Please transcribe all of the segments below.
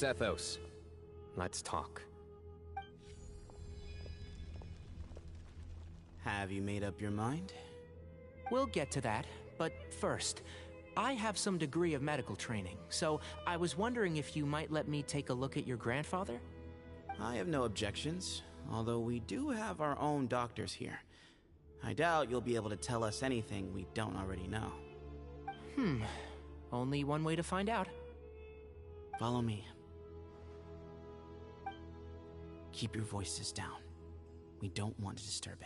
Sethos, let's talk. Have you made up your mind? We'll get to that, but first, I have some degree of medical training, so I was wondering if you might let me take a look at your grandfather? I have no objections, although we do have our own doctors here. I doubt you'll be able to tell us anything we don't already know. Only one way to find out. Follow me. Keep your voices down. We don't want to disturb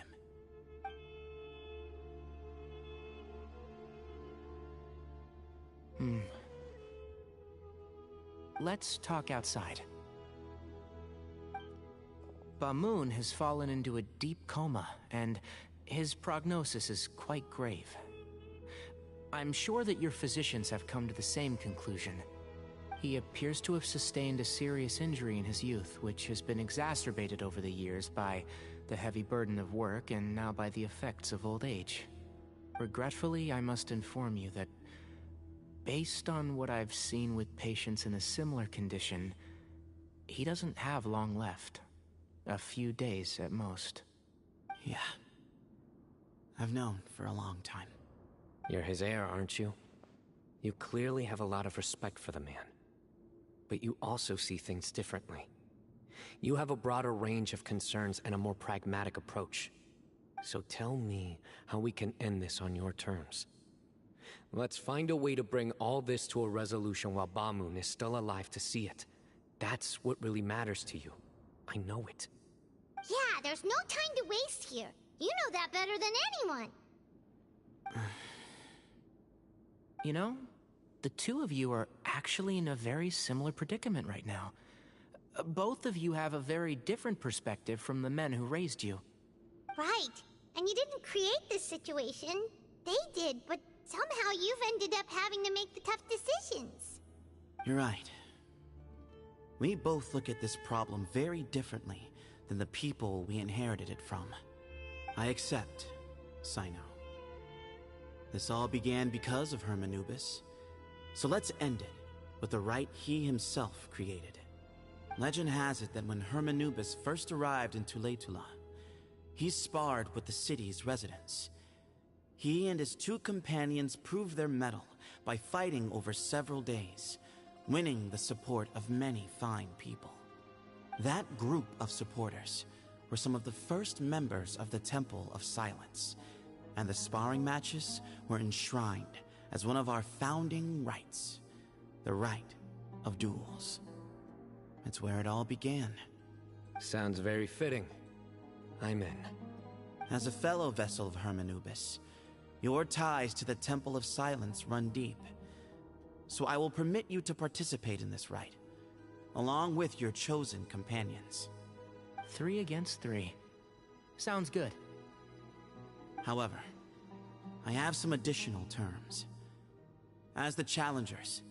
him. Let's talk outside. Bamoon has fallen into a deep coma, and his prognosis is quite grave. I'm sure that your physicians have come to the same conclusion. He appears to have sustained a serious injury in his youth, which has been exacerbated over the years by the heavy burden of work and now by the effects of old age. Regretfully, I must inform you that based on what I've seen with patients in a similar condition, he doesn't have long left. A few days at most. Yeah. I've known for a long time. You're his heir, aren't you? You clearly have a lot of respect for the man. But you also see things differently. You have a broader range of concerns and a more pragmatic approach. So tell me how we can end this on your terms. Let's find a way to bring all this to a resolution while Bamoon is still alive to see it. That's what really matters to you. I know it. Yeah, there's no time to waste here. You know that better than anyone. You know, the two of you are actually in a very similar predicament right now. Both of you have a very different perspective from the men who raised you. Right. And you didn't create this situation. They did, but somehow you've ended up having to make the tough decisions. You're right. We both look at this problem very differently than the people we inherited it from. I accept, Sino. This all began because of Hermanubis. So let's end it with the rite he himself created. Legend has it that when Hermanubis first arrived in Tuletula, he sparred with the city's residents. He and his two companions proved their mettle by fighting over several days, winning the support of many fine people. That group of supporters were some of the first members of the Temple of Silence, and the sparring matches were enshrined as one of our founding rites, the rite of duels. It's where it all began. Sounds very fitting. I'm in. As a fellow vessel of Hermanubis, your ties to the Temple of Silence run deep. So I will permit you to participate in this rite, along with your chosen companions. 3 against 3. Sounds good. However, I have some additional terms. As the challengers,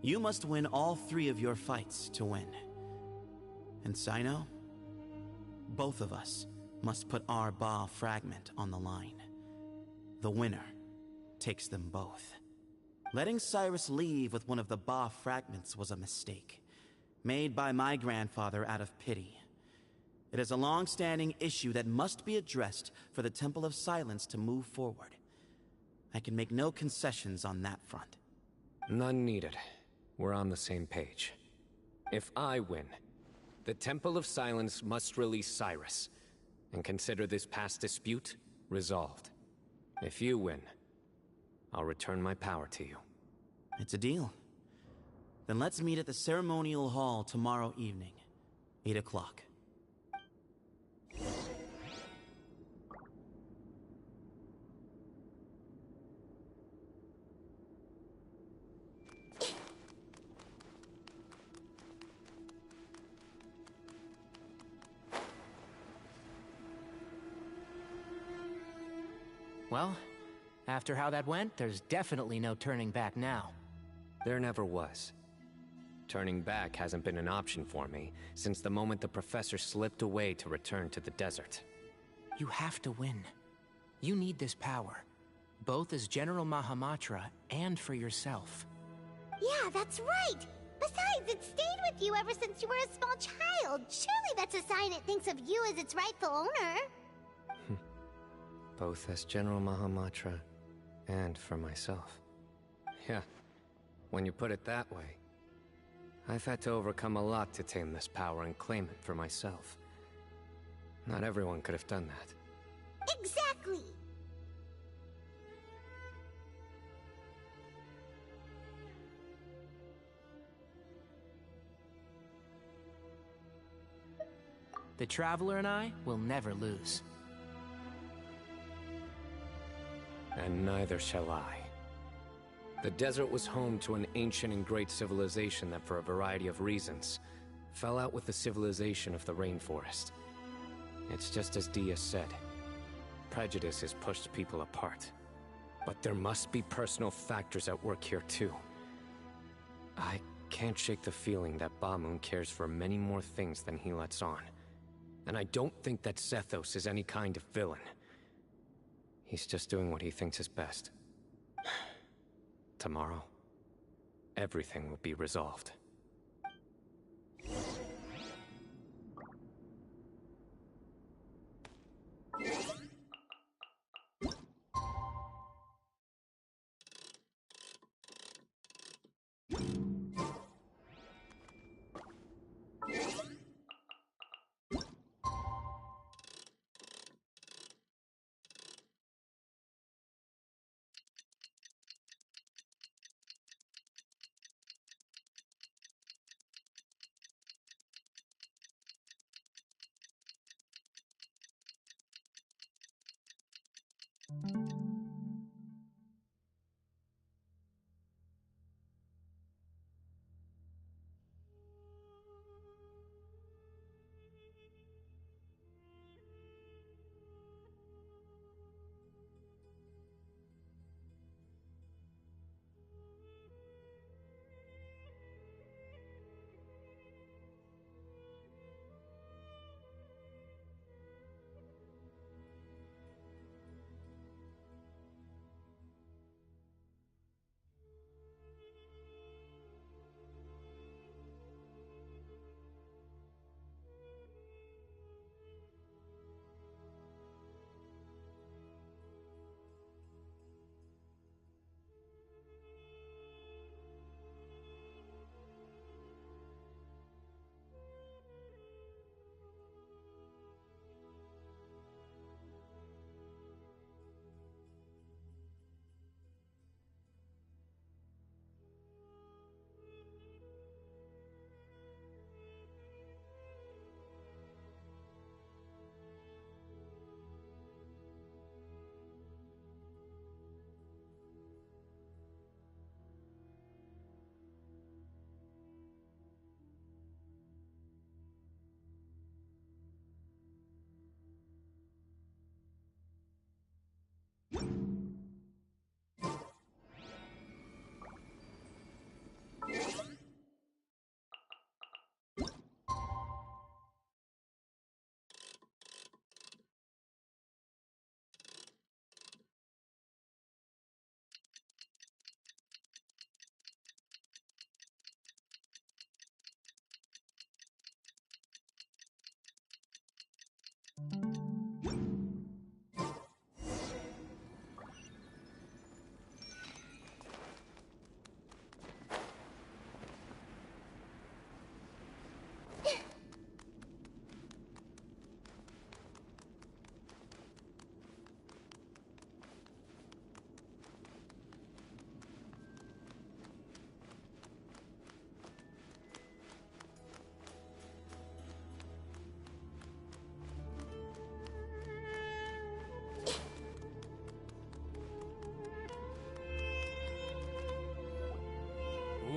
you must win all 3 of your fights to win. And Sino, both of us must put our Ba fragment on the line. The winner takes them both. Letting Cyrus leave with one of the Ba fragments was a mistake, made by my grandfather out of pity. It is a long-standing issue that must be addressed for the Temple of Silence to move forward. I can make no concessions on that front. None needed. We're on the same page. If I win, the Temple of Silence must release Cyrus, and consider this past dispute resolved. If you win, I'll return my power to you. It's a deal. Then let's meet at the ceremonial hall tomorrow evening, 8 o'clock. Well, after how that went, there's definitely no turning back now. There never was. Turning back hasn't been an option for me since the moment the professor slipped away to return to the desert. You have to win. You need this power, both as General Mahamatra and for yourself. Yeah, that's right. Besides, it stayed with you ever since you were a small child. Surely that's a sign it thinks of you as its rightful owner. Both as General Mahamatra and for myself. Yeah, when you put it that way. I've had to overcome a lot to tame this power and claim it for myself. Not everyone could have done that. Exactly! The Traveler and I will never lose. And neither shall I. The desert was home to an ancient and great civilization that, for a variety of reasons, fell out with the civilization of the rainforest. It's just as Dia said. Prejudice has pushed people apart. But there must be personal factors at work here too. I can't shake the feeling that Bamoon cares for many more things than he lets on. And I don't think that Zethos is any kind of villain. He's just doing what he thinks is best. Tomorrow, everything will be resolved.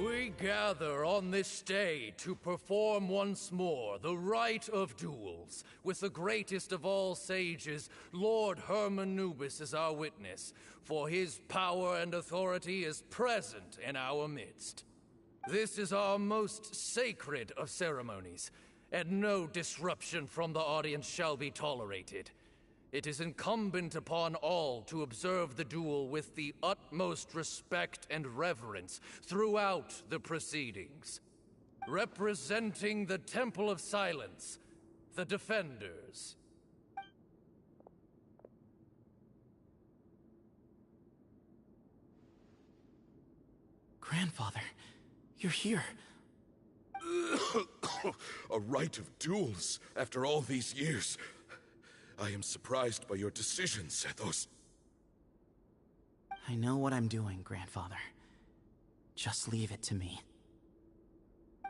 We gather on this day to perform once more the rite of duels, with the greatest of all sages, Lord Hermanubis, as our witness, for his power and authority is present in our midst. This is our most sacred of ceremonies, and no disruption from the audience shall be tolerated. It is incumbent upon all to observe the duel with the utmost respect and reverence throughout the proceedings. Representing the Temple of Silence, the Defenders. Grandfather, you're here. A rite of duels after all these years. I am surprised by your decision, Sethos. I know what I'm doing, Grandfather. Just leave it to me.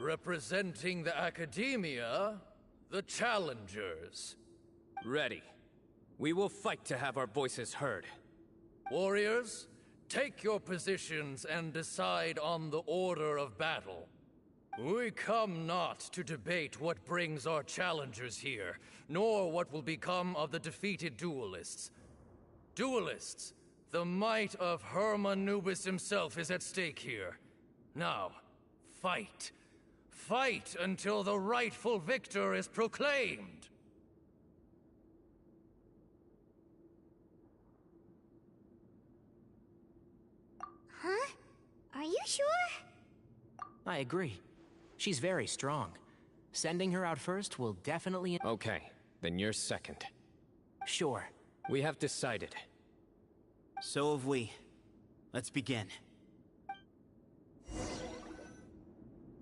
Representing the Academia, the Challengers. Ready. We will fight to have our voices heard. Warriors, take your positions and decide on the order of battle. We come not to debate what brings our challengers here, nor what will become of the defeated duelists. Duelists, the might of Hermanubis himself is at stake here. Now, fight. Fight until the rightful victor is proclaimed. Huh? Are you sure? I agree. She's very strong. Sending her out first will definitely... Okay, then you're second. Sure. We have decided. So have we. Let's begin.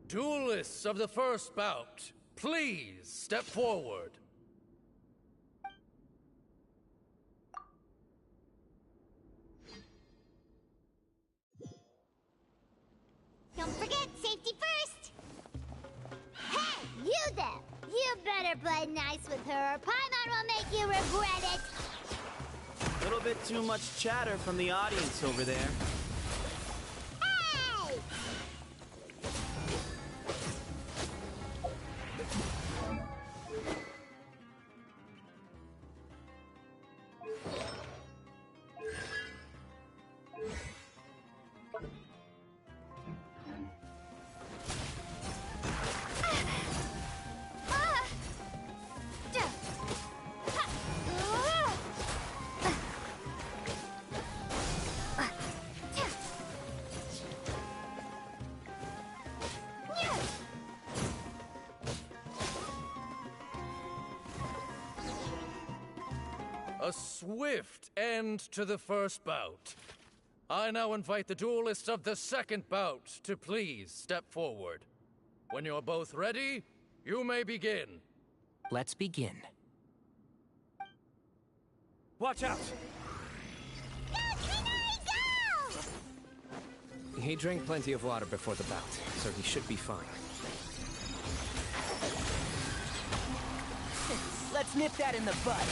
Duelists of the first bout, please step forward. Don't forget, safety first! Hey, you there! You better play nice with her or Paimon will make you regret it! A little bit too much chatter from the audience over there. Hey! A swift end to the first bout. I now invite the duelists of the second bout to please step forward. When you're both ready, you may begin. Let's begin. Watch out! Go, Kenai, go! He drank plenty of water before the bout, so he should be fine. Let's nip that in the bud.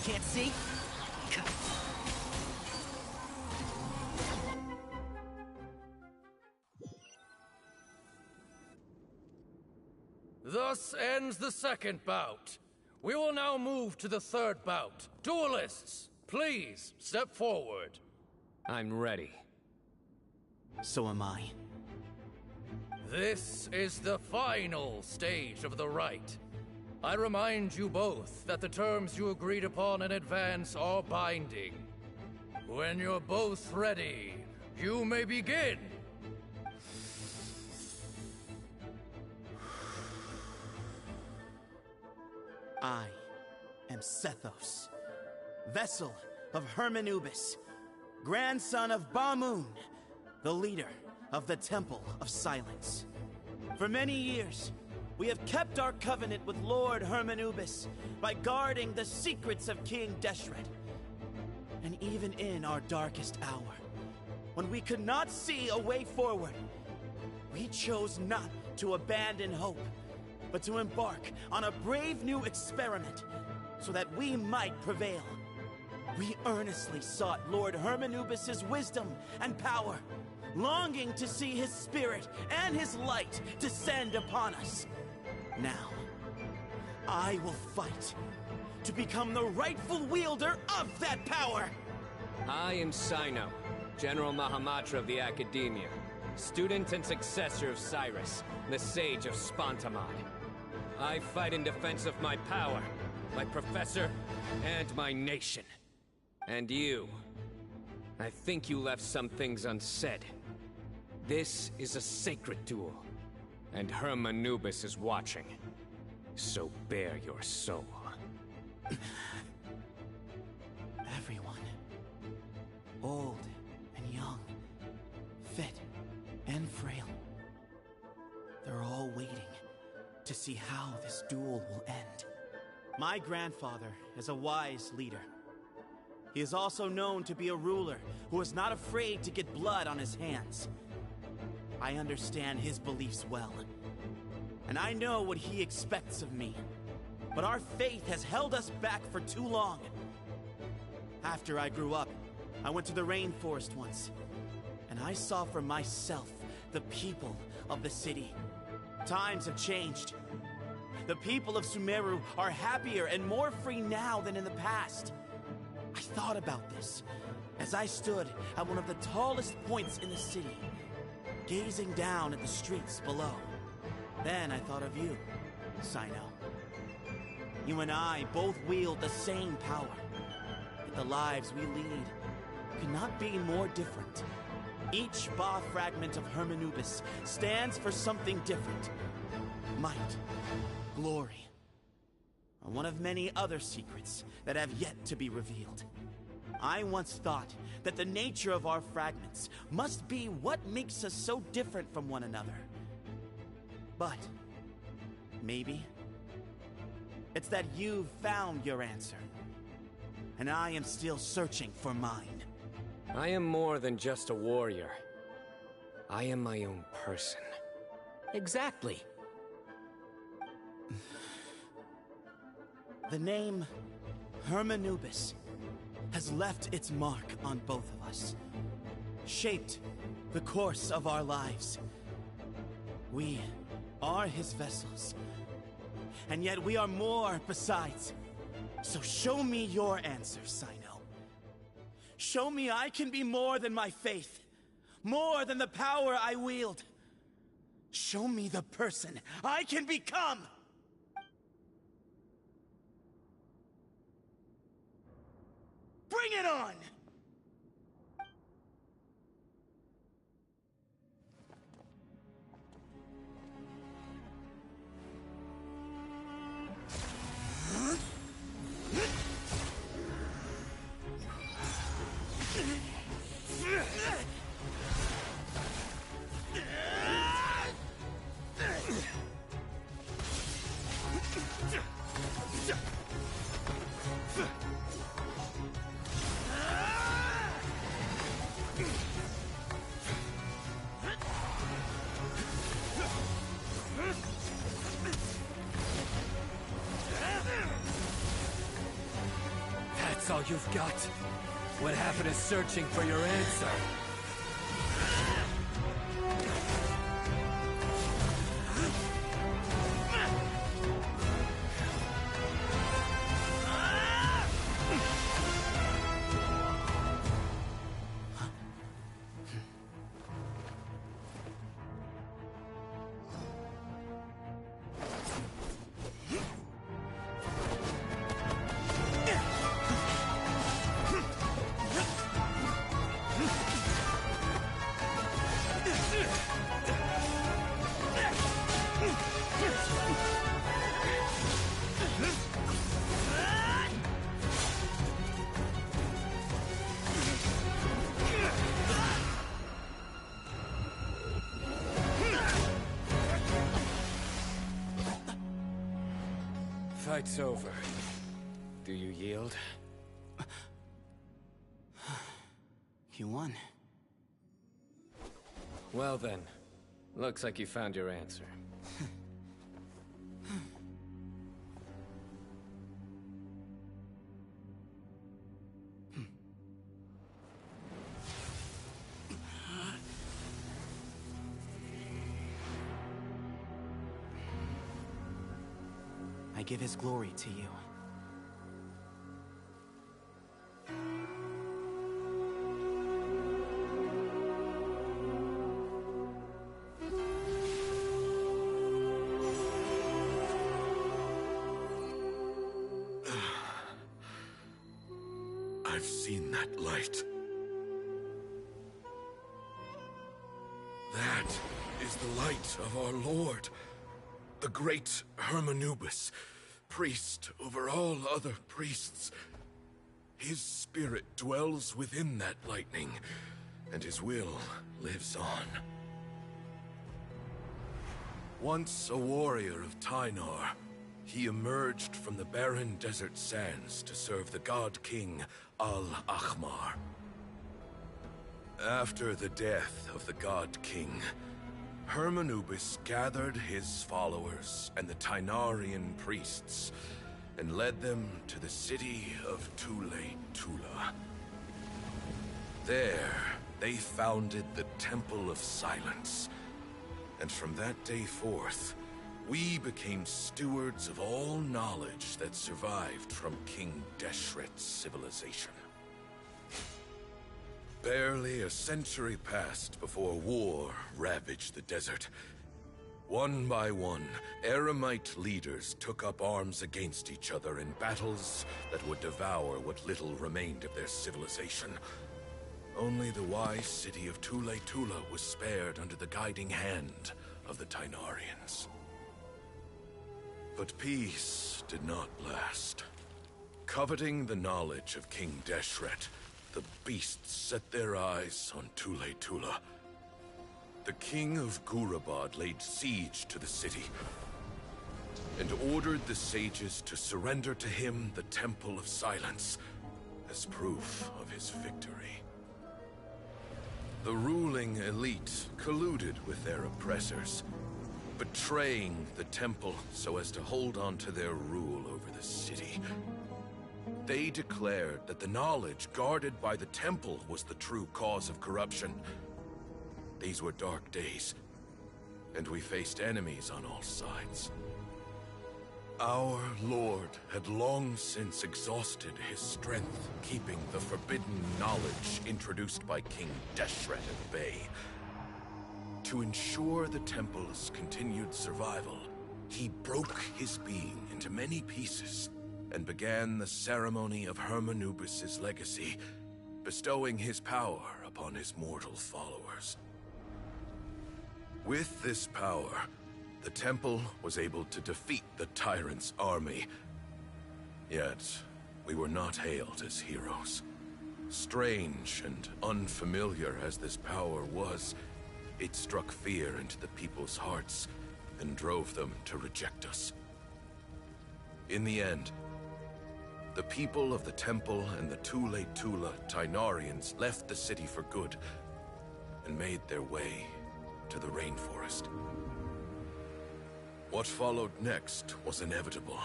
Can't see? Thus ends the second bout. We will now move to the third bout. Duelists, please step forward. I'm ready. So am I. This is the final stage of the rite. I remind you both that the terms you agreed upon in advance are binding. When you're both ready, you may begin. I am Sethos, vessel of Hermanubis, grandson of Bamoon, the leader of the Temple of Silence. For many years, we have kept our covenant with Lord Hermanubis by guarding the secrets of King Deshret. And even in our darkest hour, when we could not see a way forward, we chose not to abandon hope, but to embark on a brave new experiment so that we might prevail. We earnestly sought Lord Hermanubis' wisdom and power, longing to see his spirit and his light descend upon us. Now, I will fight to become the rightful wielder of that power! I am Sino, General Mahamatra of the Academia, student and successor of Cyrus, the Sage of Spontamod. I fight in defense of my power, my professor, and my nation. And you. I think you left some things unsaid. This is a sacred duel, and Hermanubis is watching. So bare your soul. Everyone, old and young, fit and frail, they're all waiting to see how this duel will end. My grandfather is a wise leader. He is also known to be a ruler who is not afraid to get blood on his hands. I understand his beliefs well, and I know what he expects of me. But our faith has held us back for too long. After I grew up, I went to the rainforest once, and I saw for myself the people of the city. Times have changed. The people of Sumeru are happier and more free now than in the past. I thought about this as I stood at one of the tallest points in the city, gazing down at the streets below. Then I thought of you, Sino. You and I both wield the same power, yet the lives we lead could not be more different. Each Ba fragment of Hermanubis stands for something different. Might, glory, or one of many other secrets that have yet to be revealed. I once thought that the nature of our fragments must be what makes us so different from one another. But maybe it's that you've found your answer, and I am still searching for mine. I am more than just a warrior. I am my own person. Exactly. The name Hermanubis has left its mark on both of us, shaped the course of our lives. We are his vessels, and yet we are more besides. So show me your answer, Sino. Show me I can be more than my faith, more than the power I wield. Show me the person I can become! Bring it on! That's all you've got? What happened to searching for your answer? Fight's over. Do you yield? You won. Well then, looks like you found your answer. I give his glory to you. I've seen that light. That is the light of our Lord, the great Hermanubis, priest over all other priests. His spirit dwells within that lightning, and his will lives on. Once a warrior of Tynar, he emerged from the barren desert sands to serve the god king Al-Ahmar. After the death of the god king, Hermanubis gathered his followers and the Tynarian priests and led them to the city of Tule-Tula. There, they founded the Temple of Silence, and from that day forth, we became stewards of all knowledge that survived from King Deshret's civilization. Barely a century passed before war ravaged the desert. One by one, Eremite leaders took up arms against each other in battles that would devour what little remained of their civilization. Only the wise city of Tule-Tula was spared under the guiding hand of the Tynarians. But peace did not last. Coveting the knowledge of King Deshret, the beasts set their eyes on Tule-Tula. The king of Gurabad laid siege to the city and ordered the sages to surrender to him the Temple of Silence as proof of his victory. The ruling elite colluded with their oppressors, betraying the temple so as to hold on to their rule over the city. They declared that the knowledge guarded by the temple was the true cause of corruption. These were dark days, and we faced enemies on all sides. Our Lord had long since exhausted his strength, keeping the forbidden knowledge introduced by King Deshret at bay. To ensure the temple's continued survival, he broke his being into many pieces and began the ceremony of Hermanubis' legacy, bestowing his power upon his mortal followers. With this power, the temple was able to defeat the tyrant's army. Yet, we were not hailed as heroes. Strange and unfamiliar as this power was, it struck fear into the people's hearts and drove them to reject us. In the end, the people of the temple and the Tule-Tula Tynarians left the city for good and made their way to the rainforest. What followed next was inevitable.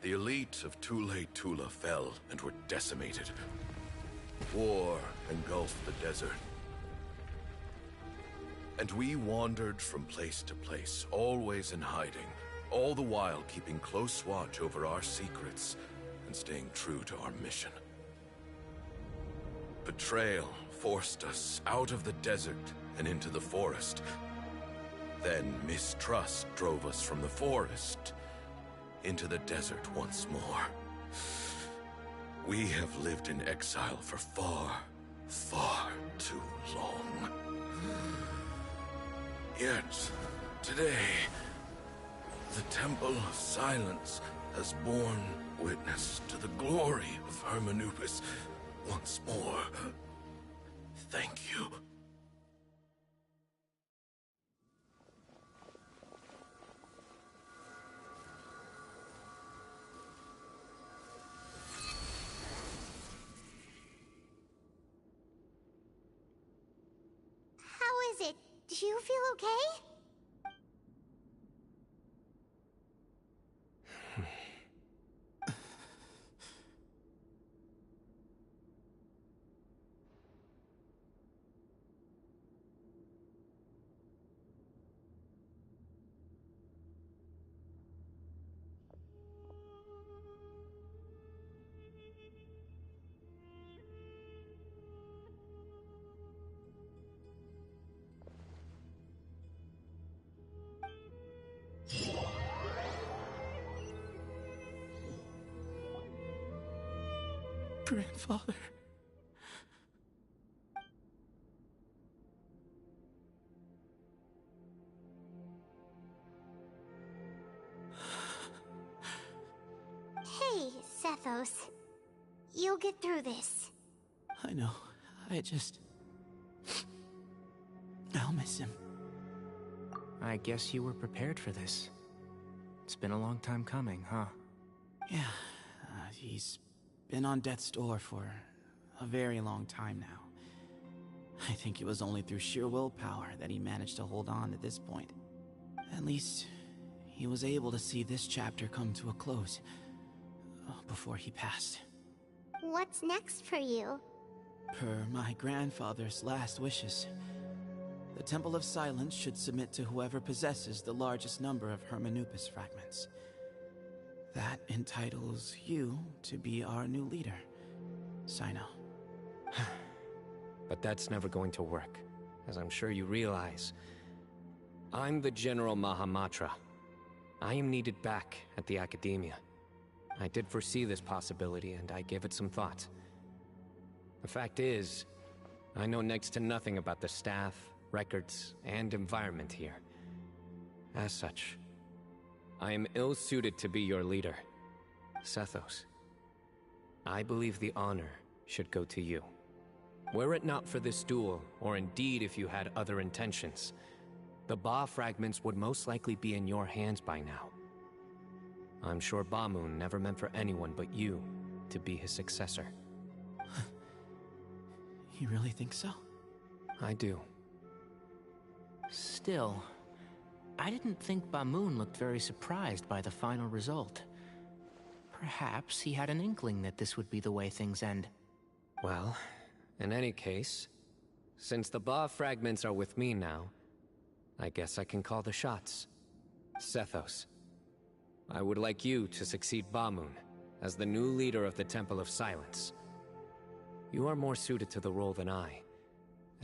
The elite of Tule-Tula fell and were decimated. War engulfed the desert. And we wandered from place to place, always in hiding, all the while keeping close watch over our secrets and staying true to our mission. Betrayal forced us out of the desert and into the forest. Then mistrust drove us from the forest into the desert once more. We have lived in exile for far, far too long. Yet, today, the Temple of Silence has borne witness to the glory of Hermanubis once more. Thank you. How is it? Do you feel okay? Grandfather. Hey, Sethos. You'll get through this. I know. I'll miss him. I guess you were prepared for this. It's been a long time coming, huh? Yeah, he's been on death's door for a very long time now. I think it was only through sheer willpower that he managed to hold on to this point. At least, he was able to see this chapter come to a close before he passed. What's next for you? Per my grandfather's last wishes, the Temple of Silence should submit to whoever possesses the largest number of Hermanupis fragments. That entitles you to be our new leader, Sino. But that's never going to work, as I'm sure you realize. I'm the General Mahamatra. I am needed back at the Academia. I did foresee this possibility, and I gave it some thought. The fact is, I know next to nothing about the staff, records, and environment here. As such, I am ill-suited to be your leader. Sethos, I believe the honor should go to you. Were it not for this duel, or indeed if you had other intentions, the Ba fragments would most likely be in your hands by now. I'm sure Bamoon never meant for anyone but you to be his successor. You really think so? I do. Still, I didn't think Bamoon looked very surprised by the final result. Perhaps he had an inkling that this would be the way things end. Well, in any case, since the Ba fragments are with me now, I guess I can call the shots. Sethos, I would like you to succeed Bamoon as the new leader of the Temple of Silence. You are more suited to the role than I,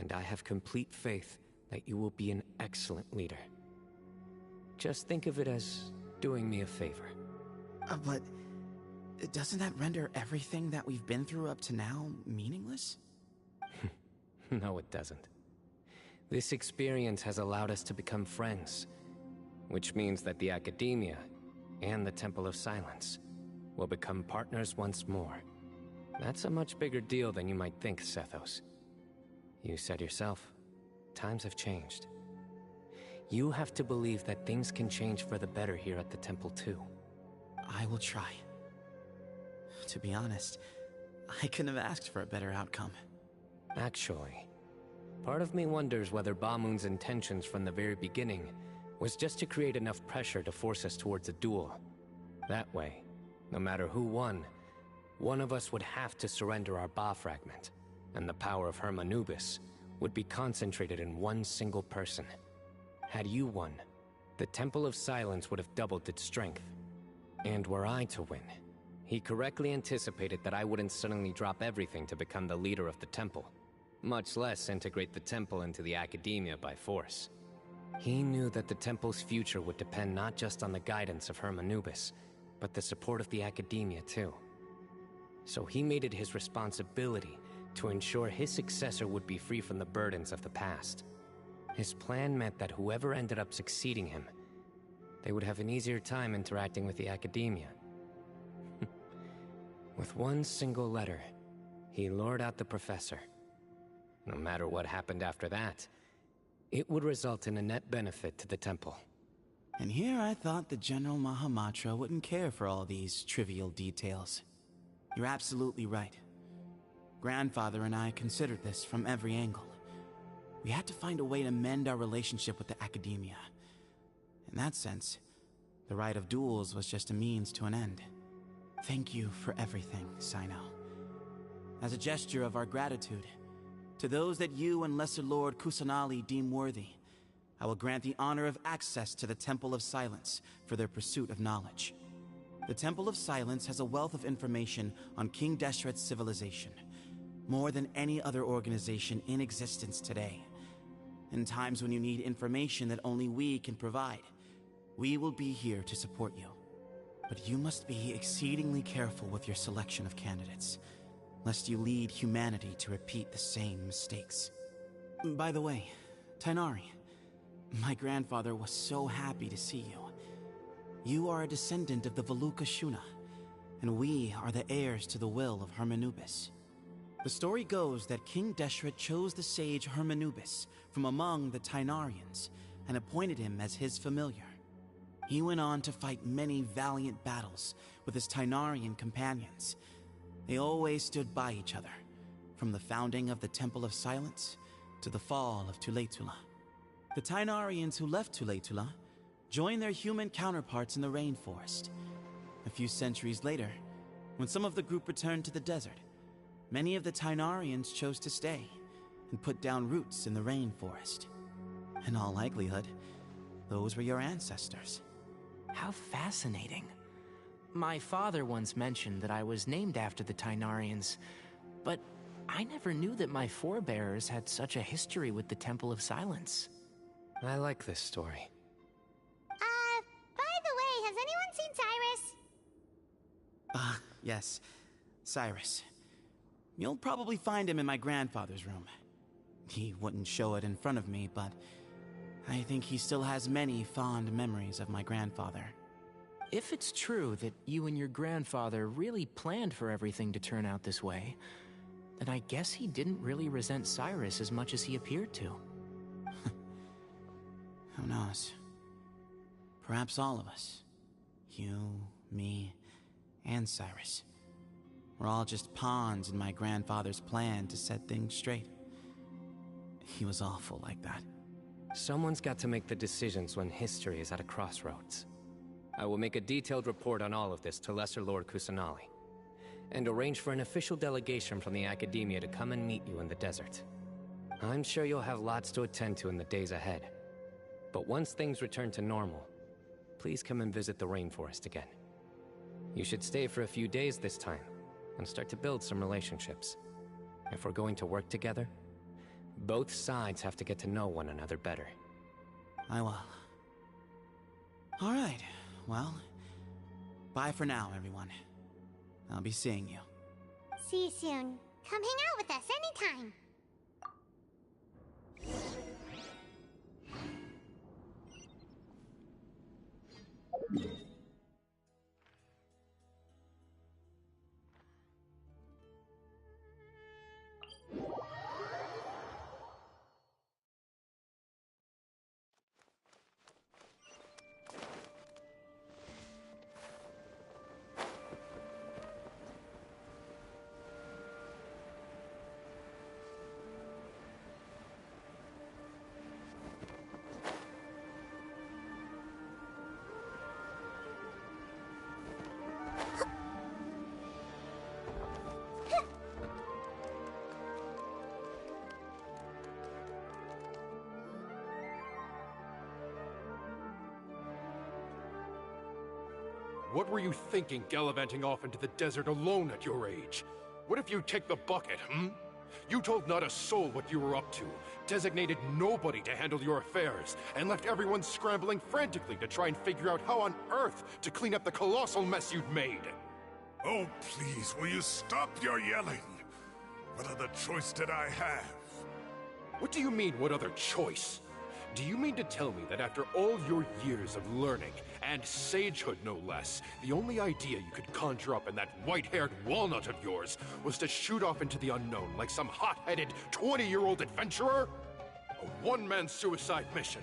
and I have complete faith that you will be an excellent leader. Just think of it as doing me a favor. But doesn't that render everything that we've been through up to now meaningless? No, it doesn't. This experience has allowed us to become friends, which means that the Academia and the Temple of Silence will become partners once more. That's a much bigger deal than you might think, Sethos. You said yourself, times have changed. You have to believe that things can change for the better here at the temple too. I will try. To be honest, I couldn't have asked for a better outcome. Actually, part of me wonders whether Bamoon's intentions from the very beginning was just to create enough pressure to force us towards a duel. That way, no matter who won, one of us would have to surrender our Ba fragment, and the power of Hermanubis would be concentrated in one single person. Had you won, the Temple of Silence would have doubled its strength. And were I to win, he correctly anticipated that I wouldn't suddenly drop everything to become the leader of the temple, much less integrate the temple into the Academia by force. He knew that the temple's future would depend not just on the guidance of Hermanubis, but the support of the Academia too. So he made it his responsibility to ensure his successor would be free from the burdens of the past. His plan meant that whoever ended up succeeding him, they would have an easier time interacting with the Academia. With one single letter, he lured out the professor. No matter what happened after that, it would result in a net benefit to the temple. And here I thought the General Mahamatra wouldn't care for all these trivial details. You're absolutely right. Grandfather and I considered this from every angle. We had to find a way to mend our relationship with the Academia. In that sense, the right of duels was just a means to an end. Thank you for everything, Sino. As a gesture of our gratitude, to those that you and Lesser Lord Kusanali deem worthy, I will grant the honor of access to the Temple of Silence for their pursuit of knowledge. The Temple of Silence has a wealth of information on King Deshret's civilization, more than any other organization in existence today. In times when you need information that only we can provide, we will be here to support you. But you must be exceedingly careful with your selection of candidates. lest you lead humanity to repeat the same mistakes. By the way, Tainari, my grandfather was so happy to see you. You are a descendant of the Veluca Shuna, and we are the heirs to the will of Hermanubis. The story goes that King Deshret chose the sage Hermanubis from among the Tainarians and appointed him as his familiar. He went on to fight many valiant battles with his Tainarian companions. They always stood by each other, from the founding of the Temple of Silence to the fall of Tuletula. The Tainarians who left Tuletula joined their human counterparts in the rainforest. A few centuries later, when some of the group returned to the desert, many of the Tainarians chose to stay and put down roots in the rainforest. In all likelihood, those were your ancestors. How fascinating. My father once mentioned that I was named after the Tainarians, but I never knew that my forebears had such a history with the Temple of Silence. I like this story. By the way, has anyone seen Cyrus? Yes, Cyrus. You'll probably find him in my grandfather's room. He wouldn't show it in front of me, but I think he still has many fond memories of my grandfather. If it's true that you and your grandfather really planned for everything to turn out this way, then I guess he didn't really resent Cyrus as much as he appeared to. Who knows? Perhaps all of us. You, me, and Cyrus. We're all just pawns in my grandfather's plan to set things straight. He was awful like that. Someone's got to make the decisions when history is at a crossroads. I will make a detailed report on all of this to Lesser Lord Kusanali, and arrange for an official delegation from the Academia to come and meet you in the desert. I'm sure you'll have lots to attend to in the days ahead. But once things return to normal, please come and visit the rainforest again. You should stay for a few days this time, and start to build some relationships. If we're going to work together, both sides have to get to know one another better. I will. All right, well, bye for now, everyone. I'll be seeing you. See you soon. Come hang out with us anytime. What were you thinking, gallivanting off into the desert alone at your age? What if you take the bucket, You told not a soul what you were up to, designated nobody to handle your affairs, and left everyone scrambling frantically to try and figure out how on earth to clean up the colossal mess you'd made. Oh, please, will you stop your yelling? What other choice did I have? What do you mean, what other choice? Do you mean to tell me that after all your years of learning, and sagehood no less, the only idea you could conjure up in that white-haired walnut of yours was to shoot off into the unknown like some hot-headed 20-year-old adventurer? A one-man suicide mission,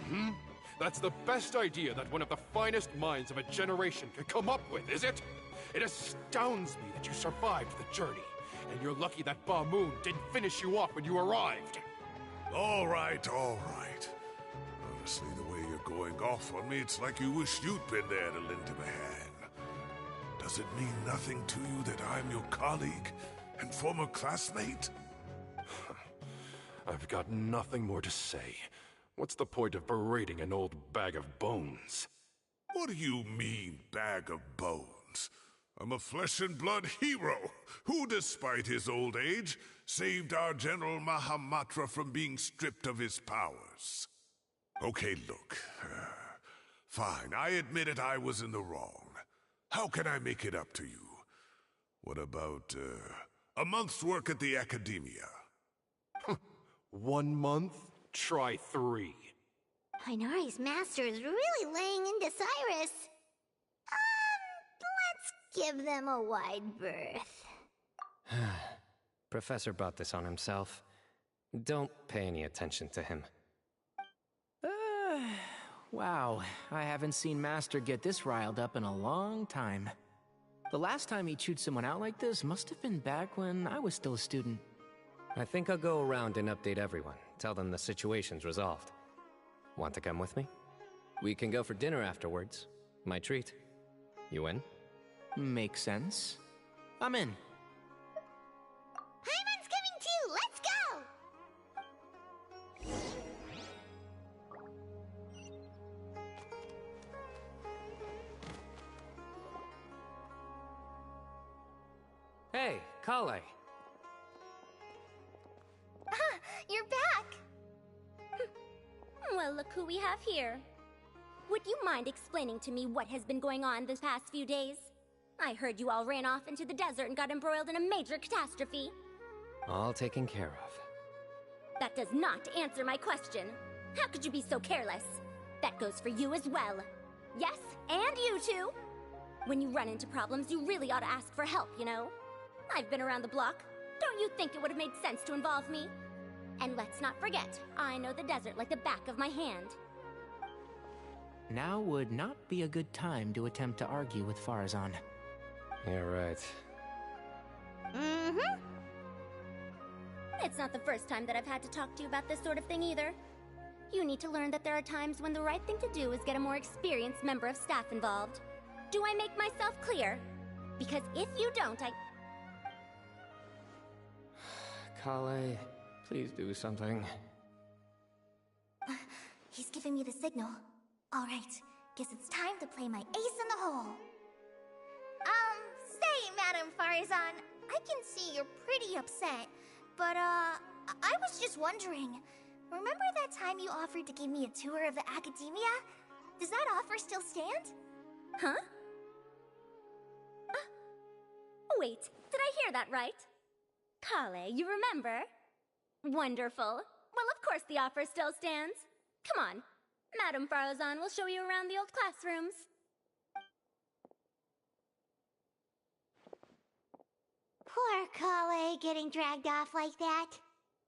That's the best idea that one of the finest minds of a generation could come up with, is it? It astounds me that you survived the journey, and you're lucky that Ba Moon didn't finish you off when you arrived. All right, all right. Honestly, the way you're going off on me, it's like you wish you'd been there to lend him a hand. Does it mean nothing to you that I'm your colleague and former classmate? I've got nothing more to say. What's the point of berating an old bag of bones? What do you mean, bag of bones? I'm a flesh and blood hero who, despite his old age, saved our General Mahamatra from being stripped of his powers. Okay, look. Fine, I admit it, I was in the wrong. How can I make it up to you? What about, A month's work at the Academia. 1 month? Try 3. Inari's master is really laying into Cyrus. Let's give them a wide berth. Professor brought this on himself. Don't pay any attention to him. Wow, I haven't seen Master get this riled up in a long time. The last time he chewed someone out like this must have been back when I was still a student. I think I'll go around and update everyone. Tell them the situation's resolved. Want to come with me? We can go for dinner afterwards. My treat. You in? Makes sense. I'm in. Paimon's coming too! Let's go! Hey, Kale. You're back! Well, look who we have here. Would you mind explaining to me what has been going on this past few days? I heard you all ran off into the desert and got embroiled in a major catastrophe. All taken care of. That does not answer my question. How could you be so careless? That goes for you as well. Yes, and you too. When you run into problems, you really ought to ask for help, you know? I've been around the block. Don't you think it would have made sense to involve me? And let's not forget, I know the desert like the back of my hand. Now would not be a good time to attempt to argue with Farazan. You're right. Mm-hmm. It's not the first time that I've had to talk to you about this sort of thing either. You need to learn that there are times when the right thing to do is get a more experienced member of staff involved. Do I make myself clear? Because if you don't, Kale, please do something. He's giving me the signal. All right, guess it's time to play my ace in the hole. Say, Madame Farazan, I can see you're pretty upset, but, I was just wondering, remember that time you offered to give me a tour of the Academia? Does that offer still stand? Huh? Wait, did I hear that right? Kale, you remember? Wonderful. Well, of course the offer still stands. Come on. Madame Farazan will show you around the old classrooms. Poor Kale getting dragged off like that.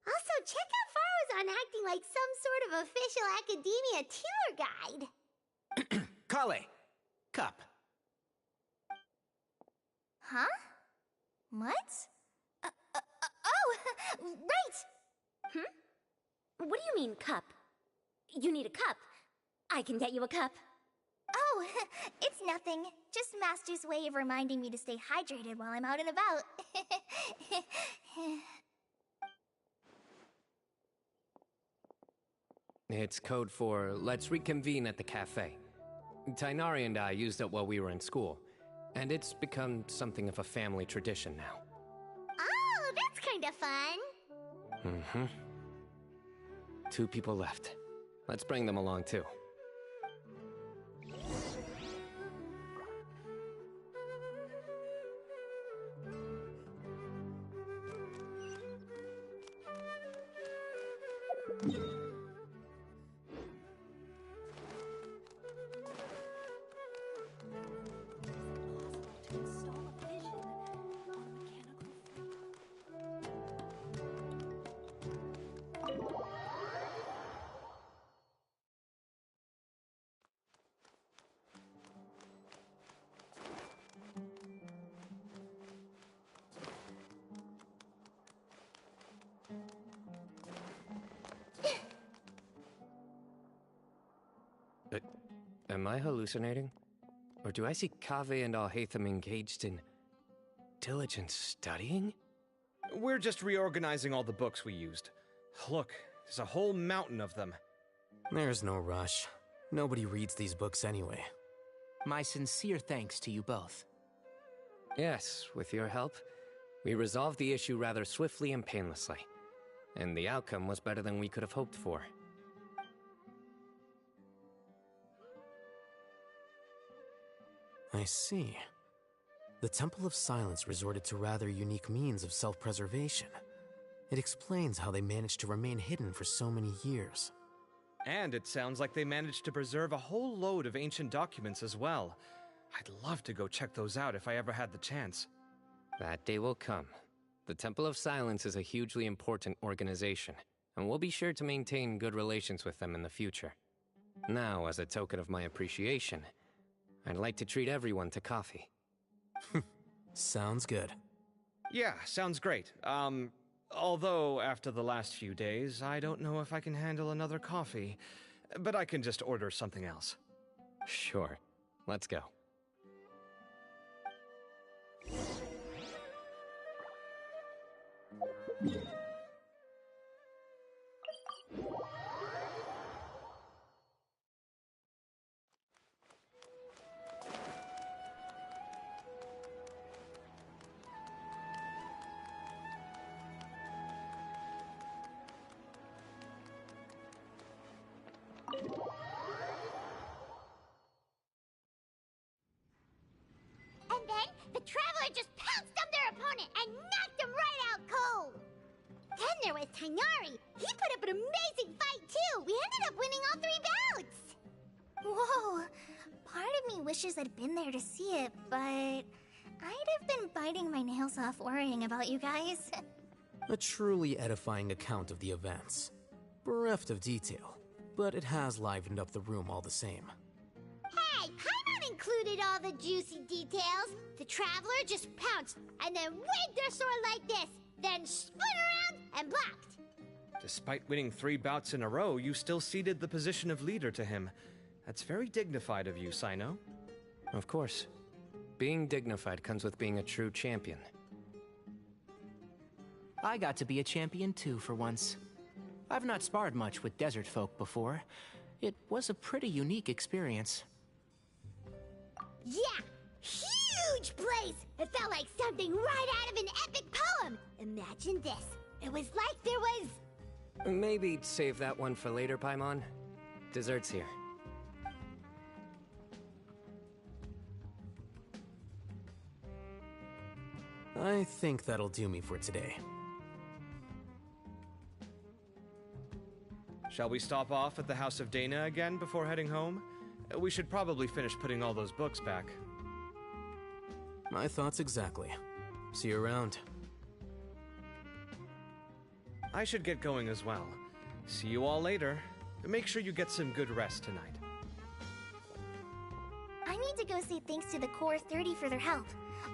Also, check out Farazan acting like some sort of official Academia tour guide. Kale! Cup. Huh? What? Oh, right! What do you mean, cup? You need a cup. I can get you a cup. Oh, it's nothing. Just Master's way of reminding me to stay hydrated while I'm out and about. It's code for let's reconvene at the cafe. Tighnari and I used it while we were in school, and it's become something of a family tradition now. Oh, that's kind of fun. Mm-hmm. 2 people left. Let's bring them along too. Am I hallucinating? Or do I see Kaveh and Alhaitham engaged in diligent studying? We're just reorganizing all the books we used. Look, there's a whole mountain of them. There's no rush. Nobody reads these books anyway. My sincere thanks to you both. Yes, with your help, we resolved the issue rather swiftly and painlessly. And the outcome was better than we could have hoped for. I see. The Temple of Silence resorted to rather unique means of self-preservation. It explains how they managed to remain hidden for so many years. And it sounds like they managed to preserve a whole load of ancient documents as well. I'd love to go check those out if I ever had the chance. That day will come. The Temple of Silence is a hugely important organization, and we'll be sure to maintain good relations with them in the future. Now, as a token of my appreciation, I'd like to treat everyone to coffee. Sounds good. Yeah, sounds great. Although after the last few days, I don't know if I can handle another coffee. But I can just order something else. Sure. Let's go. And then, the Traveler just pounced on their opponent and knocked him right out cold! Then there was Tainari. He put up an amazing fight, too! We ended up winning all 3 bouts! Whoa! Part of me wishes I'd been there to see it, but I'd have been biting my nails off worrying about you guys. A truly edifying account of the events. Bereft of detail, but it has livened up the room all the same. Hey, Paimon included all the juicy details. The Traveler just pounced and then waved their sword like this, then spun around and blocked. Despite winning 3 bouts in a row, you still ceded the position of leader to him. That's very dignified of you, Sino. Of course. Being dignified comes with being a true champion. I got to be a champion too for once. I've not sparred much with desert folk before. It was a pretty unique experience. Yeah! Huge place! It felt like something right out of an epic poem! Imagine this. It was like there was... Maybe save that one for later, Paimon. Dessert's here. I think that'll do me for today. Shall we stop off at the House of Dana again before heading home? We should probably finish putting all those books back. My thoughts exactly. See you around. I should get going as well. See you all later. Make sure you get some good rest tonight. I need to go say thanks to the Core 30 for their help.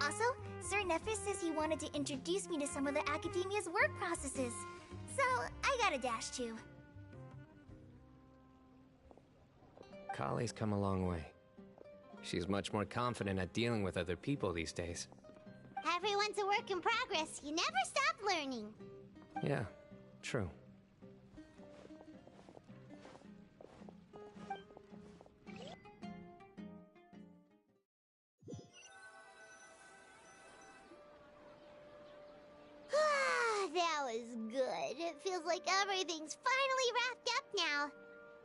Also, Sir Nephis says he wanted to introduce me to some of the Academia's work processes. So, I gotta dash too. Kale's come a long way. She's much more confident at dealing with other people these days. Everyone's a work in progress. You never stop learning. Yeah, true. That was good. It feels like everything's finally wrapped up now.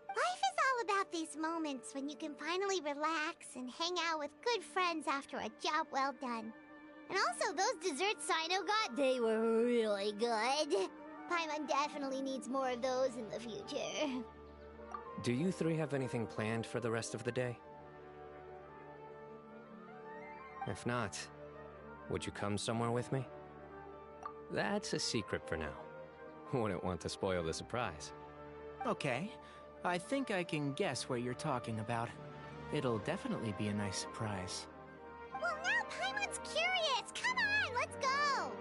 Life is all about these moments when you can finally relax and hang out with good friends after a job well done. And also, those desserts Sino got, they were really good. Paimon definitely needs more of those in the future. Do you 3 have anything planned for the rest of the day? If not, would you come somewhere with me? That's a secret for now. Wouldn't want to spoil the surprise. Okay. I think I can guess what you're talking about. It'll definitely be a nice surprise. Well, now Paimon's curious! Come on, let's go!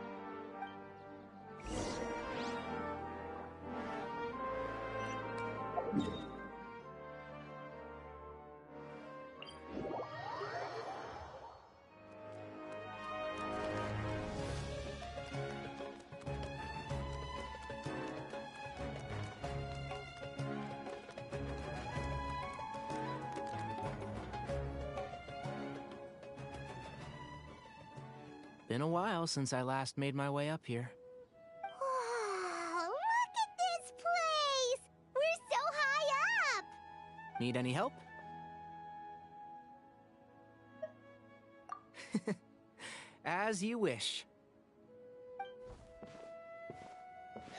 Been a while since I last made my way up here. Wow, look at this place! We're so high up! Need any help? As you wish.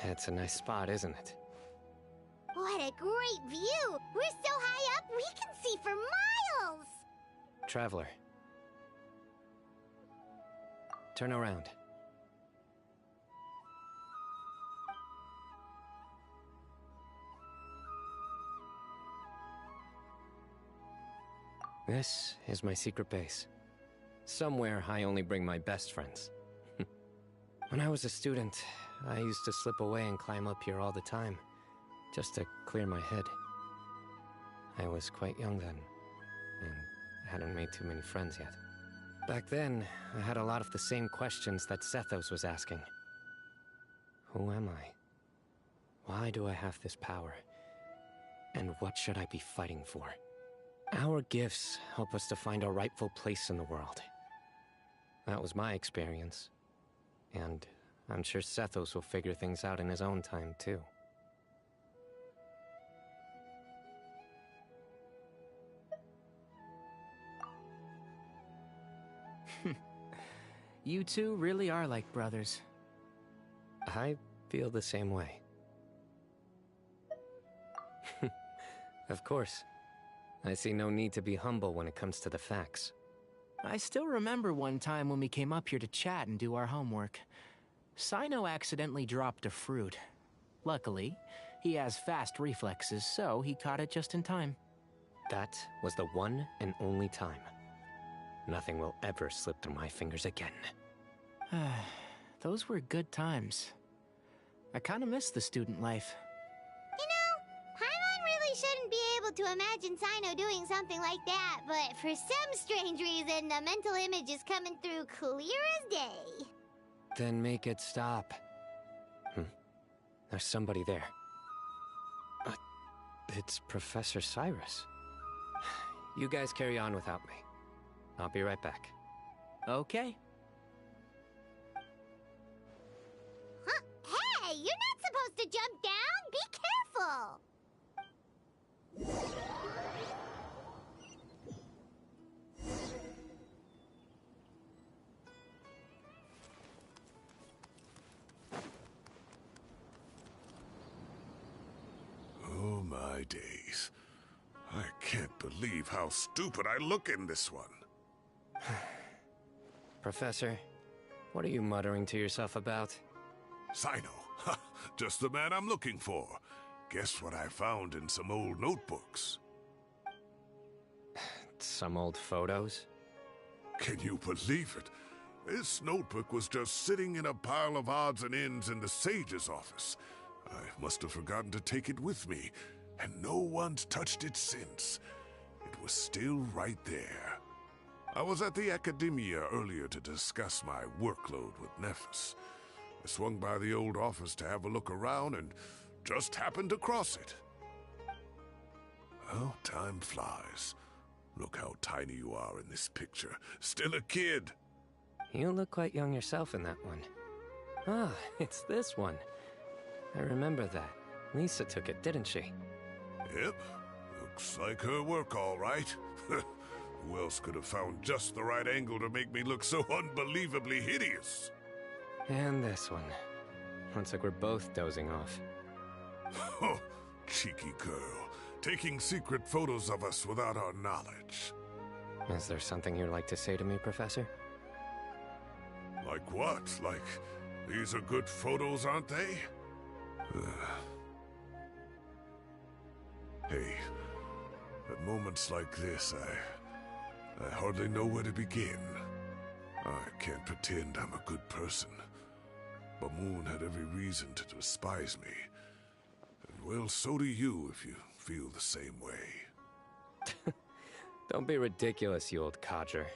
It's a nice spot, isn't it? What a great view! We're so high up, we can see for miles! Traveler. Turn around. This is my secret base. Somewhere I only bring my best friends. When I was a student, I used to slip away and climb up here all the time, just to clear my head. I was quite young then, and hadn't made too many friends yet. Back then, I had a lot of the same questions that Sethos was asking. Who am I? Why do I have this power? And what should I be fighting for? Our gifts help us to find our rightful place in the world. That was my experience. And I'm sure Sethos will figure things out in his own time, too. You two really are like brothers. I feel the same way. Of course. I see no need to be humble when it comes to the facts. I still remember one time when we came up here to chat and do our homework. Sino accidentally dropped a fruit. Luckily, he has fast reflexes, so he caught it just in time. That was the one and only time. Nothing will ever slip through my fingers again. Those were good times. I kinda miss the student life. You know, Paimon really shouldn't be able to imagine Sino doing something like that, but for some strange reason, the mental image is coming through clear as day. Then make it stop. There's somebody there. It's Professor Cyrus. You guys carry on without me. I'll be right back. Okay. Huh? Hey, you're not supposed to jump down! Be careful! Oh my days. I can't believe how stupid I look in this one. Professor, what are you muttering to yourself about? Sino, just the man I'm looking for. Guess what I found in some old notebooks? Some old photos? Can you believe it? This notebook was just sitting in a pile of odds and ends in the Sage's office. I must have forgotten to take it with me, and no one's touched it since. It was still right there. I was at the Academia earlier to discuss my workload with Nephis. I swung by the old office to have a look around and just happened to cross it. Well, time flies. Look how tiny you are in this picture. Still a kid. You look quite young yourself in that one. Ah, it's this one. I remember that. Lisa took it, didn't she? Yep. Looks like her work, all right. Who else could have found just the right angle to make me look so unbelievably hideous? And this one. Looks like we're both dozing off. Oh, cheeky girl. Taking secret photos of us without our knowledge. Is there something you'd like to say to me, Professor? Like what? Like, these are good photos, aren't they? Hey, at moments like this, I hardly know where to begin. I can't pretend I'm a good person. But Moon had every reason to despise me. And well, so do you if you feel the same way. Don't be ridiculous, you old codger.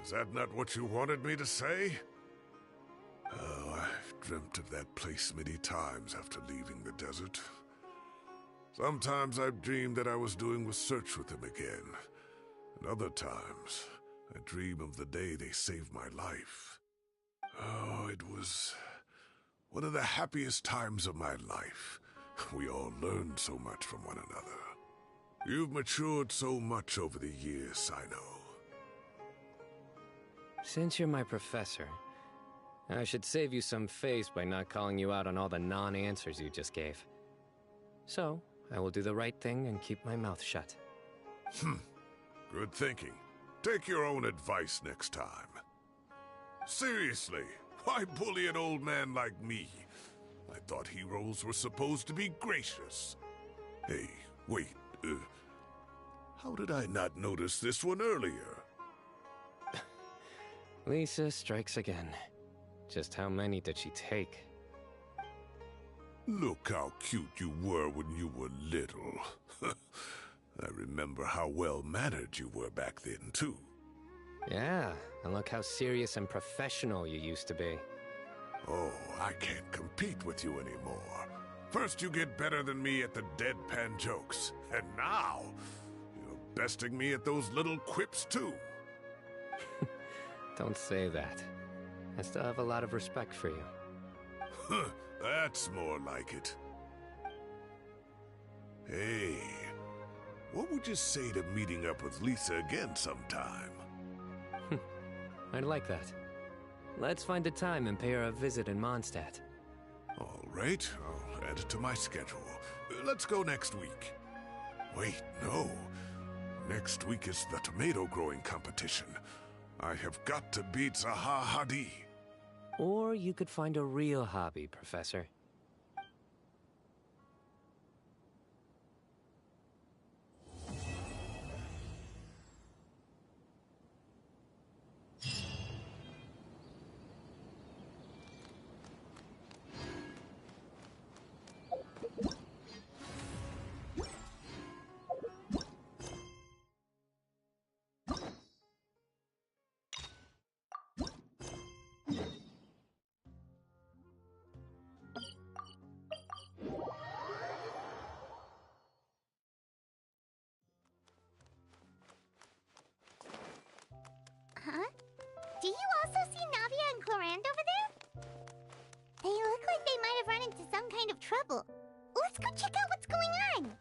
Is that not what you wanted me to say? Oh, I've dreamt of that place many times after leaving the desert. Sometimes I've dreamed that I was doing research with them again. And other times, I dream of the day they saved my life. Oh, it was one of the happiest times of my life. We all learned so much from one another. You've matured so much over the years, Sino. Since you're my professor, I should save you some face by not calling you out on all the non-answers you just gave. So, I will do the right thing and keep my mouth shut. Good thinking. Take your own advice next time. Seriously, why bully an old man like me? I thought heroes were supposed to be gracious. Hey, wait, how did I not notice this one earlier? Lisa strikes again. Just how many did she take? Look how cute you were when you were little. I remember how well-mannered you were back then, too. Yeah, and look how serious and professional you used to be. Oh, I can't compete with you anymore. First you get better than me at the deadpan jokes, and now you're besting me at those little quips, too. Don't say that. I still have a lot of respect for you. That's more like it. Hey, what would you say to meeting up with Lisa again sometime? I'd like that. Let's find a time and pay her a visit in Mondstadt. All right, I'll add it to my schedule. Let's go next week. Wait, no. Next week is the tomato growing competition. I have got to beat Zaha Hadid. Or you could find a real hobby, Professor. Huh? Do you also see Navia and Clorand over there? They look like they might have run into some kind of trouble. Let's go check out what's going on.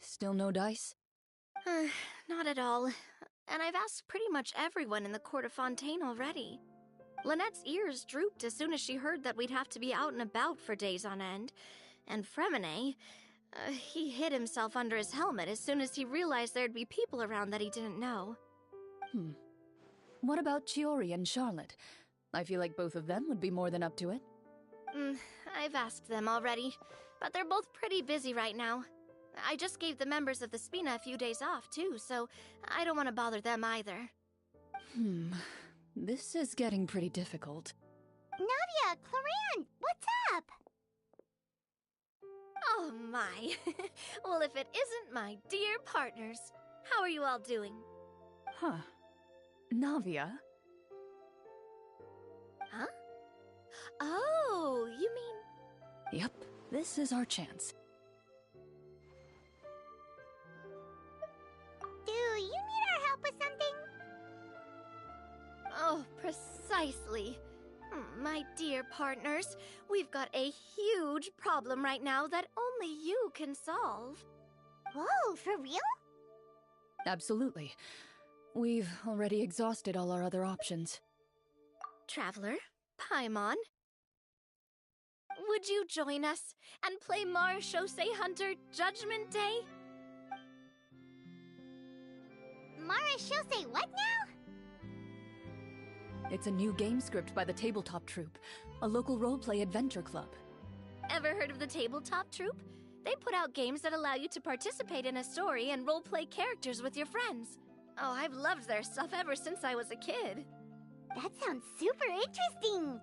Still no dice? Not at all. And I've asked pretty much everyone in the court of Fontaine already. Lynette's ears drooped as soon as she heard that we'd have to be out and about for days on end. And Fremine, he hid himself under his helmet as soon as he realized there'd be people around that he didn't know. What about Chiori and Charlotte? I feel like both of them would be more than up to it. I've asked them already, but they're both pretty busy right now. I just gave the members of the Spina a few days off, too, so I don't want to bother them either. This is getting pretty difficult. Navia, Clorand, what's up? Oh my. Well, if it isn't my dear partners. How are you all doing? Huh. Navia? Huh? Oh, you mean... Yep, this is our chance. Do you need our help with something? Oh, precisely. My dear partners, we've got a huge problem right now that only you can solve. Whoa, for real? Absolutely. We've already exhausted all our other options. Traveler, Paimon, would you join us and play Marechaussee Hunter Judgment Day? Marechaussee what now? It's a new game script by the Tabletop Troupe, a local roleplay adventure club. Ever heard of the Tabletop Troupe? They put out games that allow you to participate in a story and roleplay characters with your friends. Oh, I've loved their stuff ever since I was a kid. That sounds super interesting.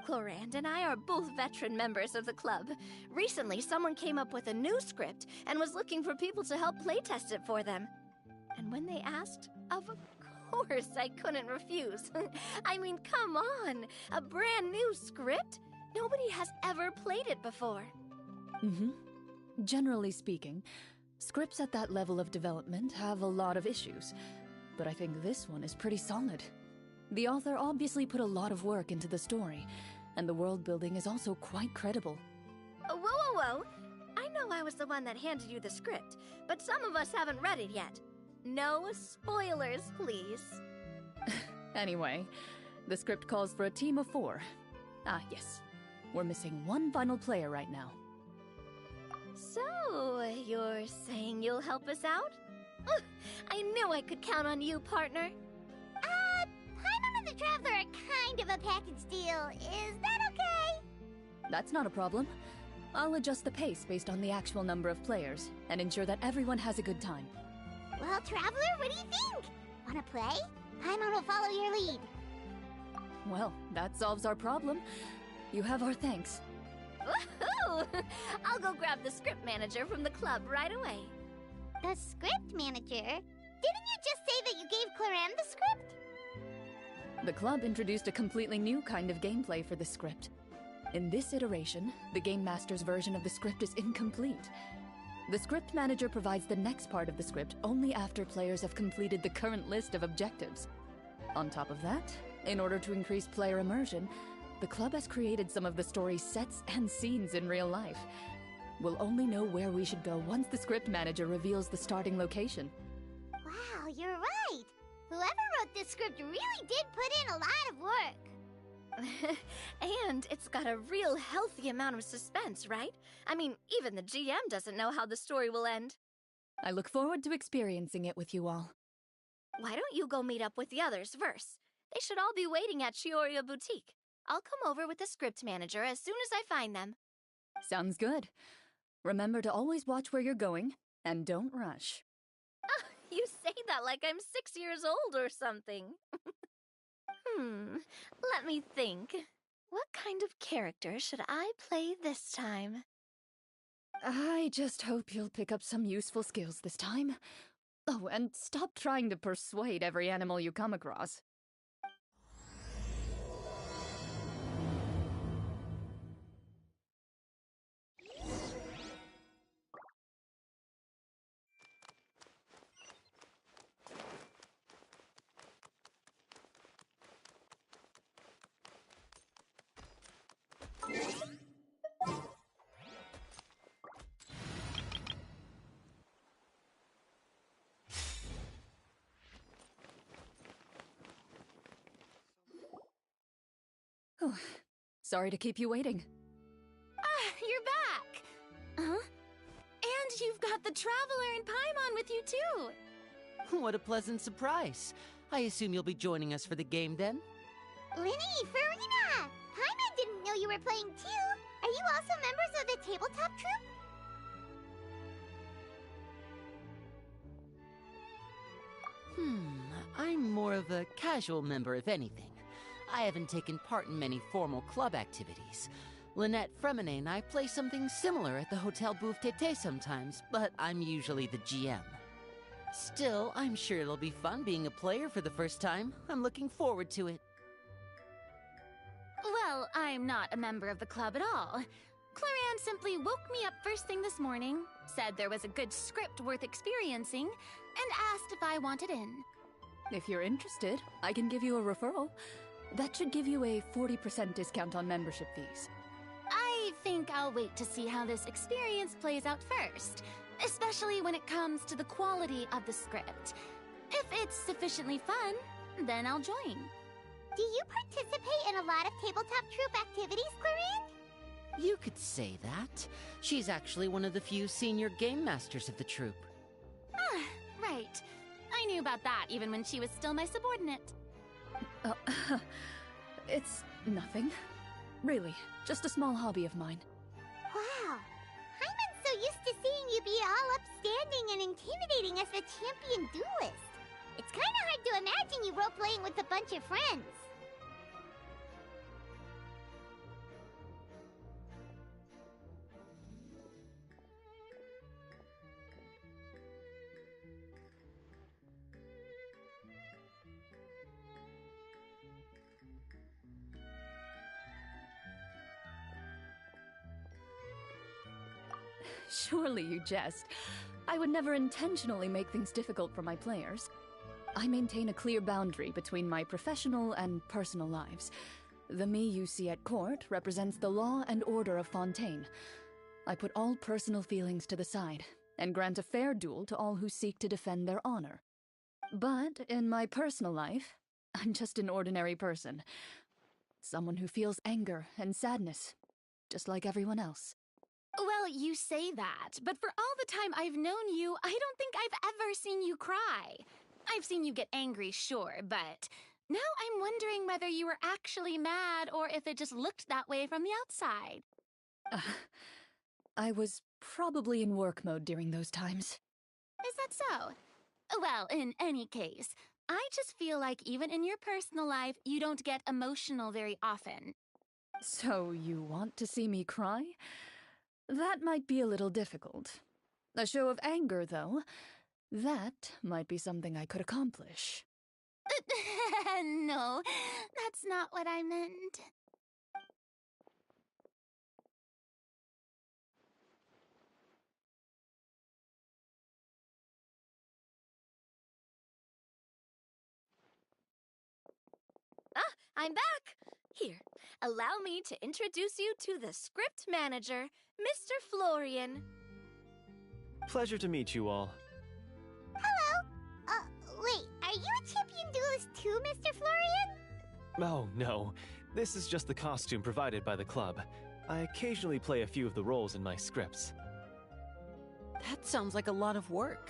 Clorand and I are both veteran members of the club. Recently, someone came up with a new script and was looking for people to help playtest it for them. And when they asked, of course I couldn't refuse. I mean, come on! A brand new script? Nobody has ever played it before. Generally speaking, scripts at that level of development have a lot of issues, but I think this one is pretty solid. The author obviously put a lot of work into the story, and the world building is also quite credible. Whoa, whoa, whoa! I know know I was the one that handed you the script, but some of us haven't read it yet. No spoilers, please. Anyway, the script calls for a team of 4. Ah, yes. We're missing one final player right now. So, you're saying you'll help us out? I knew I could count on you, partner. Paimon and the Traveler are kind of a package deal. Is that okay? That's not a problem. I'll adjust the pace based on the actual number of players, and ensure that everyone has a good time. Well, Traveler, what do you think? Wanna play? Paimon will follow your lead. Well, that solves our problem. You have our thanks. Woohoo! I'll go grab the script manager from the club right away. The script manager? Didn't you just say that you gave Claran the script? The club introduced a completely new kind of gameplay for the script. In this iteration, the Game Master's version of the script is incomplete. The script manager provides the next part of the script only after players have completed the current list of objectives. On top of that, in order to increase player immersion, the club has created some of the story's sets and scenes in real life. We'll only know where we should go once the script manager reveals the starting location. Wow, you're right! Whoever wrote this script really did put in a lot of work. And it's got a real healthy amount of suspense, right? I mean, even the GM doesn't know how the story will end. I look forward to experiencing it with you all. Why don't you go meet up with the others first? They should all be waiting at Chioria Boutique. I'll come over with the script manager as soon as I find them. Sounds good. Remember to always watch where you're going, and don't rush. You say that like I'm 6 years old or something. Let me think. What kind of character should I play this time? I just hope you'll pick up some useful skills this time. Oh, and stop trying to persuade every animal you come across. Oh, sorry to keep you waiting. You're back! Huh? And you've got the Traveler and Paimon with you, too! What a pleasant surprise. I assume you'll be joining us for the game, then? Linny, Farina! Paimon didn't know you were playing, too! Are you also members of the tabletop troupe? I'm more of a casual member, if anything. I haven't taken part in many formal club activities. Lynette Fremine and I play something similar at the Hotel Bouffe Tété sometimes, but I'm usually the GM. Still, I'm sure it'll be fun being a player for the first time. I'm looking forward to it. Well, I'm not a member of the club at all. Claran simply woke me up first thing this morning, said there was a good script worth experiencing, and asked if I wanted in. If you're interested, I can give you a referral. That should give you a 40% discount on membership fees. I think I'll wait to see how this experience plays out first, especially when it comes to the quality of the script. If it's sufficiently fun, then I'll join. Do you participate in a lot of tabletop troupe activities, Claran? You could say that. She's actually one of the few senior game masters of the troupe. Right. I knew about that even when she was still my subordinate. It's nothing. Really, just a small hobby of mine. Wow. Paimon's so used to seeing you be all upstanding and intimidating as the champion duelist. It's kinda hard to imagine you role-playing with a bunch of friends. Surely you jest. I would never intentionally make things difficult for my players. I maintain a clear boundary between my professional and personal lives. The me you see at court represents the law and order of Fontaine. I put all personal feelings to the side and grant a fair duel to all who seek to defend their honor. But in my personal life, I'm just an ordinary person. Someone who feels anger and sadness, just like everyone else. Well, you say that, but for all the time I've known you, I don't think I've ever seen you cry. I've seen you get angry, sure, but now I'm wondering whether you were actually mad or if it just looked that way from the outside. I was probably in work mode during those times. Is that so? Well, in any case, I just feel like even in your personal life, you don't get emotional very often. So you want to see me cry? That might be a little difficult. A show of anger, though, that might be something I could accomplish. No, that's not what I meant. Ah, I'm back! Here, allow me to introduce you to the script manager, Mr. Florian. Pleasure to meet you all. Hello! Wait, are you a champion duelist too, Mr. Florian? Oh, no. This is just the costume provided by the club. I occasionally play a few of the roles in my scripts. That sounds like a lot of work.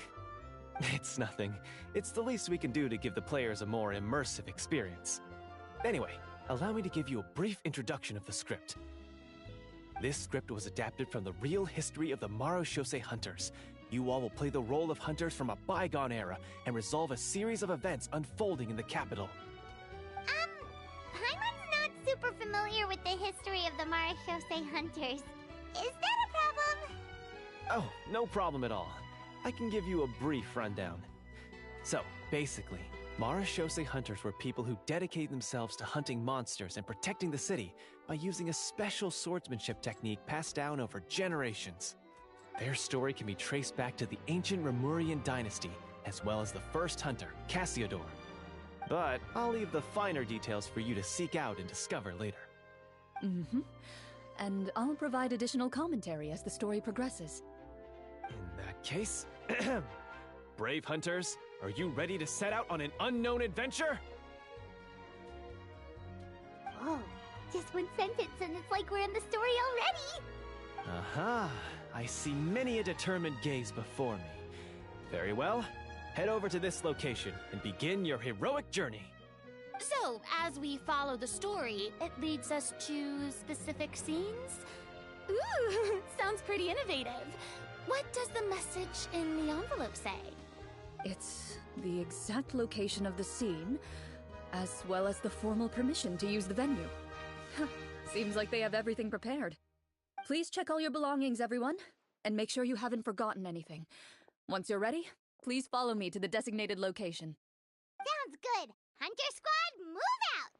It's nothing. It's the least we can do to give the players a more immersive experience. Anyway, allow me to give you a brief introduction of the script. This script was adapted from the real history of the Marushose Hunters. You all will play the role of hunters from a bygone era and resolve a series of events unfolding in the capital. Paimon's not super familiar with the history of the Marushose Hunters. Is that a problem? Oh, no problem at all. I can give you a brief rundown. So, basically, Marushose Hunters were people who dedicated themselves to hunting monsters and protecting the city by using a special swordsmanship technique passed down over generations. Their story can be traced back to the ancient Remurian dynasty, as well as the first hunter, Cassiodor. But I'll leave the finer details for you to seek out and discover later. Mm-hmm. And I'll provide additional commentary as the story progresses. In that case, brave hunters, are you ready to set out on an unknown adventure? Whoa, just one sentence and it's like we're in the story already! Aha, I see many a determined gaze before me. Very well, head over to this location and begin your heroic journey. So, as we follow the story, it leads us to specific scenes? Ooh, sounds pretty innovative. What does the message in the envelope say? It's the exact location of the scene, as well as the formal permission to use the venue. Seems like they have everything prepared. Please check all your belongings, everyone, and make sure you haven't forgotten anything. Once you're ready, please follow me to the designated location. Sounds good! Hunter Squad, move out!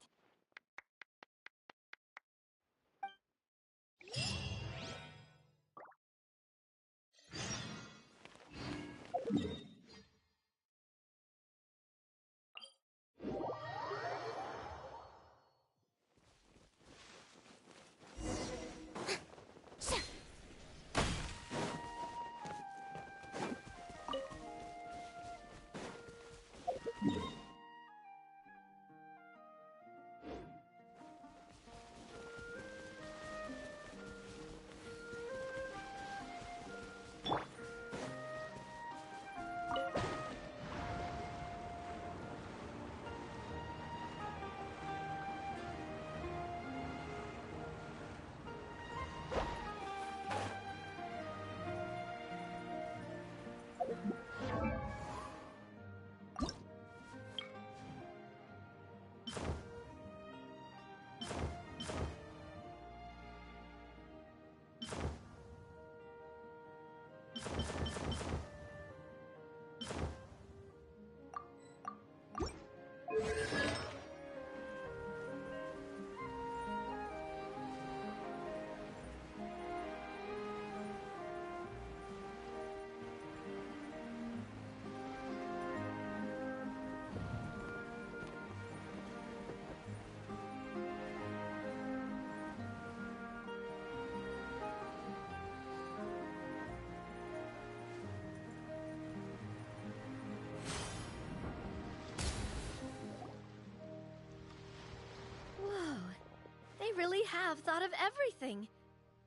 really have thought of everything.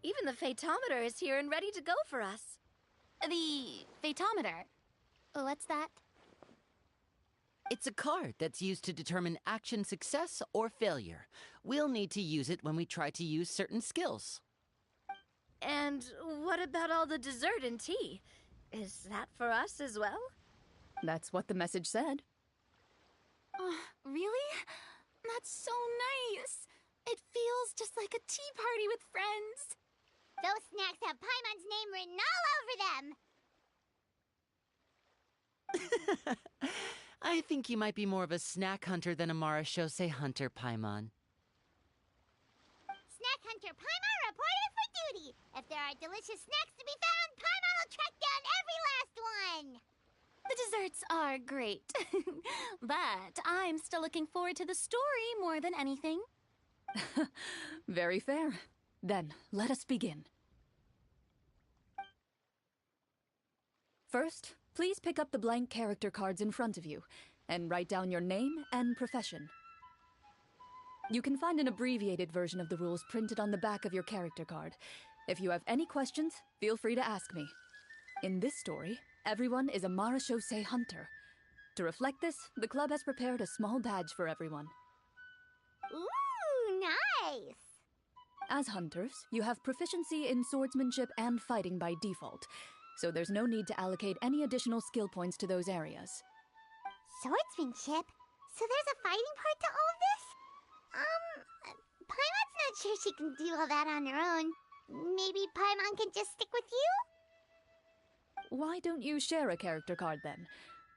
Even the Fatometer is here and ready to go for us. The Fatometer? What's that? It's a card that's used to determine action success or failure. We'll need to use it when we try to use certain skills. And what about all the dessert and tea? Is that for us as well? That's what the message said. Really? That's so nice. It feels just like a tea party with friends. Those snacks have Paimon's name written all over them. I think you might be more of a snack hunter than a Marashose hunter, Paimon. Snack hunter Paimon reported for duty. If there are delicious snacks to be found, Paimon will track down every last one. The desserts are great. But I'm still looking forward to the story more than anything. Very fair. Then, let us begin. First, please pick up the blank character cards in front of you, and write down your name and profession. You can find an abbreviated version of the rules printed on the back of your character card. If you have any questions, feel free to ask me. In this story, everyone is a Marashose hunter. To reflect this, the club has prepared a small badge for everyone. Ooh, nice! As hunters, you have proficiency in swordsmanship and fighting by default, so there's no need to allocate any additional skill points to those areas. Swordsmanship? So there's a fighting part to all this? Paimon's not sure she can do all that on her own. Maybe Paimon can just stick with you? Why don't you share a character card then?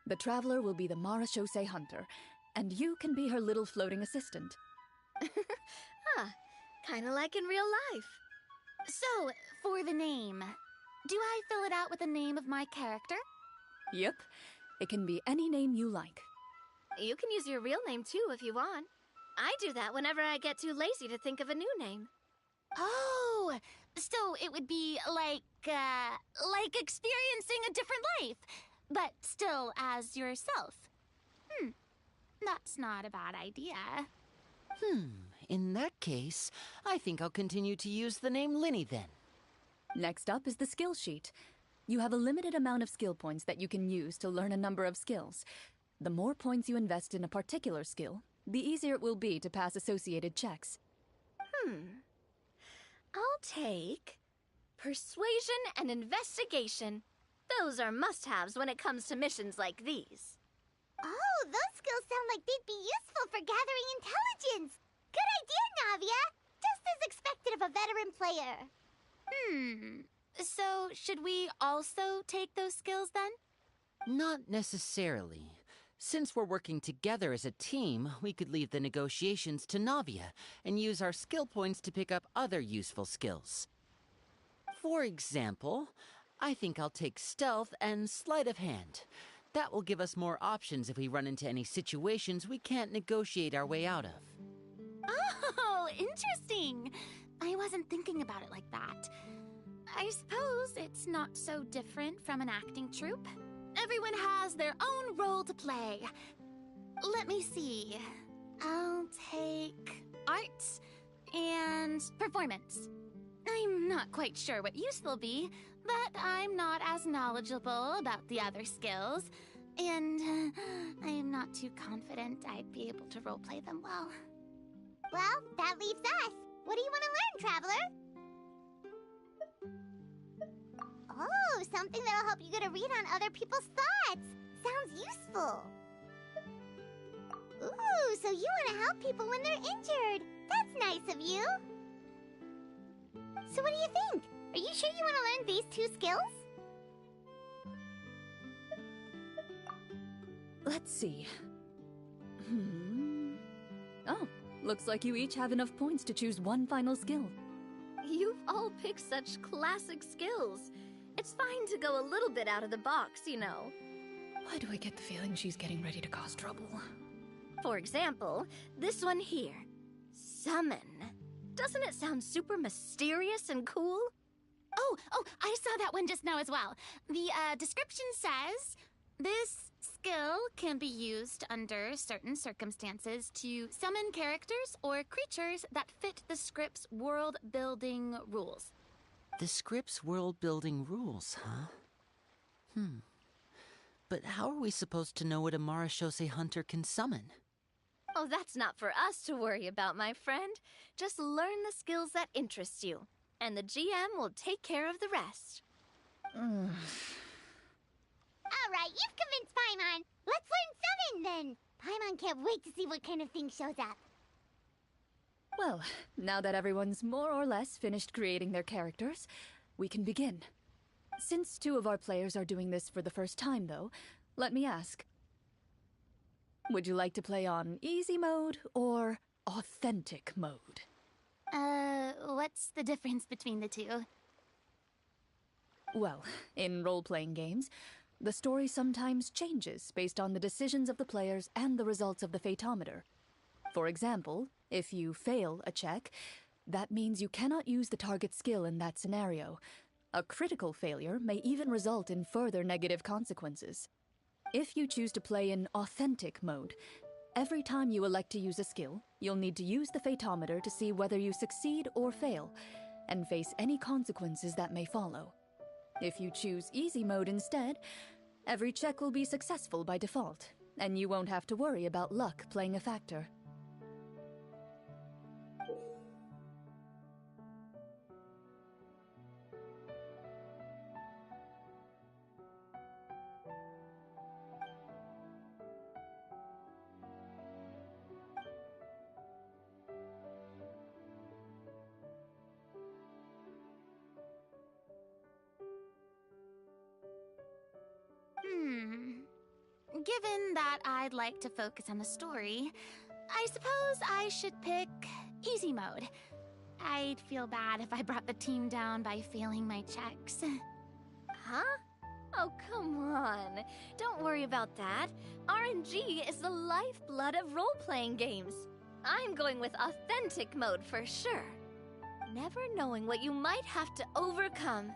The Traveler will be the Marashose hunter, and you can be her little floating assistant. Kinda like in real life. So, for the name, do I fill it out with the name of my character? Yep. It can be any name you like. You can use your real name too if you want. I do that whenever I get too lazy to think of a new name. Oh, so it would be like experiencing a different life, but still as yourself. That's not a bad idea. In that case, I think I'll continue to use the name Linny then. Next up is the skill sheet. You have a limited amount of skill points that you can use to learn a number of skills. The more points you invest in a particular skill, the easier it will be to pass associated checks. I'll take persuasion and investigation. Those are must-haves when it comes to missions like these. Oh, those skills sound like they'd be useful for gathering intelligence. Good idea, Navia. Just as expected of a veteran player. So should we also take those skills then? Not necessarily. Since we're working together as a team, we could leave the negotiations to Navia and use our skill points to pick up other useful skills. For example, I think I'll take stealth and sleight of hand. That will give us more options if we run into any situations we can't negotiate our way out of. Oh, interesting. I wasn't thinking about it like that. I suppose it's not so different from an acting troupe. Everyone has their own role to play. Let me see. I'll take arts and performance. I'm not quite sure what use they'll be, but I'm not as knowledgeable about the other skills, and I am not too confident I'd be able to roleplay them well. Well, that leaves us. What do you want to learn, Traveler? Oh, something that'll help you get a read on other people's thoughts. Sounds useful. Ooh, so you want to help people when they're injured. That's nice of you. So what do you think? Are you sure you want to learn these two skills? Let's see. Oh, looks like you each have enough points to choose one final skill. You've all picked such classic skills. It's fine to go a little bit out of the box, you know. Why do I get the feeling she's getting ready to cause trouble? For example, this one here. Summon. Doesn't it sound super mysterious and cool? Oh, I saw that one just now as well. The description says, This skill can be used under certain circumstances to summon characters or creatures that fit the script's world-building rules. The script's world-building rules, huh? But how are we supposed to know what a Marashose hunter can summon? Oh, that's not for us to worry about, my friend. Just learn the skills that interest you, and the GM will take care of the rest. Alright, you've convinced Paimon. Let's learn summon then. Paimon can't wait to see what kind of thing shows up. Well, now that everyone's more or less finished creating their characters, we can begin. Since 2 of our players are doing this for the first time, though, let me ask. Would you like to play on easy mode or authentic mode? What's the difference between the two? Well, in role-playing games, the story sometimes changes based on the decisions of the players and the results of the Fatometer. For example, if you fail a check, that means you cannot use the target skill in that scenario. A critical failure may even result in further negative consequences. If you choose to play in authentic mode, every time you elect to use a skill, you'll need to use the Fatometer to see whether you succeed or fail, and face any consequences that may follow. If you choose easy mode instead, every check will be successful by default, and you won't have to worry about luck playing a factor. Given that I'd like to focus on the story, I suppose I should pick easy mode. I'd feel bad if I brought the team down by failing my checks. Huh? Oh, come on. Don't worry about that. RNG is the lifeblood of role-playing games. I'm going with authentic mode for sure. Never knowing what you might have to overcome.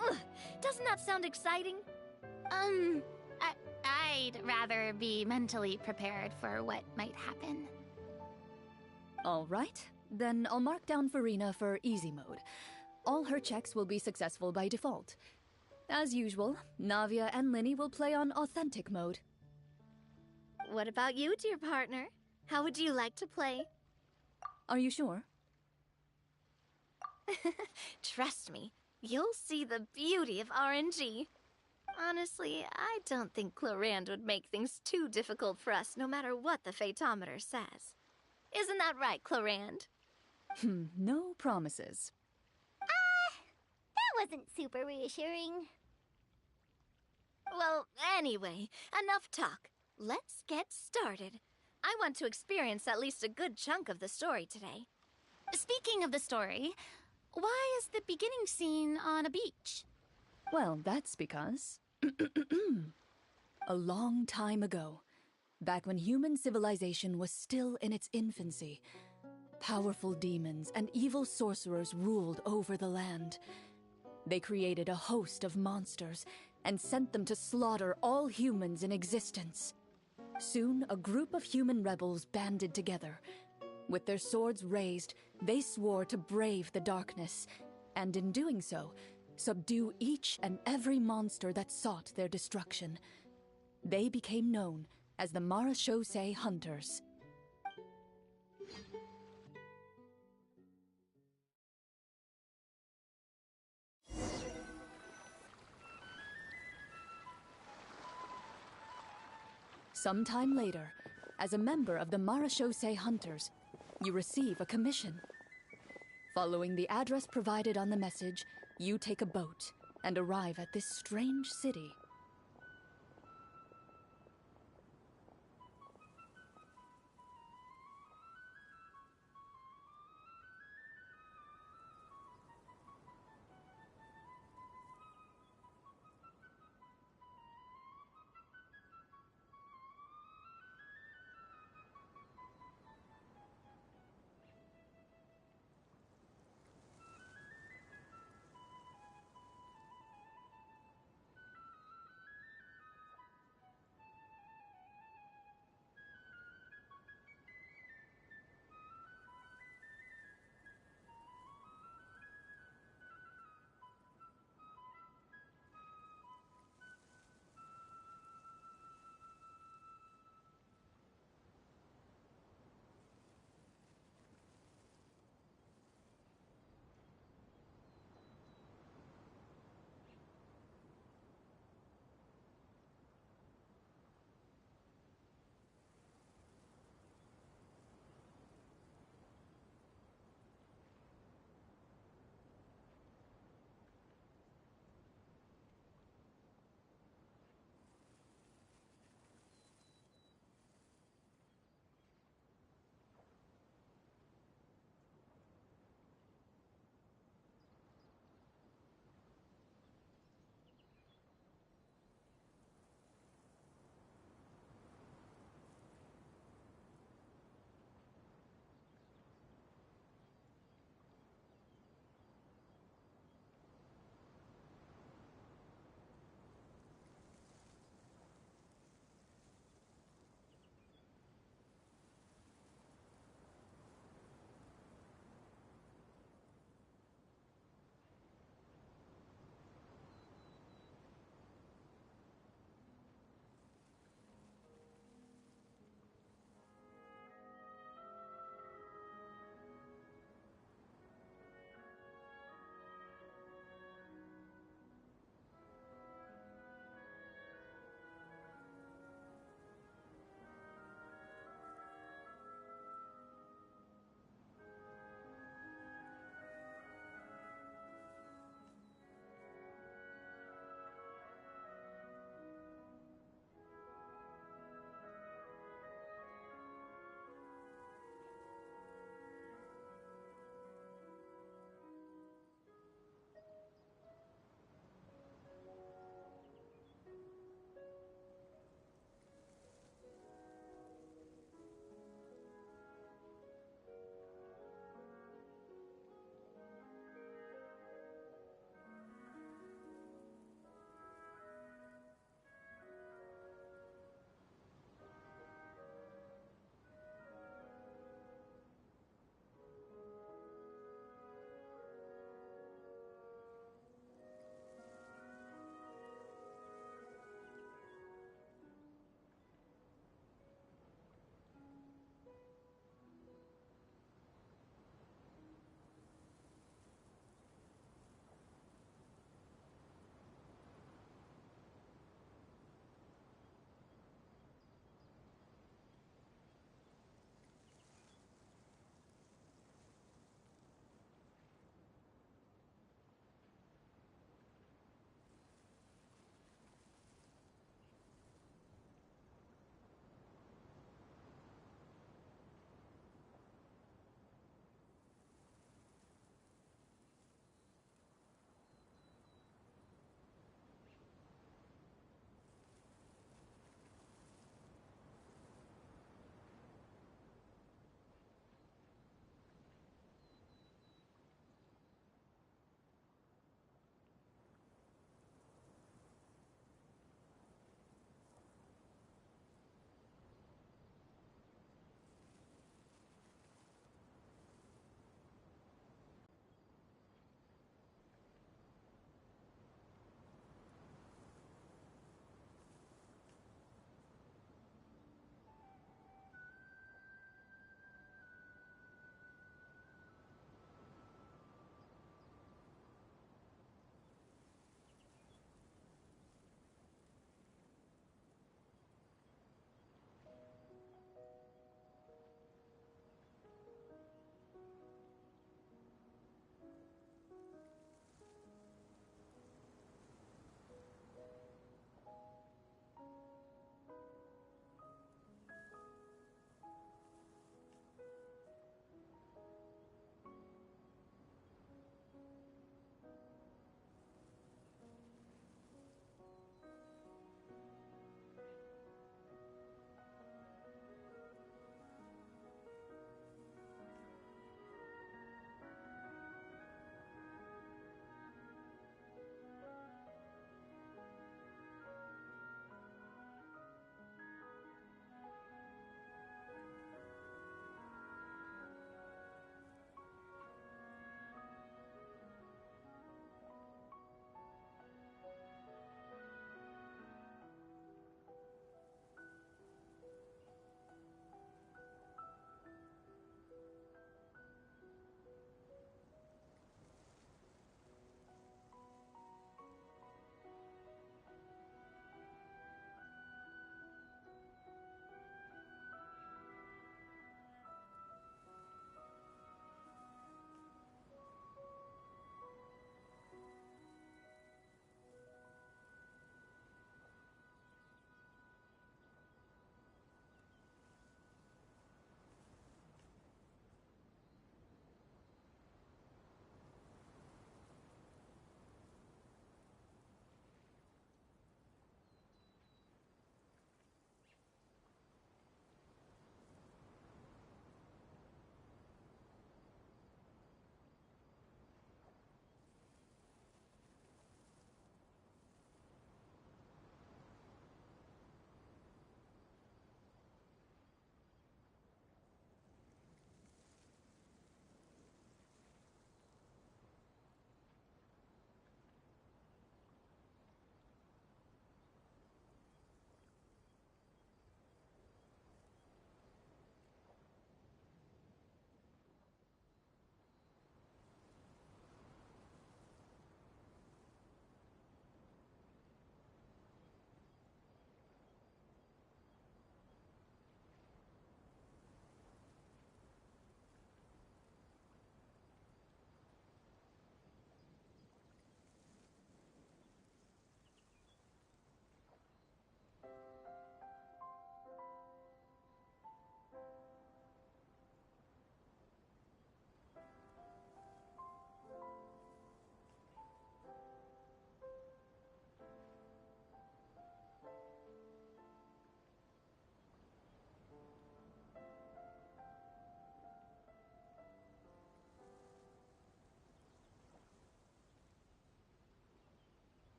Ugh, doesn't that sound exciting? I'd rather be mentally prepared for what might happen. All right, then I'll mark down Farina for easy mode. All her checks will be successful by default. As usual, Navia and Linny will play on authentic mode. What about you, dear partner? How would you like to play? Are you sure? Trust me, you'll see the beauty of RNG. Honestly, I don't think Clorand would make things too difficult for us, no matter what the Fatometer says. Isn't that right, Clorand? No promises. That wasn't super reassuring. Well, anyway, enough talk. Let's get started. I want to experience at least a good chunk of the story today. Speaking of the story, why is the beginning scene on a beach? Well, that's because... a long time ago, back when human civilization was still in its infancy, powerful demons and evil sorcerers ruled over the land. They created a host of monsters and sent them to slaughter all humans in existence. Soon, a group of human rebels banded together. With their swords raised, they swore to brave the darkness, and in doing so, subdue each and every monster that sought their destruction. They became known as the Marashose Hunters. Sometime later, as a member of the Marashose Hunters, you receive a commission. Following the address provided on the message, you take a boat and arrive at this strange city.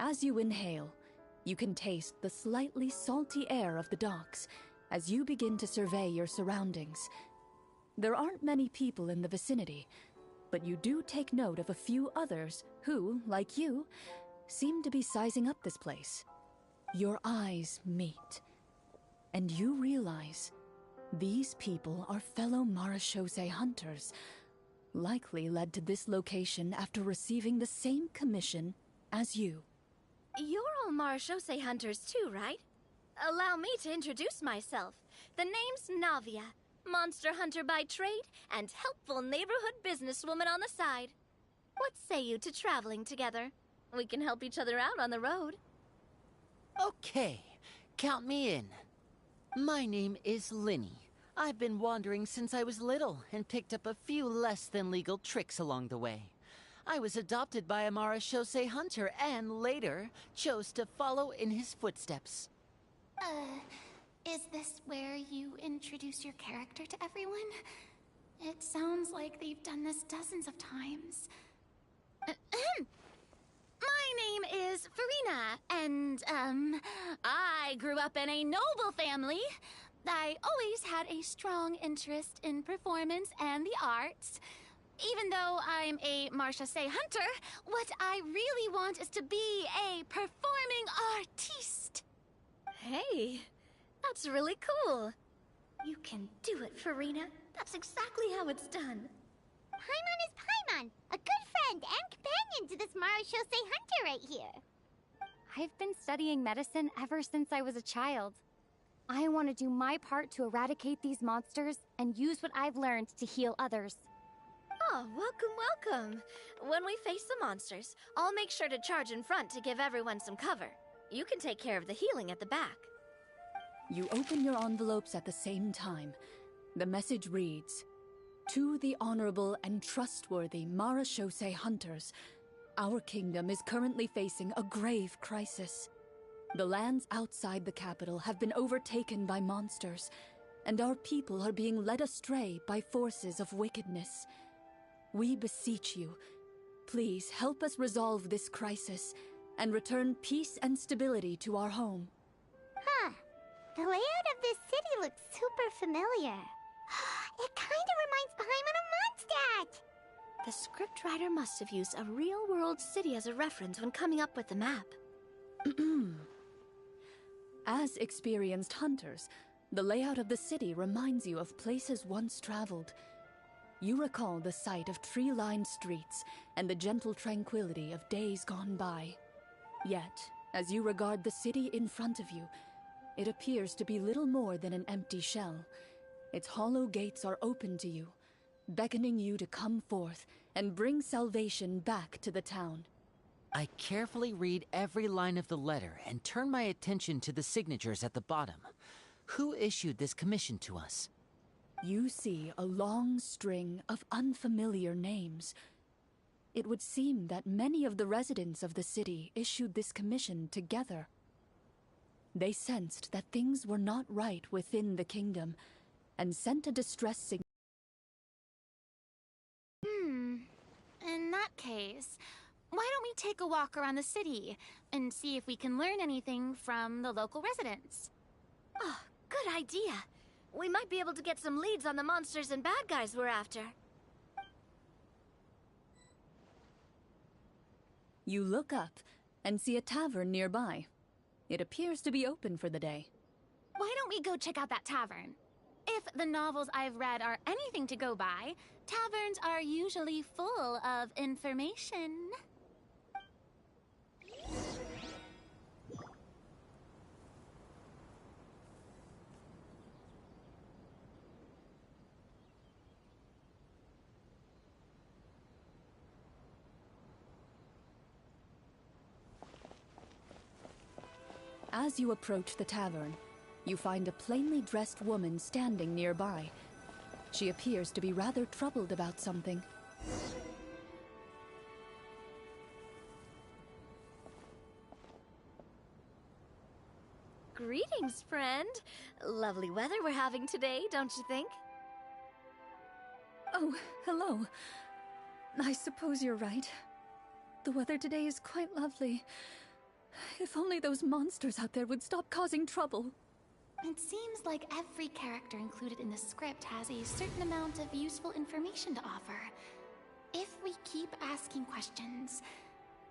As you inhale, you can taste the slightly salty air of the docks as you begin to survey your surroundings. There aren't many people in the vicinity, but you do take note of a few others who, like you, seem to be sizing up this place. Your eyes meet, and you realize these people are fellow Marechaussee hunters, likely led to this location after receiving the same commission as you. You're all Marechaussee hunters too, right? Allow me to introduce myself. The name's Navia, monster hunter by trade and helpful neighborhood businesswoman on the side. What say you to traveling together? We can help each other out on the road. Okay, count me in. My name is Linny. I've been wandering since I was little and picked up a few less than legal tricks along the way. I was adopted by a Marechaussee hunter and later chose to follow in his footsteps. Is this where you introduce your character to everyone? It sounds like they've done this dozens of times. My name is Farina, and, I grew up in a noble family. I always had a strong interest in performance and the arts. Even though I'm a Marechaussee hunter, what I really want is to be a performing artiste. Hey, that's really cool. You can do it, Farina. That's exactly how it's done. Paimon is Paimon, a good friend and companion to this Marechaussee hunter right here. I've been studying medicine ever since I was a child. I want to do my part to eradicate these monsters and use what I've learned to heal others. Oh, welcome. When we face the monsters, I'll make sure to charge in front to give everyone some cover. You can take care of the healing at the back. You open your envelopes at the same time. The message reads, "To the honorable and trustworthy Marechaussee hunters, our kingdom is currently facing a grave crisis. The lands outside the capital have been overtaken by monsters, and our people are being led astray by forces of wickedness. We beseech you, please help us resolve this crisis and return peace and stability to our home." Huh. The layout of this city looks super familiar. It kinda reminds Paimon of Mondstadt! The scriptwriter must have used a real-world city as a reference when coming up with the map. As experienced hunters, the layout of the city reminds you of places once traveled. You recall the sight of tree-lined streets and the gentle tranquility of days gone by. Yet, as you regard the city in front of you, it appears to be little more than an empty shell. Its hollow gates are open to you, beckoning you to come forth and bring salvation back to the town. I carefully read every line of the letter and turn my attention to the signatures at the bottom. Who issued this commission to us? You see a long string of unfamiliar names. It would seem that many of the residents of the city issued this commission together. They sensed that things were not right within the kingdom, and sent a distress signal. In that case, why don't we take a walk around the city and see if we can learn anything from the local residents? Oh, good idea. We might be able to get some leads on the monsters and bad guys we're after. You look up and see a tavern nearby. It appears to be open for the day. Why don't we go check out that tavern? If the novels I've read are anything to go by, taverns are usually full of information. As you approach the tavern, you find a plainly dressed woman standing nearby. She appears to be rather troubled about something. Greetings, friend. Lovely weather we're having today, don't you think? Oh, hello. I suppose you're right. The weather today is quite lovely. If only those monsters out there would stop causing trouble. It seems like every character included in the script has a certain amount of useful information to offer. If we keep asking questions,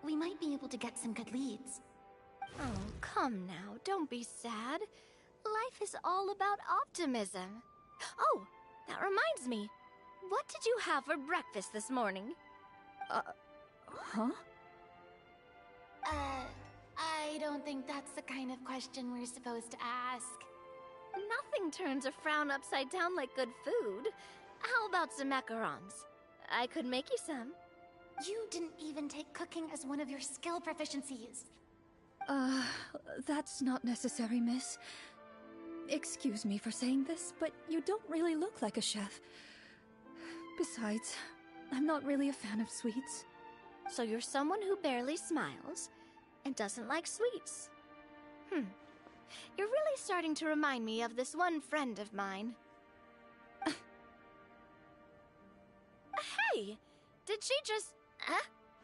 we might be able to get some good leads. Oh, come now, don't be sad. Life is all about optimism. Oh, that reminds me. What did you have for breakfast this morning? Huh? I don't think that's the kind of question we're supposed to ask. Nothing turns a frown upside down like good food. How about some macarons? I could make you some. You didn't even take cooking as one of your skill proficiencies. That's not necessary, miss. Excuse me for saying this, but you don't really look like a chef. Besides, I'm not really a fan of sweets. So you're someone who barely smiles and doesn't like sweets. You're really starting to remind me of this one friend of mine. Hey! Did she just...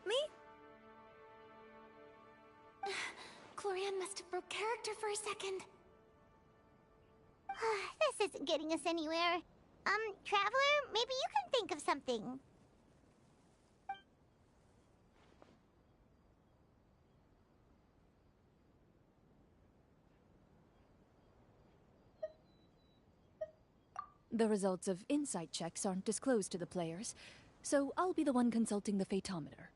me? Glorianne must have broke character for a second. This isn't getting us anywhere. Traveler, maybe you can think of something. The results of insight checks aren't disclosed to the players, so I'll be the one consulting the fatometer.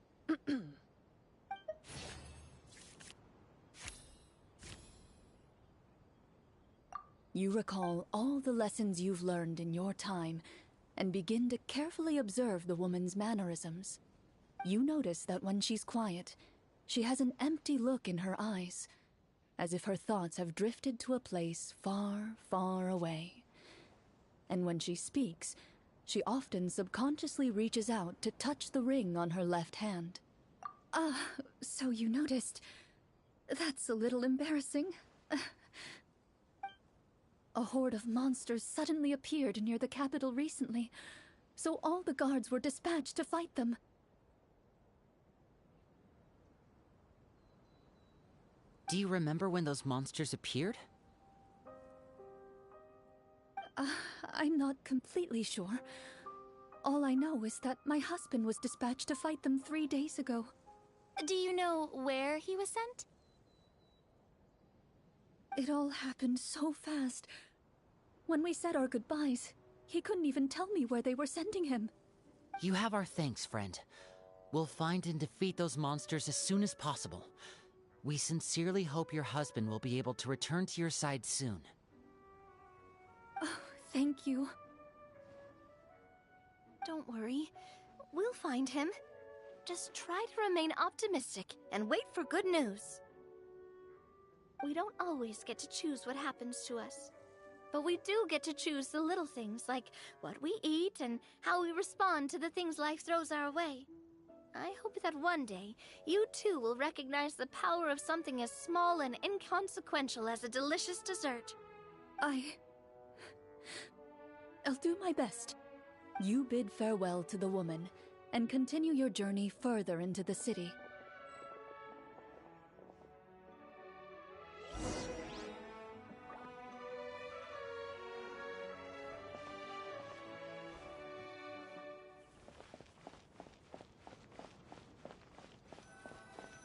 You recall all the lessons you've learned in your time and begin to carefully observe the woman's mannerisms. You notice that when she's quiet, she has an empty look in her eyes, as if her thoughts have drifted to a place far, far away. And when she speaks, she often subconsciously reaches out to touch the ring on her left hand. So you noticed. That's a little embarrassing. A horde of monsters suddenly appeared near the capital recently, so all the guards were dispatched to fight them. Do you remember when those monsters appeared? I'm not completely sure. All I know is that my husband was dispatched to fight them 3 days ago. Do you know where he was sent? It all happened so fast. When we said our goodbyes, he couldn't even tell me where they were sending him. You have our thanks, friend. We'll find and defeat those monsters as soon as possible. We sincerely hope your husband will be able to return to your side soon. Oh, thank you. Don't worry. We'll find him. Just try to remain optimistic and wait for good news. We don't always get to choose what happens to us. But we do get to choose the little things, like what we eat and how we respond to the things life throws our way. I hope that one day, you too will recognize the power of something as small and inconsequential as a delicious dessert. I'll do my best. You bid farewell to the woman, and continue your journey further into the city.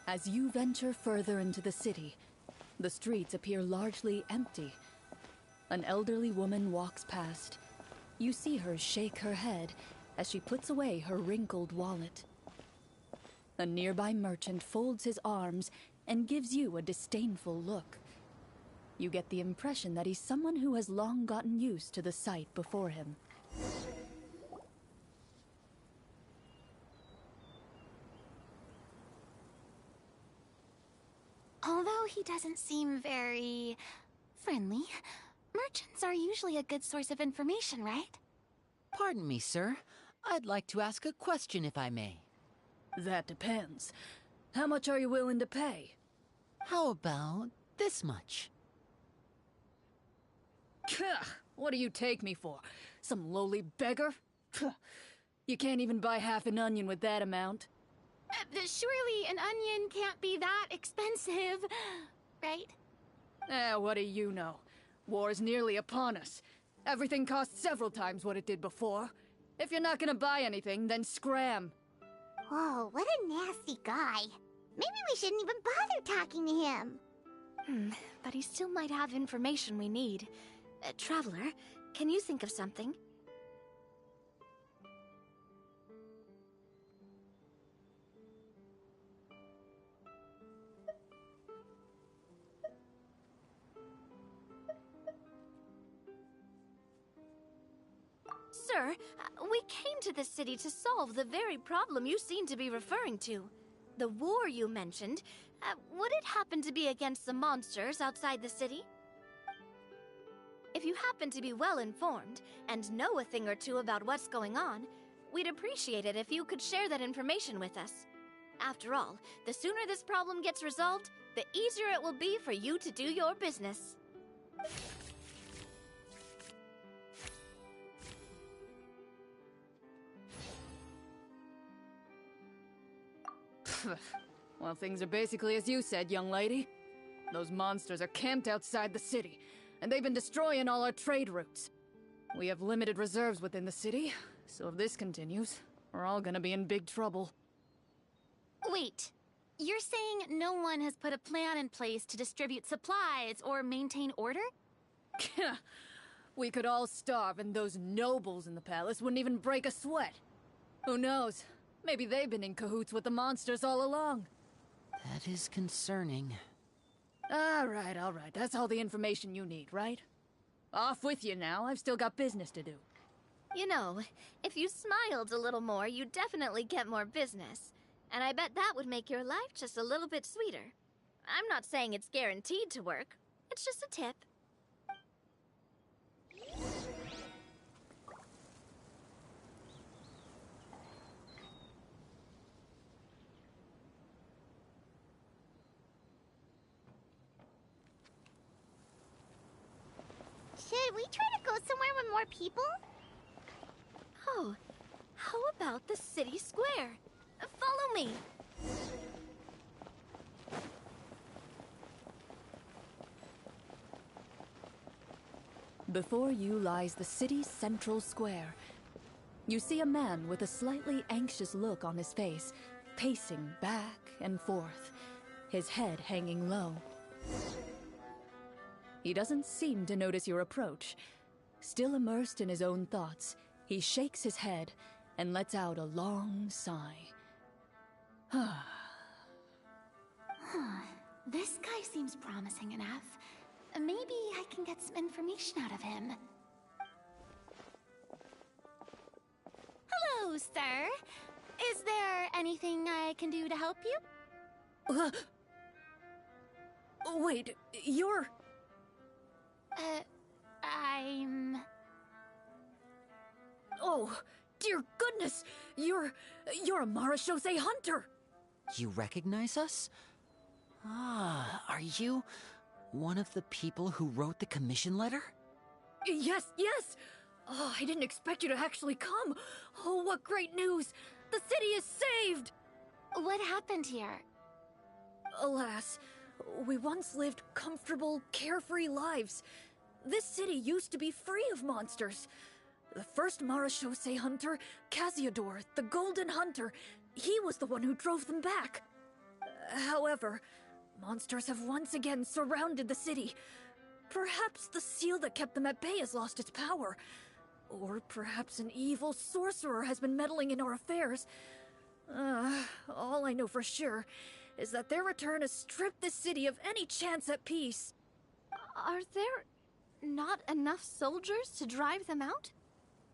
As you venture further into the city, the streets appear largely empty. An elderly woman walks past. You see her shake her head as she puts away her wrinkled wallet. A nearby merchant folds his arms and gives you a disdainful look. You get the impression that he's someone who has long gotten used to the sight before him. Although he doesn't seem very friendly, merchants are usually a good source of information, right? Pardon me, sir. I'd like to ask a question if I may. That depends. How much are you willing to pay? How about this much? What do you take me for? Some lowly beggar? You can't even buy half an onion with that amount. Surely an onion can't be that expensive, right? What do you know? War's nearly upon us. Everything costs several times what it did before. If you're not gonna buy anything, then scram. Whoa, what a nasty guy. Maybe we shouldn't even bother talking to him. But he still might have information we need. Traveler, can you think of something? Sir, we came to this city to solve the very problem you seem to be referring to. The war you mentioned, would it happen to be against the monsters outside the city? If you happen to be well informed and know a thing or two about what's going on, we'd appreciate it if you could share that information with us. After all, the sooner this problem gets resolved, the easier it will be for you to do your business. Well, things are basically as you said, young lady. Those monsters are camped outside the city, and they've been destroying all our trade routes. We have limited reserves within the city, so if this continues, we're all gonna be in big trouble. Wait, you're saying no one has put a plan in place to distribute supplies or maintain order? We could all starve, and those nobles in the palace wouldn't even break a sweat. Who knows? Maybe they've been in cahoots with the monsters all along. That is concerning. All right. That's all the information you need, right? Off with you now. I've still got business to do. You know, if you smiled a little more, you'd definitely get more business. And I bet that would make your life just a little bit sweeter. I'm not saying it's guaranteed to work. It's just a tip. Should we try to go somewhere with more people? Oh, how about the city square? Follow me. Before you lies the city's central square. You see a man with a slightly anxious look on his face, pacing back and forth, his head hanging low. He doesn't seem to notice your approach. Still immersed in his own thoughts, he shakes his head and lets out a long sigh. This guy seems promising enough. Maybe I can get some information out of him. Hello, sir. Is there anything I can do to help you? Wait, you're... I'm... Oh, dear goodness! You're a Marashose hunter! You recognize us? Ah, are you one of the people who wrote the commission letter? Yes! Oh, I didn't expect you to actually come! Oh, what great news! The city is saved! What happened here? Alas, we once lived comfortable, carefree lives. This city used to be free of monsters. The first Marashose hunter, Casiodor, the Golden Hunter, he was the one who drove them back. However, monsters have once again surrounded the city. Perhaps the seal that kept them at bay has lost its power. Or perhaps an evil sorcerer has been meddling in our affairs. All I know for sure is that their return has stripped this city of any chance at peace. Are there not enough soldiers to drive them out?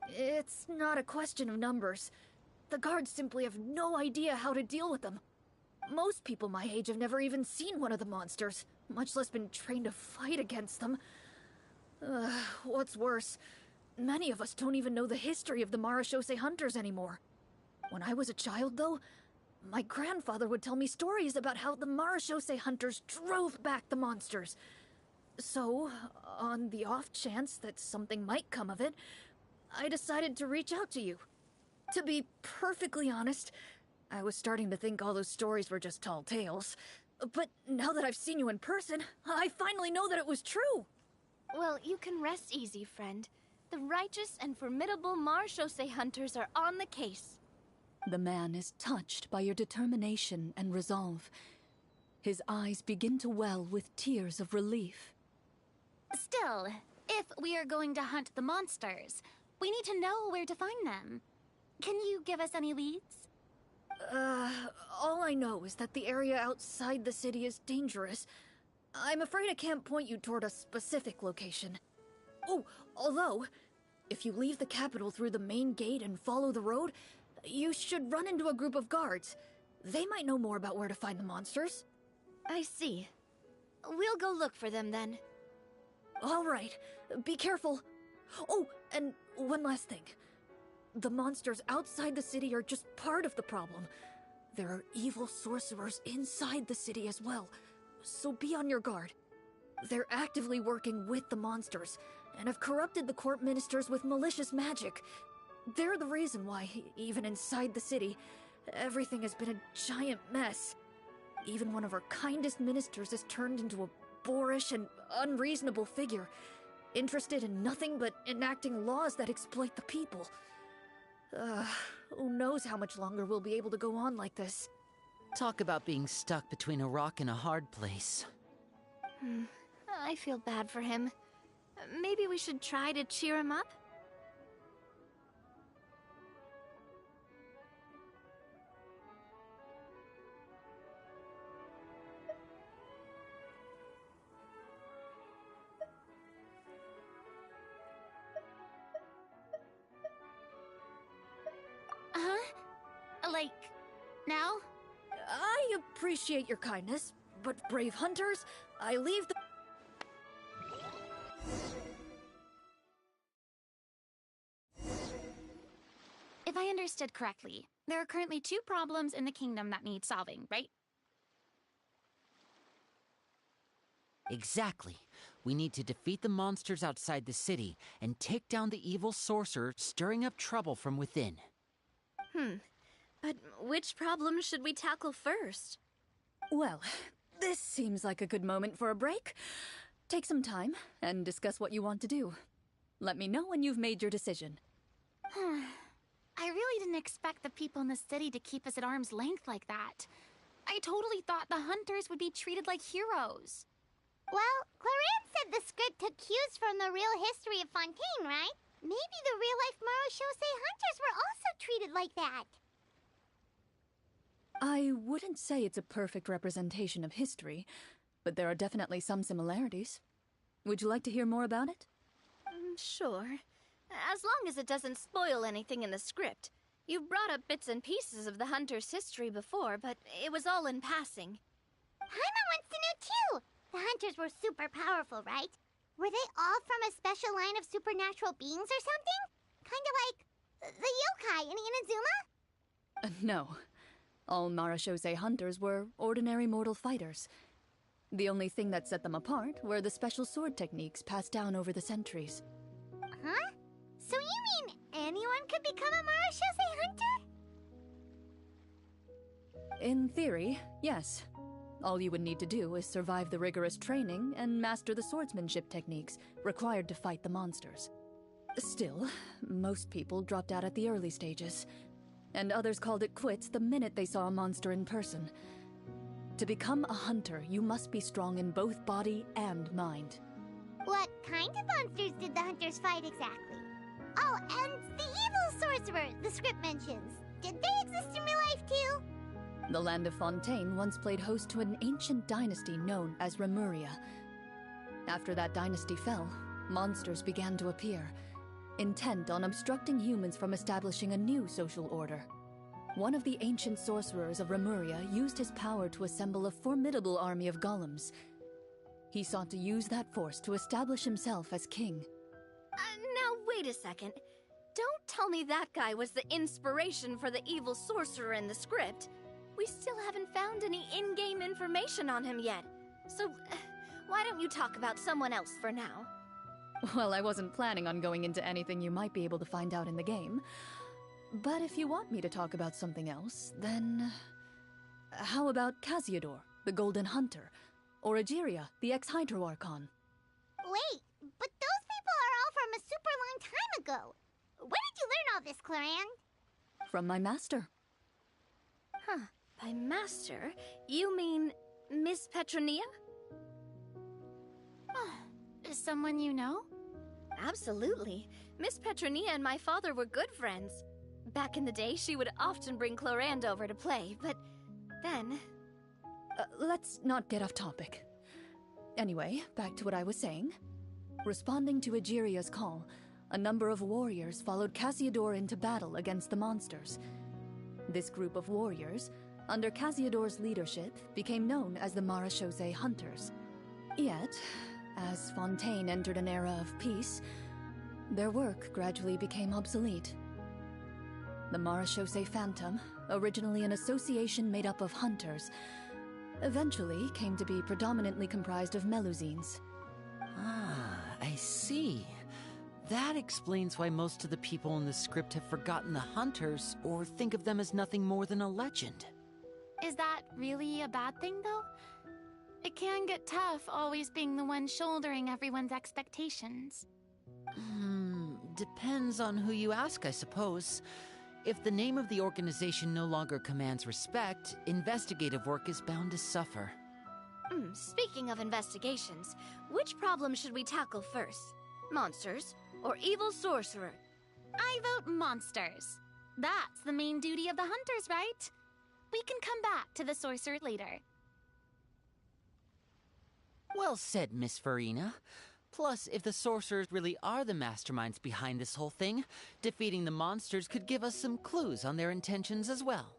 It's not a question of numbers. The guards simply have no idea how to deal with them. Most people my age have never even seen one of the monsters, much less been trained to fight against them. What's worse, many of us don't even know the history of the Marashose hunters anymore. When I was a child, though, my grandfather would tell me stories about how the Marashose hunters drove back the monsters. So, on the off chance that something might come of it, I decided to reach out to you. To be perfectly honest, I was starting to think all those stories were just tall tales. But now that I've seen you in person, I finally know that it was true! Well, you can rest easy, friend. The righteous and formidable Marechaussee hunters are on the case. The man is touched by your determination and resolve. His eyes begin to well with tears of relief. Still, if we are going to hunt the monsters, we need to know where to find them. Can you give us any leads? All I know is that the area outside the city is dangerous. I'm afraid I can't point you toward a specific location. Oh, although, if you leave the capital through the main gate and follow the road, you should run into a group of guards. They might know more about where to find the monsters. I see. We'll go look for them then. All right, be careful. Oh, and one last thing. The monsters outside the city are just part of the problem. There are evil sorcerers inside the city as well, so be on your guard. They're actively working with the monsters, and have corrupted the court ministers with malicious magic. They're the reason why, even inside the city, everything has been a giant mess. Even one of our kindest ministers has turned into a boorish and unreasonable figure, interested in nothing but enacting laws that exploit the people. Who knows how much longer we'll be able to go on like this. Talk about being stuck between a rock and a hard place. I feel bad for him. Maybe we should try to cheer him up? Like, now? I appreciate your kindness, but brave hunters, I leave the... If I understood correctly, there are currently 2 problems in the kingdom that need solving, right? Exactly. We need to defeat the monsters outside the city and take down the evil sorcerer stirring up trouble from within. But which problem should we tackle first? Well, this seems like a good moment for a break. Take some time and discuss what you want to do. Let me know when you've made your decision. I really didn't expect the people in the city to keep us at arm's length like that. I totally thought the hunters would be treated like heroes. Well, Clarence said the script took cues from the real history of Fontaine, right? Maybe the real-life Marechaussee hunters were also treated like that. I wouldn't say it's a perfect representation of history, but there are definitely some similarities. Would you like to hear more about it? Sure. As long as it doesn't spoil anything in the script. You brought up bits and pieces of the hunter's history before, but it was all in passing. Paimon wants to know too! The hunters were super powerful, right? Were they all from a special line of supernatural beings or something? Kinda like the yokai in Inazuma? No. All Marechaussee hunters were ordinary mortal fighters. The only thing that set them apart were the special sword techniques passed down over the centuries. Huh? So you mean anyone could become a Marechaussee hunter? In theory, yes. All you would need to do is survive the rigorous training and master the swordsmanship techniques required to fight the monsters. Still, most people dropped out at the early stages, and others called it quits the minute they saw a monster in person. To become a hunter, you must be strong in both body and mind. What kind of monsters did the hunters fight exactly? Oh, and the evil sorcerer the script mentions. Did they exist in real life too? The land of Fontaine once played host to an ancient dynasty known as Remuria. After that dynasty fell, monsters began to appear, intent on obstructing humans from establishing a new social order. One of the ancient sorcerers of Remuria used his power to assemble a formidable army of golems. He sought to use that force to establish himself as king. Now wait a second. Don't tell me that guy was the inspiration for the evil sorcerer in the script. We still haven't found any in-game information on him yet. So, why don't you talk about someone else for now? Well, I wasn't planning on going into anything you might be able to find out in the game. But if you want me to talk about something else, then... how about Casiodor, the Golden Hunter? Or Egeria, the ex-Hydro Archon? Wait, but those people are all from a super long time ago. Where did you learn all this, Clorinde? From my master. Huh. By master, you mean Miss Petronia? Is someone you know? Absolutely. Miss Petronia and my father were good friends. Back in the day, she would often bring Clorinde over to play, but then... Let's not get off topic. Anyway, back to what I was saying. Responding to Egeria's call, a number of warriors followed Casiodor into battle against the monsters. This group of warriors, under Casiodor's leadership, became known as the Marechaussee Hunters. Yet, as Fontaine entered an era of peace, their work gradually became obsolete. The Marechaussee Phantom, originally an association made up of hunters, eventually came to be predominantly comprised of Melusines. Ah, I see. That explains why most of the people in the script have forgotten the hunters or think of them as nothing more than a legend. Is that really a bad thing, though? It can get tough always being the one shouldering everyone's expectations. Depends on who you ask, I suppose. If the name of the organization no longer commands respect, investigative work is bound to suffer. Speaking of investigations, which problem should we tackle first? Monsters or evil sorcerer? I vote monsters. That's the main duty of the hunters, right? We can come back to the sorcerer later. Well said, Miss Farina. Plus, if the sorcerers really are the masterminds behind this whole thing, defeating the monsters could give us some clues on their intentions as well.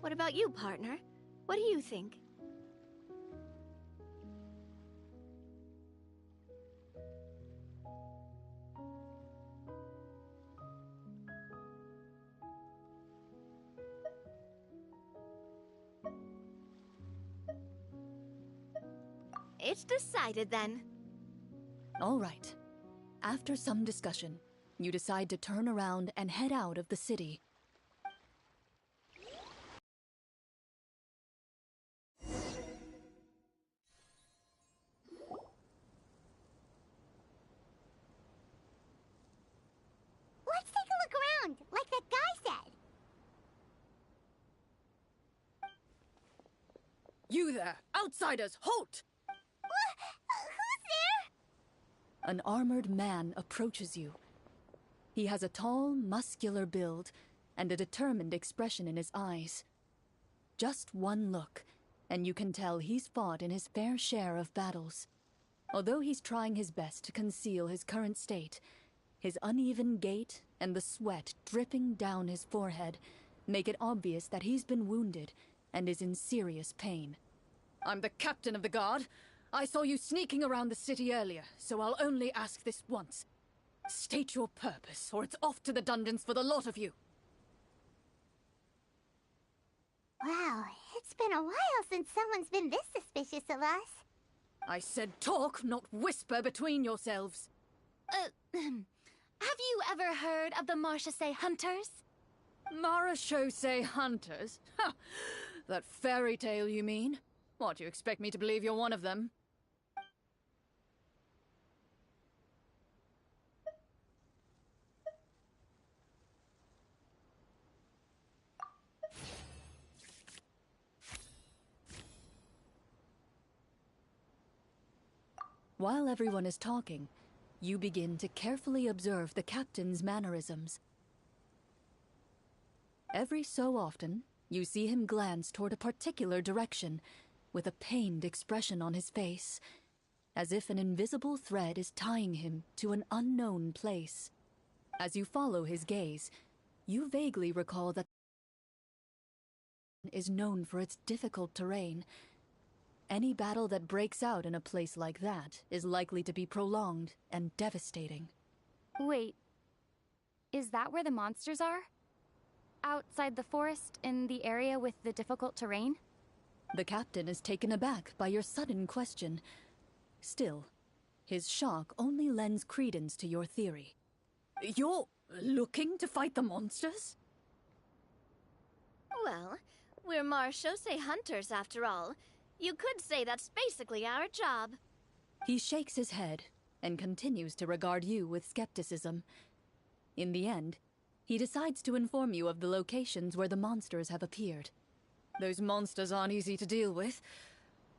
What about you, partner? What do you think? It's decided then. All right. After some discussion, you decide to turn around and head out of the city. Let's take a look around, like that guy said. You there! Outsiders, halt! Who's there? An armored man approaches you. He has a tall, muscular build and a determined expression in his eyes. Just one look, and you can tell he's fought in his fair share of battles. Although he's trying his best to conceal his current state, his uneven gait and the sweat dripping down his forehead make it obvious that he's been wounded and is in serious pain. I'm the captain of the guard. I saw you sneaking around the city earlier, so I'll only ask this once. State your purpose, or it's off to the dungeons for the lot of you. Wow, it's been a while since someone's been this suspicious of us. I said talk, not whisper between yourselves. Have you ever heard of the Marechaussee Hunters? Marechaussee Hunters? Ha! That fairy tale, you mean? What, you expect me to believe you're one of them? While everyone is talking, you begin to carefully observe the captain's mannerisms. Every so often, you see him glance toward a particular direction, with a pained expression on his face, as if an invisible thread is tying him to an unknown place. As you follow his gaze, you vaguely recall that is known for its difficult terrain. Any battle that breaks out in a place like that is likely to be prolonged and devastating. Wait, is that where the monsters are? Outside the forest, in the area with the difficult terrain? The captain is taken aback by your sudden question. Still, his shock only lends credence to your theory. You're Looking to fight the monsters? Well, we're Marechaussee hunters after all. You could say that's basically our job. He shakes his head and continues to regard you with skepticism. In the end, he decides to inform you of the locations where the monsters have appeared. Those monsters aren't easy to deal with,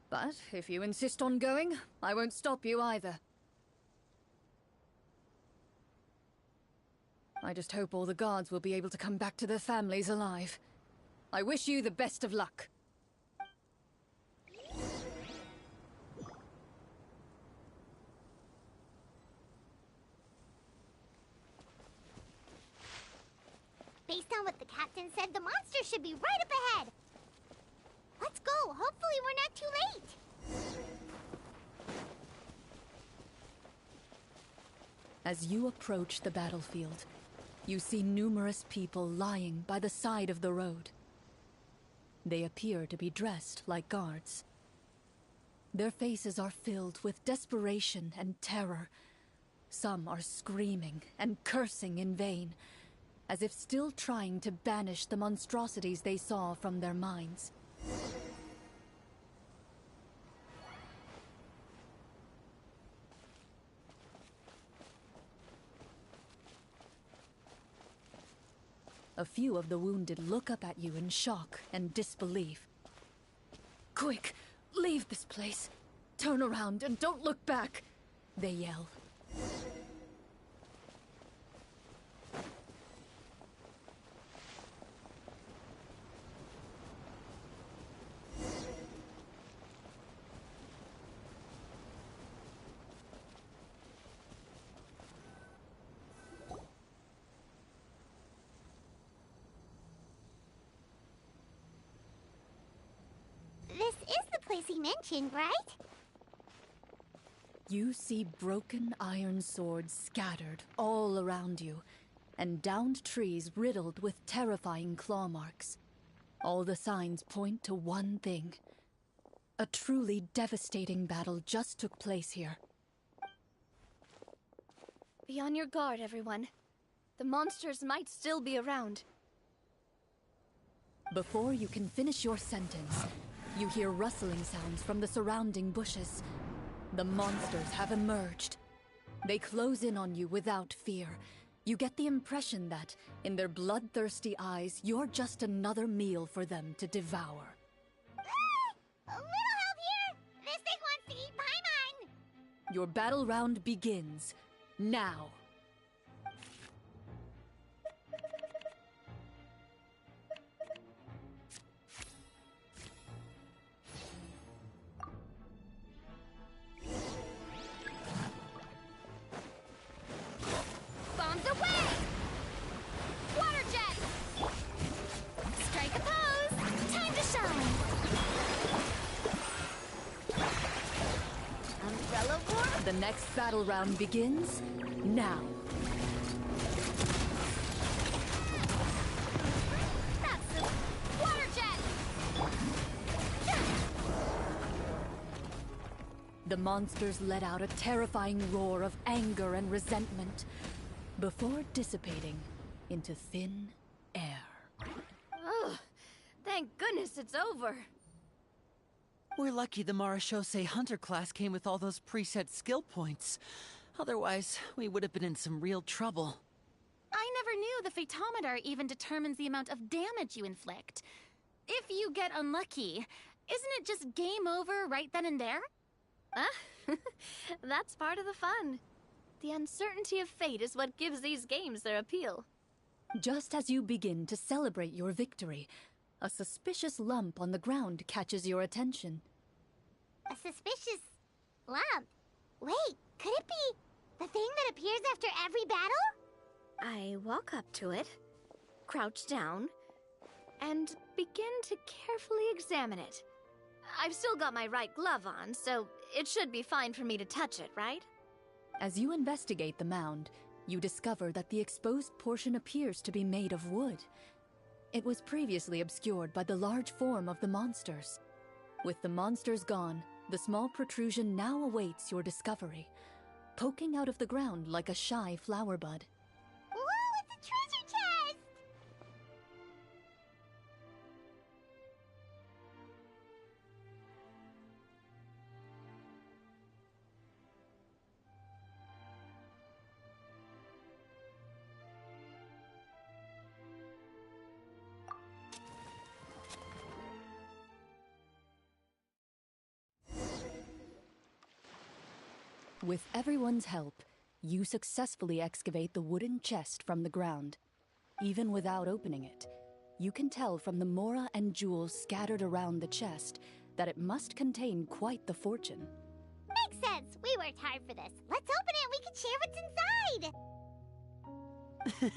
but if you insist on going, I won't stop you either. I just hope all the guards will be able to come back to their families alive. I wish you the best of luck. Based on what the captain said, the monster should be right up ahead. Let's go. Hopefully we're not too late. As you approach the battlefield, you see numerous people lying by the side of the road. They appear to be dressed like guards. Their faces are filled with desperation and terror. Some are screaming and cursing in vain, as if still trying to banish the monstrosities they saw from their minds. A few of the wounded look up at you in shock and disbelief. Quick, leave this place. Turn around and don't look back, they yell. This is the place he mentioned, right? You see broken iron swords scattered all around you, and downed trees riddled with terrifying claw marks. All the signs point to one thing. A truly devastating battle just took place here. Be on your guard, everyone. The monsters might still be around. Before you can finish your sentence, you hear rustling sounds from the surrounding bushes. The monsters have emerged. They close in on you without fear. You get the impression that, in their bloodthirsty eyes, you're just another meal for them to devour. A little help here! This thing wants to eat Paimon! Your battle round begins now. Bombs away! Water jet! Strike a pose! Time to shine! Umbrella war? The next battle round begins now. That's the water jet! The monsters let out a terrifying roar of anger and resentment before dissipating into thin air. Ugh, thank goodness it's over. We're lucky the Marechaussee Hunter class came with all those preset skill points. Otherwise, we would have been in some real trouble. I never knew the phytometer even determines the amount of damage you inflict. If you get unlucky, isn't it just game over right then and there? That's part of the fun. The uncertainty of fate is what gives these games their appeal. Just as you begin to celebrate your victory, a suspicious lump on the ground catches your attention. A suspicious lump? Wait, could it be the thing that appears after every battle? I walk up to it, crouch down, and begin to carefully examine it. I've still got my right glove on, so it should be fine for me to touch it, right? As you investigate the mound, you discover that the exposed portion appears to be made of wood. It was previously obscured by the large form of the monsters. With the monsters gone, the small protrusion now awaits your discovery, poking out of the ground like a shy flower bud. Whoa, it's With everyone's help, you successfully excavate the wooden chest from the ground. Even without opening it, you can tell from the mora and jewels scattered around the chest that it must contain quite the fortune. Makes sense. We worked hard for this. Let's open it and we can share what's inside.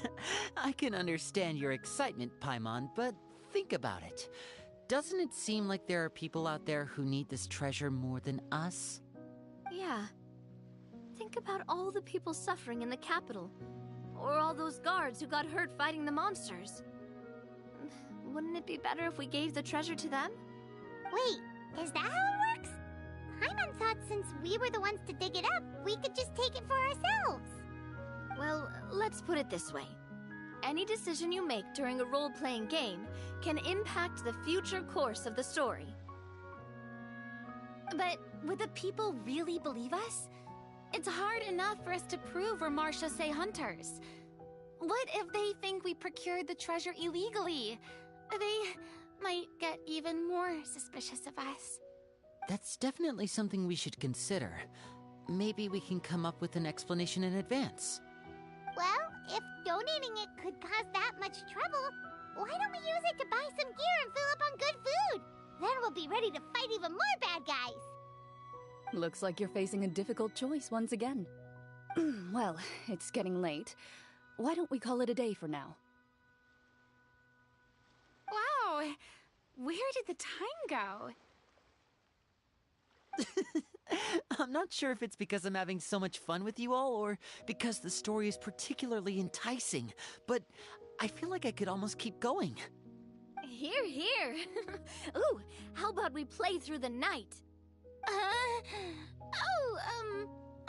I can understand your excitement, Paimon, but think about it. Doesn't it seem like there are people out there who need this treasure more than us? Yeah. Think about all the people suffering in the capital. Or all those guards who got hurt fighting the monsters. Wouldn't it be better if we gave the treasure to them? Wait, is that how it works? Paimon thought since we were the ones to dig it up, we could just take it for ourselves. Well, let's put it this way. Any decision you make during a role-playing game can impact the future course of the story. But would the people really believe us? It's hard enough for us to prove we're Marchese hunters. What if they think we procured the treasure illegally? They might get even more suspicious of us. That's definitely something we should consider. Maybe we can come up with an explanation in advance. Well, if donating it could cause that much trouble, why don't we use it to buy some gear and fill up on good food? Then we'll be ready to fight even more bad guys. Looks like you're facing a difficult choice once again. Well, it's getting late. Why don't we call it a day for now? Wow! Where did the time go? I'm not sure if it's because I'm having so much fun with you all, or because the story is particularly enticing, but I feel like I could almost keep going. Here, here! Ooh, how about we play through the night?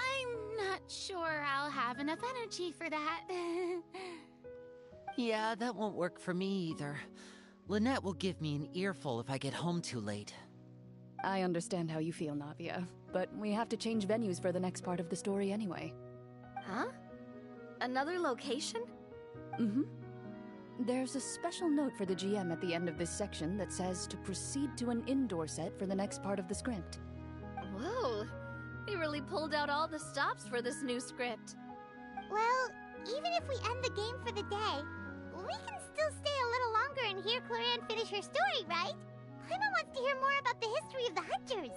I'm not sure I'll have enough energy for that. Yeah, that won't work for me either. Lynette will give me an earful if I get home too late. I understand how you feel, Navia, but we have to change venues for the next part of the story anyway. Huh? Another location? Mm-hmm. There's a special note for the GM at the end of this section that says to proceed to an indoor set for the next part of the script. Whoa! They really pulled out all the stops for this new script. Well, even if we end the game for the day, we can still stay a little longer and hear Cloran finish her story, right? Paimon wants to hear more about the history of the hunters.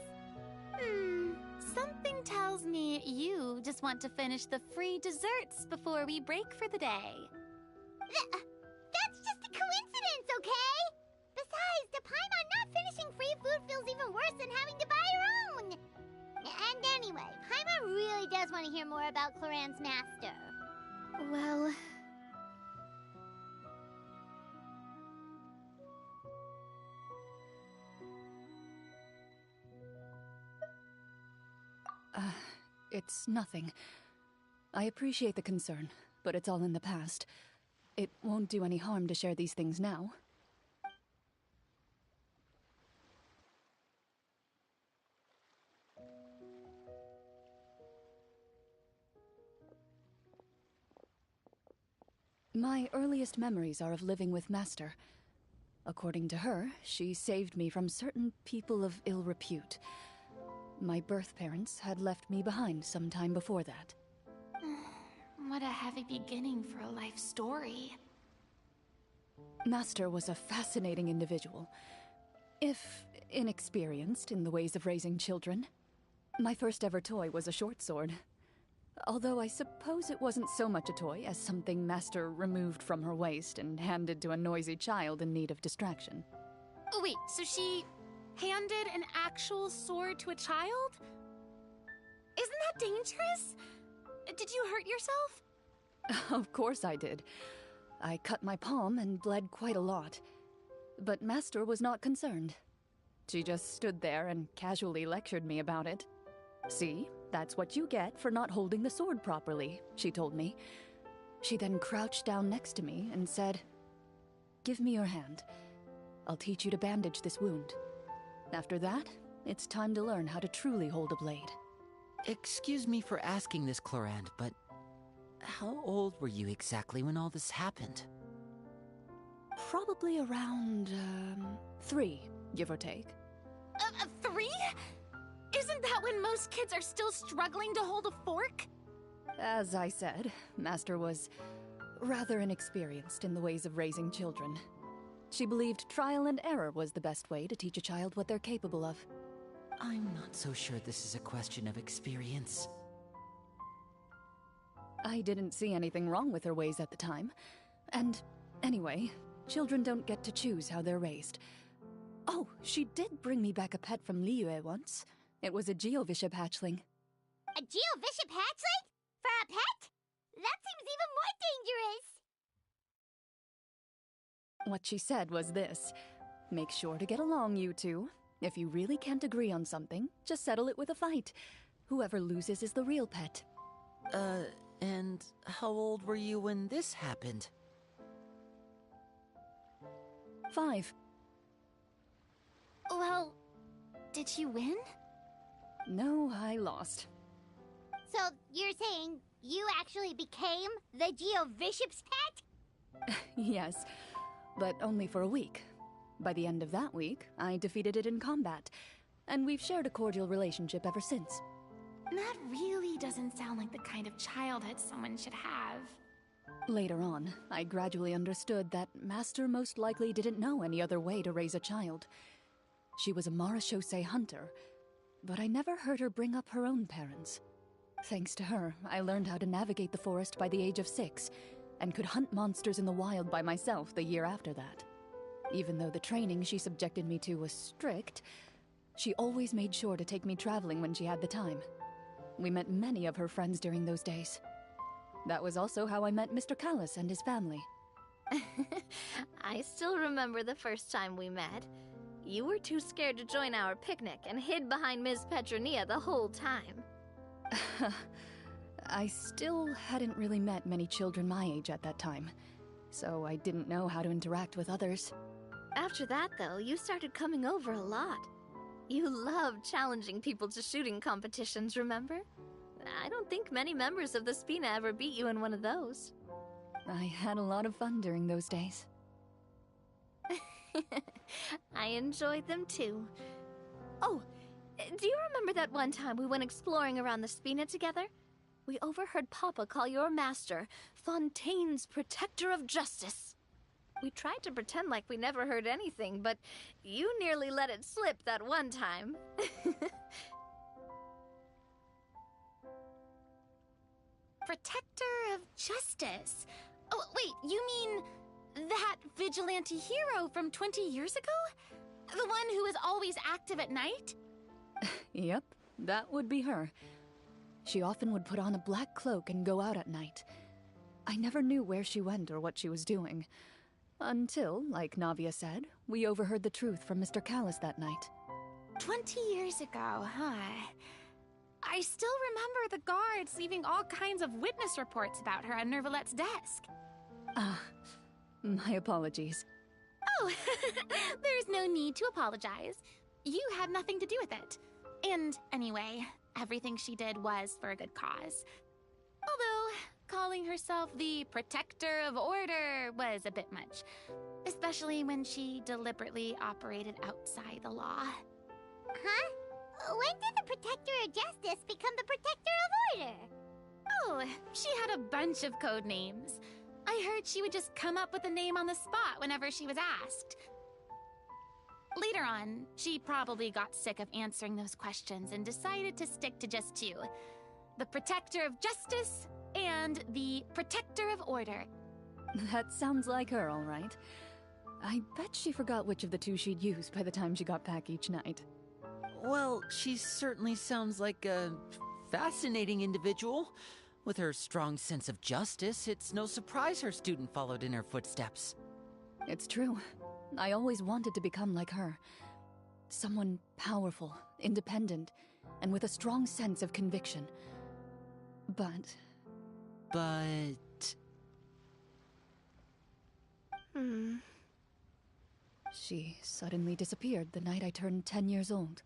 Something tells me you just want to finish the free desserts before we break for the day. That's just a coincidence, okay? Besides, to Paimon, not finishing free food feels even worse than having to buy her own. And anyway, Paimon really does want to hear more about Cloran's master. Well... It's nothing. I appreciate the concern, but it's all in the past. It won't do any harm to share these things now. My earliest memories are of living with Master. According to her, she saved me from certain people of ill repute. My birth parents had left me behind some time before that. What a heavy beginning for a life story. Master was a fascinating individual, if inexperienced in the ways of raising children. My first ever toy was a short sword. Although I suppose it wasn't so much a toy as something Master removed from her waist and handed to a noisy child in need of distraction. Oh, wait, so she handed an actual sword to a child? Isn't that dangerous? Did you hurt yourself? Of course I did. I cut my palm and bled quite a lot. But Master was not concerned. She just stood there and casually lectured me about it. See, that's what you get for not holding the sword properly, she told me. She then crouched down next to me and said, "Give me your hand. I'll teach you to bandage this wound. After that, it's time to learn how to truly hold a blade." Excuse me for asking this, Clorand, but how old were you exactly when all this happened? Probably around, 3, give or take. 3? Isn't that that when most kids are still struggling to hold a fork? As I said, Master was rather inexperienced in the ways of raising children. She believed trial and error was the best way to teach a child what they're capable of. I'm not so sure this is a question of experience. I didn't see anything wrong with her ways at the time. And anyway, children don't get to choose how they're raised. Oh, she did bring me back a pet from Liyue once. It was a Geovishap hatchling. A Geovishap hatchling? For a pet? That seems even more dangerous! What she said was this: make sure to get along, you two. If you really can't agree on something, just settle it with a fight. Whoever loses is the real pet. And how old were you when this happened? 5. Well, did you win? No, I lost. So, you're saying you actually became the Geovishap's pet? Yes, but only for a week. By the end of that week, I defeated it in combat, and we've shared a cordial relationship ever since. That really doesn't sound like the kind of childhood someone should have. Later on, I gradually understood that Master most likely didn't know any other way to raise a child. She was a Marashosei hunter, but I never heard her bring up her own parents. Thanks to her, I learned how to navigate the forest by the age of 6, and could hunt monsters in the wild by myself the year after that. Even though the training she subjected me to was strict, she always made sure to take me traveling when she had the time. We met many of her friends during those days. That was also how I met Mr. Callis and his family. I still remember the first time we met. You were too scared to join our picnic and hid behind Ms. Petronia the whole time. I still hadn't really met many children my age at that time, so I didn't know how to interact with others. After that, though, you started coming over a lot. You loved challenging people to shooting competitions, remember? I don't think many members of the Spina ever beat you in one of those. I had a lot of fun during those days. I enjoyed them too. Oh, do you remember that one time we went exploring around the Spina together? We overheard Papa call your master Fontaine's Protector of Justice. We tried to pretend like we never heard anything, but you nearly let it slip that one time. Protector of Justice? Oh, wait, you mean that vigilante hero from 20 years ago? The one who is always active at night? Yep, that would be her. She often would put on a black cloak and go out at night. I never knew where she went or what she was doing. Until, like Navia said, we overheard the truth from Mr. Callis that night. 20 years ago, huh? I still remember the guards leaving all kinds of witness reports about her on Nervalette's desk. My apologies. Oh, there's no need to apologize. You had nothing to do with it. And anyway, everything she did was for a good cause. Although, calling herself the Protector of Order was a bit much. Especially when she deliberately operated outside the law. Huh? When did the Protector of Justice become the Protector of Order? Oh, she had a bunch of code names. I heard she would just come up with a name on the spot whenever she was asked. Later on, she probably got sick of answering those questions and decided to stick to just 2. The Protector of Justice and the Protector of Order. That sounds like her, all right. I bet she forgot which of the 2 she'd use by the time she got back each night. Well, she certainly sounds like a fascinating individual. With her strong sense of justice, it's no surprise her student followed in her footsteps. It's true. I always wanted to become like her. Someone powerful, independent, and with a strong sense of conviction. But... She suddenly disappeared the night I turned 10 years old.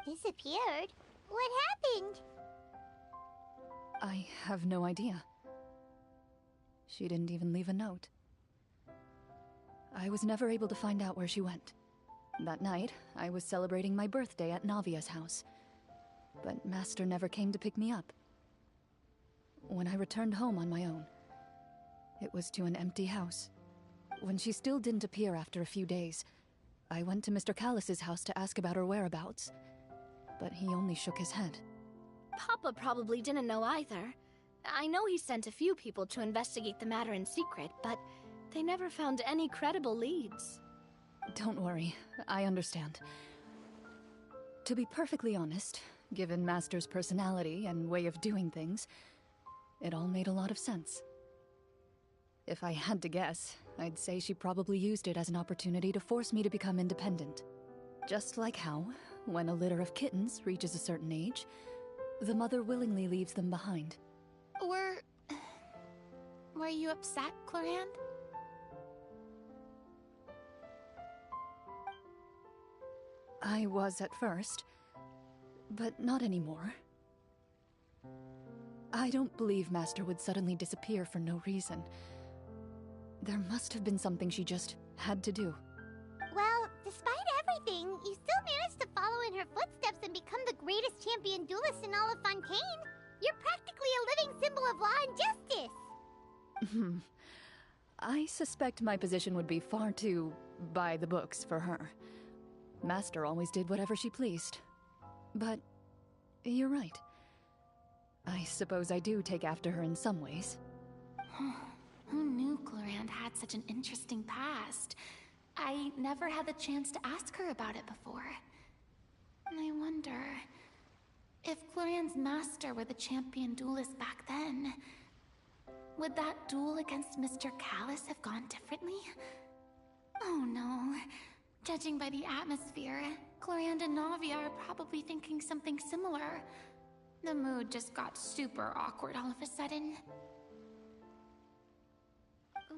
Disappeared? What happened? I have no idea. She didn't even leave a note. I was never able to find out where she went. That night, I was celebrating my birthday at Navia's house. But Master never came to pick me up. When I returned home on my own, it was to an empty house. When she still didn't appear after a few days, I went to Mr. Callus's house to ask about her whereabouts. But he only shook his head. Papa probably didn't know either. I know he sent a few people to investigate the matter in secret, but they never found any credible leads. Don't worry, I understand. To be perfectly honest, given Master's personality and way of doing things, it all made a lot of sense. If I had to guess, I'd say she probably used it as an opportunity to force me to become independent. Just like how, when a litter of kittens reaches a certain age, the mother willingly leaves them behind. Were you upset, Clorinde? I was at first, but not anymore. I don't believe Master would suddenly disappear for no reason. There must have been something she just had to do. Well, despite everything, you still managed to follow in her footsteps and become the greatest champion duelist in all of Fontaine. You're practically a living symbol of law and justice. I suspect my position would be far too by the books for her. Master always did whatever she pleased. But you're right. I suppose I do take after her in some ways. Who knew Clorinde had such an interesting past? I never had the chance to ask her about it before. I wonder if Clorinde's master were the champion duelist back then, would that duel against Mr. Callus have gone differently? Oh no. Judging by the atmosphere, Clorinde and Navia are probably thinking something similar. The mood just got super awkward all of a sudden.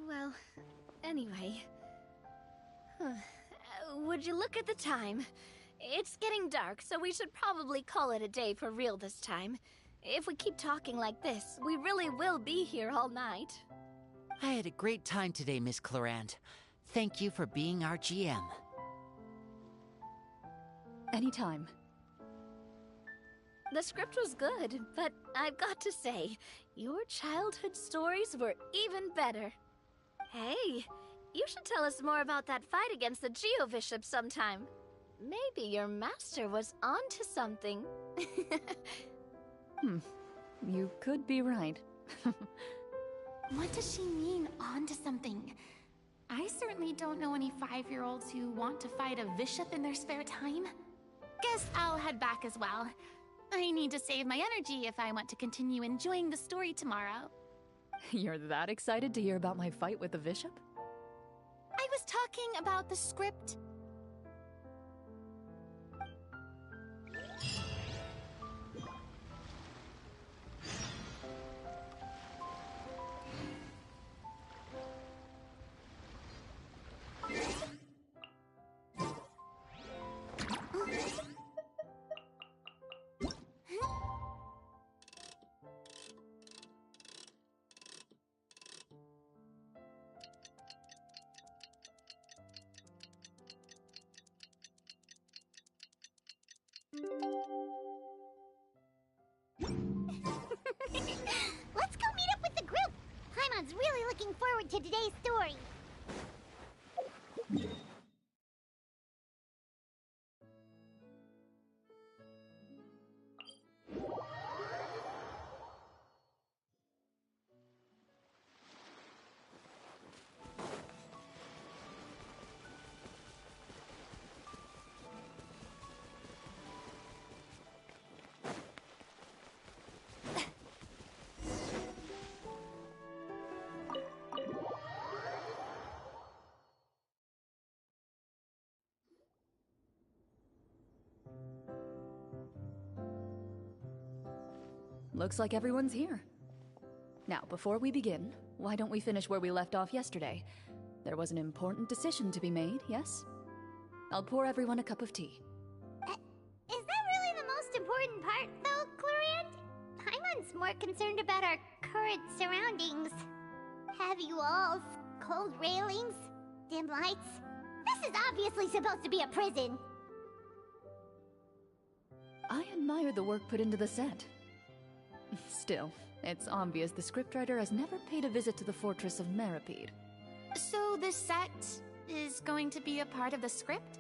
Well, anyway. Would you look at the time? It's getting dark, so we should probably call it a day for real this time. If we keep talking like this, we really will be here all night. I had a great time today, Miss Clorinde. Thank you for being our GM. Anytime. The script was good, but I've got to say, your childhood stories were even better. Hey, you should tell us more about that fight against the Geo-Bishop sometime. Maybe your master was onto something. You could be right. What does she mean, onto something? I certainly don't know any 5-year-olds who want to fight a bishop in their spare time. Guess I'll head back as well. I need to save my energy if I want to continue enjoying the story tomorrow. You're that excited to hear about my fight with the bishop? I was talking about the script. Let's go meet up with the group! Paimon's really looking forward to today's story. Looks like everyone's here. Now, before we begin, why don't we finish where we left off yesterday? There was an important decision to be made, yes? I'll pour everyone a cup of tea. Is that really the most important part, though, Clorinde? Paimon's more concerned about our current surroundings. Heavy walls, cold railings, dim lights. This This is obviously supposed to be a prison. I admire the work put into the set. Still, it's obvious the scriptwriter has never paid a visit to the fortress of Meripede. So this set is going to be a part of the script?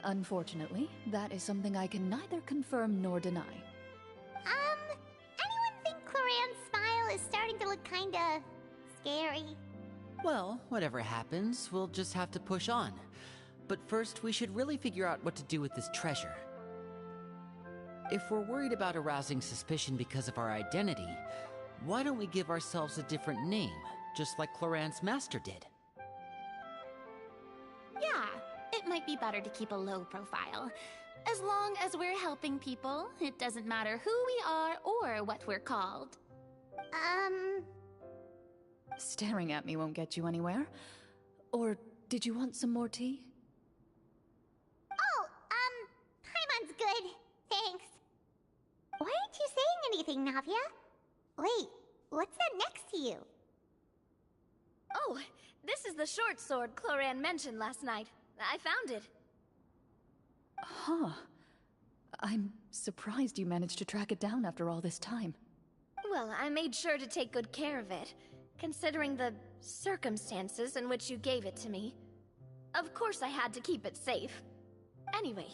Unfortunately, that is something I can neither confirm nor deny. Anyone think Cloran's smile is starting to look kinda scary? Well, whatever happens, we'll just have to push on. But first, we should really figure out what to do with this treasure. If we're worried about arousing suspicion because of our identity, why don't we give ourselves a different name, just like Cloran's master did? Yeah, it might be better to keep a low profile. As long as we're helping people, it doesn't matter who we are or what we're called. Staring at me won't get you anywhere. Or did you want some more tea? Oh, Paimon's good. Thanks. Why aren't you saying anything, Navia? Wait, what's that next to you? Oh, this is the short sword Cloran mentioned last night. I found it. Huh. I'm surprised you managed to track it down after all this time. Well, I made sure to take good care of it, considering the circumstances in which you gave it to me. Of course I had to keep it safe. Anyway,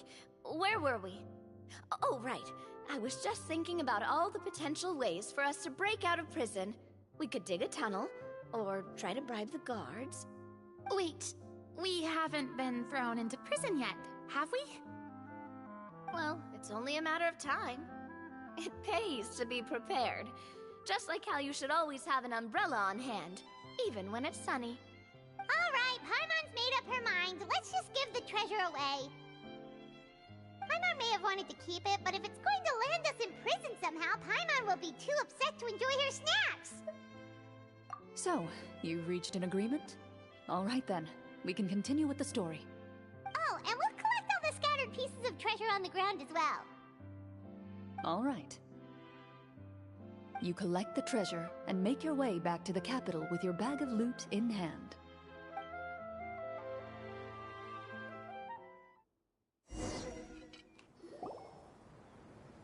where were we? Oh, right. I was just thinking about all the potential ways for us to break out of prison. We could dig a tunnel, or try to bribe the guards. Wait, we haven't been thrown into prison yet, have we? Well, it's only a matter of time. It pays to be prepared. Just like how you should always have an umbrella on hand, even when it's sunny. Alright, Paimon's made up her mind. Let's just give the treasure away. Paimon may have wanted to keep it, but if it's going to land us in prison somehow, Paimon will be too upset to enjoy her snacks. So, you've reached an agreement? All right then, we can continue with the story. Oh, and we'll collect all the scattered pieces of treasure on the ground as well. All right. You collect the treasure and make your way back to the capital with your bag of loot in hand.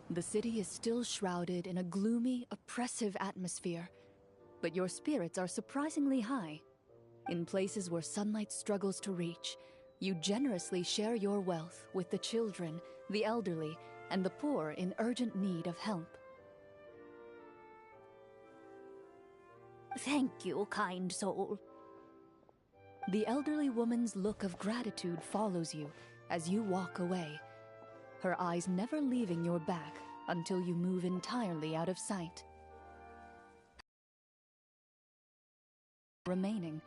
The city is still shrouded in a gloomy, oppressive atmosphere, but your spirits are surprisingly high. In places where sunlight struggles to reach, you generously share your wealth with the children, the elderly, and the poor in urgent need of help. Thank you, kind soul. The elderly woman's look of gratitude follows you as you walk away, her eyes never leaving your back until you move entirely out of sight. Remaining,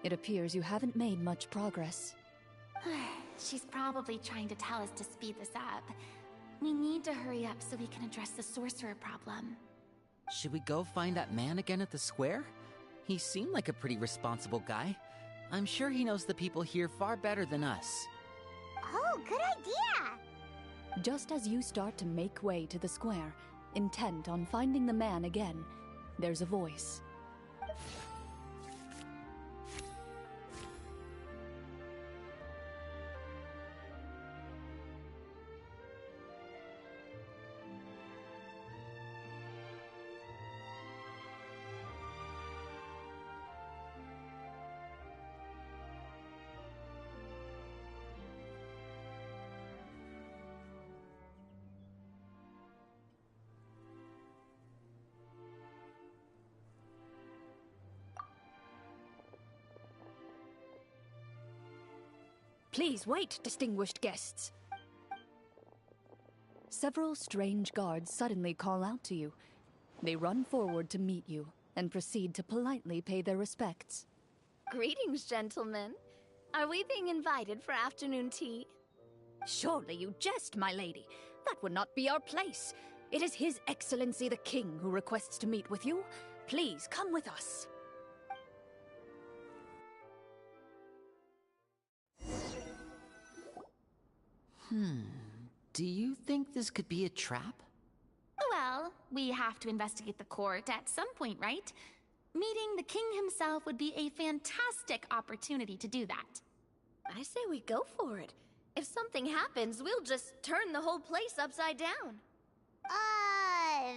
it appears you haven't made much progress. She's probably trying to tell us to speed this up. We need to hurry up so we can address the sorcerer problem. Should we go find that man again at the square? He seemed like a pretty responsible guy. I'm sure he knows the people here far better than us. Oh, good idea! Just as you start to make way to the square, intent on finding the man again, there's a voice. Please wait, distinguished guests. Several strange guards suddenly call out to you. They run forward to meet you and proceed to politely pay their respects. Greetings, gentlemen. Are we being invited for afternoon tea? Surely you jest, my lady. That would not be our place. It is His Excellency the King who requests to meet with you. Please come with us. Do you think this could be a trap? Well, we have to investigate the court at some point, right? Meeting the king himself would be a fantastic opportunity to do that. I say we go for it. If something happens, we'll just turn the whole place upside down.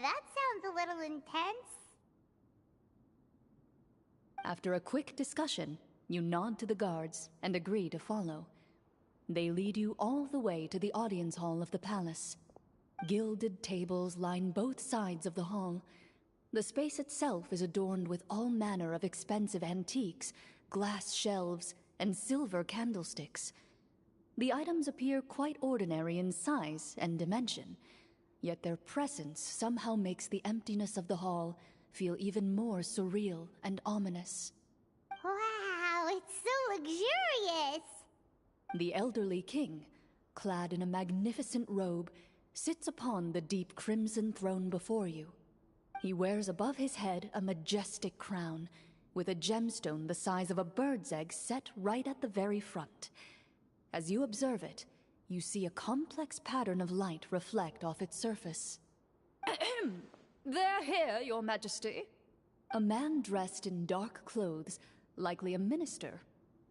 That sounds a little intense. After a quick discussion, you nod to the guards and agree to follow. They lead you all the way to the audience hall of the palace. Gilded tables line both sides of the hall. The space itself is adorned with all manner of expensive antiques, glass shelves, and silver candlesticks. The items appear quite ordinary in size and dimension, yet their presence somehow makes the emptiness of the hall feel even more surreal and ominous. Wow, it's so luxurious! The elderly king, clad in a magnificent robe, sits upon the deep crimson throne before you. He wears above his head a majestic crown, with a gemstone the size of a bird's egg set right at the very front. As you observe it, you see a complex pattern of light reflect off its surface. They're here, Your Majesty. A man dressed in dark clothes, likely a minister,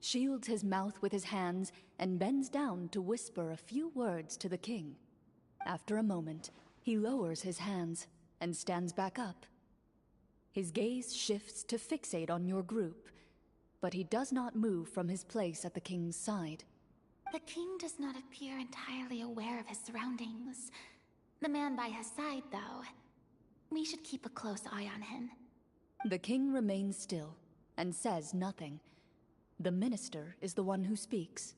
shields his mouth with his hands and bends down to whisper a few words to the king. After a moment, he lowers his hands and stands back up. His gaze shifts to fixate on your group, but he does not move from his place at the king's side. The king does not appear entirely aware of his surroundings. The man by his side, though. We should keep a close eye on him. The king remains still and says nothing. The minister is the one who speaks.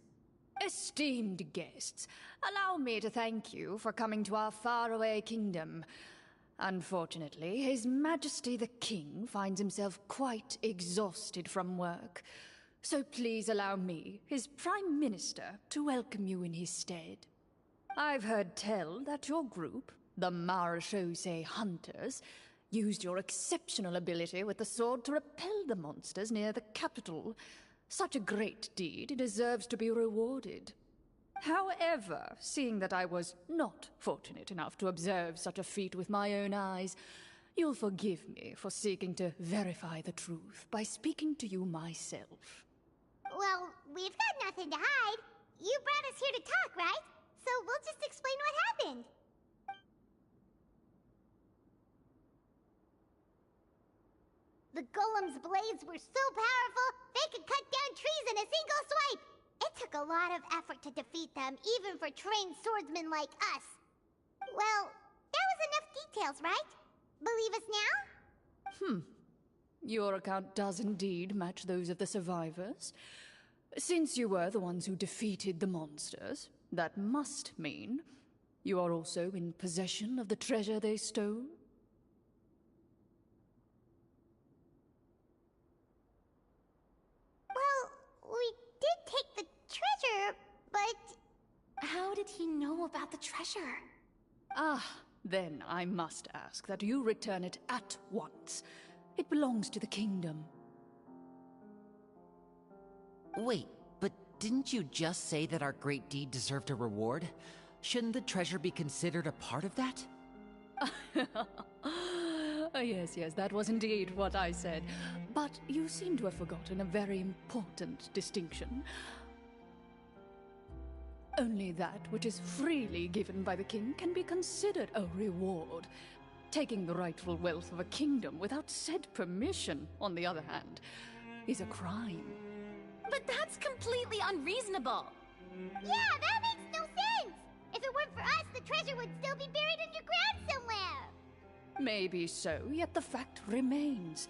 Esteemed guests, allow me to thank you for coming to our faraway kingdom. Unfortunately, His Majesty the King finds himself quite exhausted from work. So please allow me, his Prime Minister, to welcome you in his stead. I've heard tell that your group, the Marechaussee Hunters, used your exceptional ability with the sword to repel the monsters near the capital. Such a great deed deserves to be rewarded. However, seeing that I was not fortunate enough to observe such a feat with my own eyes, you'll forgive me for seeking to verify the truth by speaking to you myself. Well, we've got nothing to hide. You brought us here to talk, right? So we'll just explain what happened. The golem's blades were so powerful, they could cut down trees in a single swipe! It took a lot of effort to defeat them, even for trained swordsmen like us. Well, there was enough details, right? Believe us now? Your account does indeed match those of the survivors. Since you were the ones who defeated the monsters, that must mean you are also in possession of the treasure they stole? Well, we did take the treasure, but... How did he know about the treasure? Then I must ask that you return it at once. It belongs to the kingdom. Wait, but didn't you just say that our great deed deserved a reward? Shouldn't the treasure be considered a part of that? Yes, that was indeed what I said. But you seem to have forgotten a very important distinction. Only that which is freely given by the king can be considered a reward. Taking the rightful wealth of a kingdom without said permission, on the other hand, is a crime. But that's completely unreasonable. Yeah, that makes no sense! If it weren't for us, the treasure would still be buried underground somewhere! Maybe so, yet the fact remains.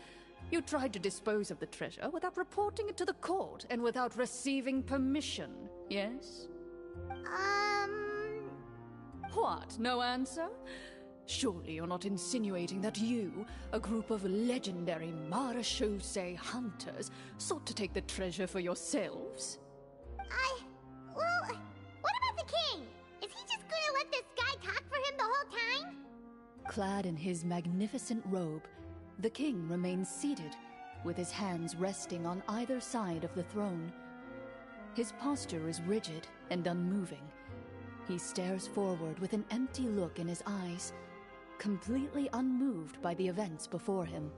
You tried to dispose of the treasure without reporting it to the court and without receiving permission, yes? What, no answer? Surely you're not insinuating that you, a group of legendary Marechaussee hunters, sought to take the treasure for yourselves? Well, what about the king? Is he just gonna let this guy talk for him the whole time? Clad in his magnificent robe, the king remains seated, with his hands resting on either side of the throne. His posture is rigid and unmoving. He stares forward with an empty look in his eyes, completely unmoved by the events before him.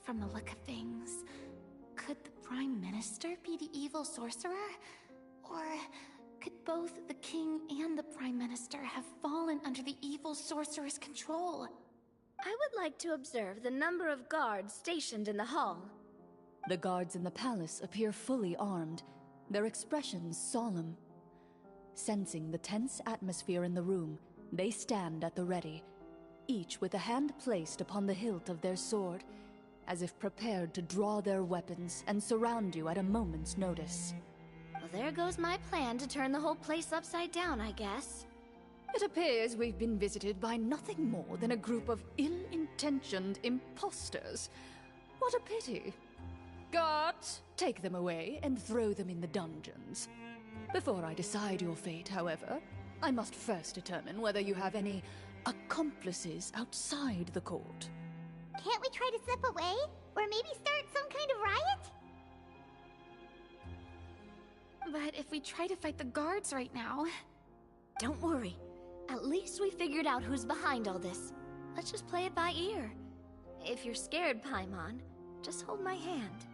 From the look of things, could the Prime Minister be the evil sorcerer? Or could both the king and the Prime Minister have fallen under the evil sorcerer's control? I would like to observe the number of guards stationed in the hall. The guards in the palace appear fully armed, their expressions solemn. Sensing the tense atmosphere in the room, they stand at the ready, each with a hand placed upon the hilt of their sword, as if prepared to draw their weapons and surround you at a moment's notice. Well, there goes my plan to turn the whole place upside down, I guess. It appears we've been visited by nothing more than a group of ill-intentioned imposters. What a pity. Guards, take them away and throw them in the dungeons. Before I decide your fate, however, I must first determine whether you have any accomplices outside the court. Can't we try to slip away? Or maybe start some kind of riot? But if we try to fight the guards right now... Don't worry. At least we figured out who's behind all this. Let's just play it by ear. If you're scared, Paimon, just hold my hand.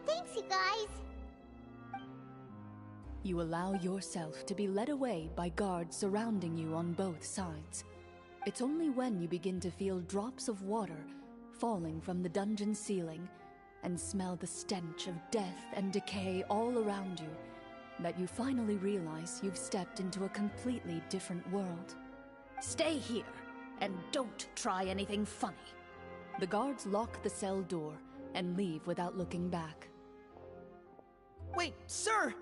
Thanks, you guys. You allow yourself to be led away by guards surrounding you on both sides. It's only when you begin to feel drops of water falling from the dungeon ceiling and smell the stench of death and decay all around you that you finally realize you've stepped into a completely different world. Stay here, and don't try anything funny. The guards lock the cell door and leave without looking back. Wait, sir!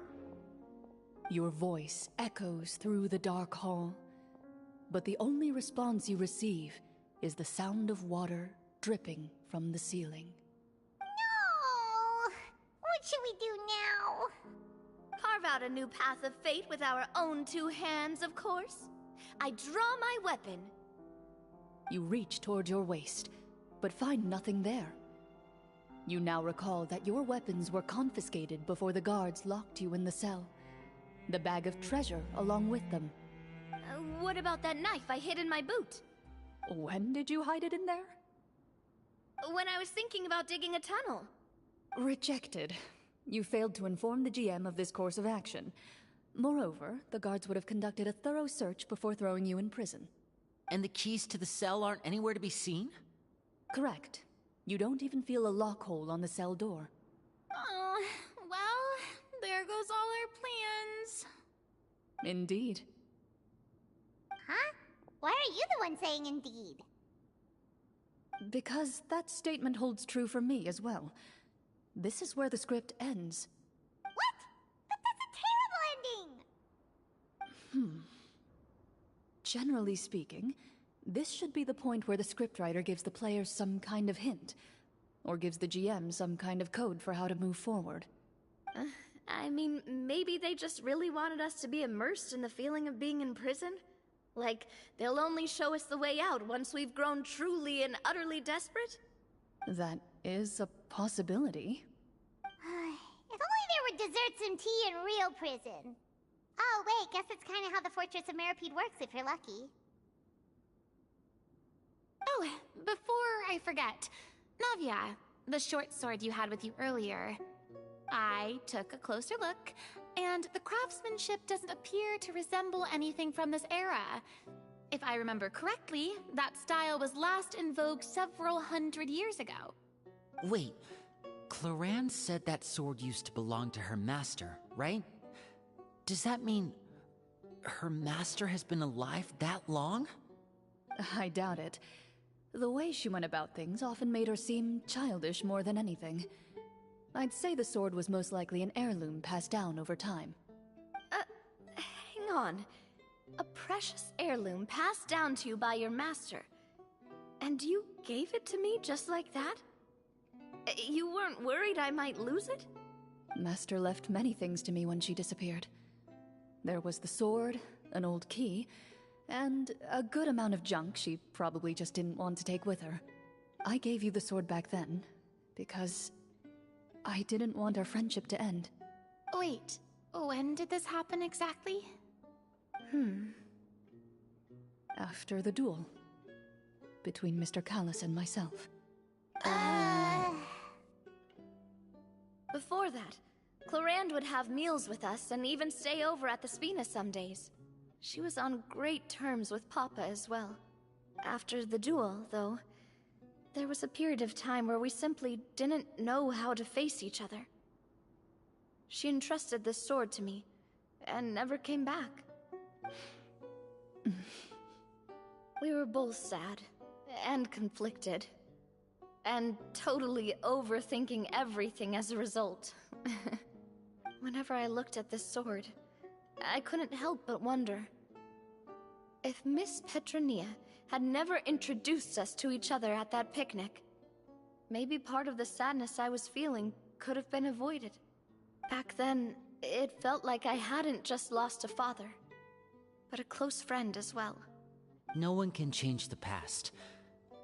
Your voice echoes through the dark hall, but the only response you receive is the sound of water dripping from the ceiling. No! What should we do now? Carve out a new path of fate with our own two hands, of course. I draw my weapon. You reach toward your waist, but find nothing there. You now recall that your weapons were confiscated before the guards locked you in the cell. The bag of treasure along with them. What about that knife I hid in my boot? When did you hide it in there? When I was thinking about digging a tunnel. Rejected. You failed to inform the GM of this course of action. Moreover, the guards would have conducted a thorough search before throwing you in prison. And the keys to the cell aren't anywhere to be seen? Correct. You don't even feel a lock hole on the cell door. Oh, well, there goes all our plans. Indeed. Huh? Why are you the one saying indeed? Because that statement holds true for me as well. This is where the script ends. What? But that's a terrible ending! Generally speaking, this should be the point where the scriptwriter gives the players some kind of hint, or gives the GM some kind of code for how to move forward. I mean, maybe they just really wanted us to be immersed in the feeling of being in prison? Like, they'll only show us the way out once we've grown truly and utterly desperate? That is a possibility. If only there were desserts and tea in real prison. Oh, wait, guess it's kind of how the Fortress of Meripede works if you're lucky. Oh, before I forget, Navia, the short sword you had with you earlier. I took a closer look, and the craftsmanship doesn't appear to resemble anything from this era. If I remember correctly, that style was last in vogue several hundred years ago. Wait, Cloran said that sword used to belong to her master, right? Does that mean her master has been alive that long? I doubt it. The way she went about things often made her seem childish more than anything. I'd say the sword was most likely an heirloom passed down over time. Hang on. A precious heirloom passed down to you by your master. And you gave it to me just like that? You weren't worried I might lose it? Master left many things to me when she disappeared. There was the sword, an old key, and a good amount of junk she probably just didn't want to take with her. I gave you the sword back then, because I didn't want our friendship to end. Wait, when did this happen exactly? After the duel. Between Mr. Callis and myself. that, Clorinde would have meals with us and even stay over at the Spina some days. She was on great terms with Papa as well. After the duel, though, there was a period of time where we simply didn't know how to face each other. She entrusted this sword to me, and never came back. We were both sad, and conflicted, and totally overthinking everything as a result. Whenever I looked at this sword, I couldn't help but wonder if Miss Petronia had never introduced us to each other at that picnic. Maybe part of the sadness I was feeling could have been avoided. Back then, it felt like I hadn't just lost a father, but a close friend as well. No one can change the past.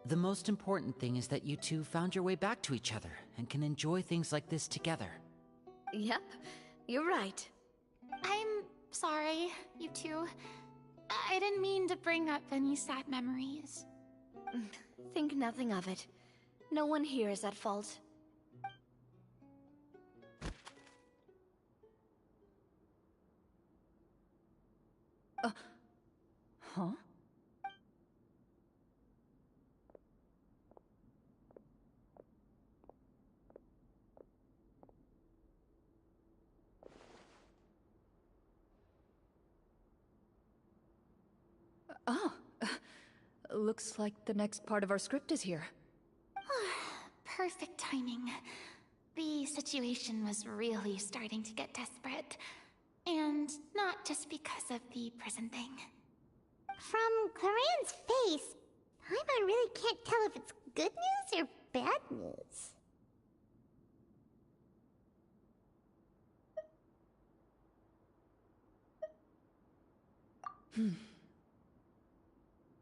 The most important thing is that you two found your way back to each other and can enjoy things like this together. Yep, you're right. I'm sorry, you two. I didn't mean to bring up any sad memories. Think nothing of it. No one here is at fault. Huh? Oh, looks like the next part of our script is here. Perfect timing. The situation was really starting to get desperate. And not just because of the prison thing. From Clarenne's face, Paimon really can't tell if it's good news or bad news.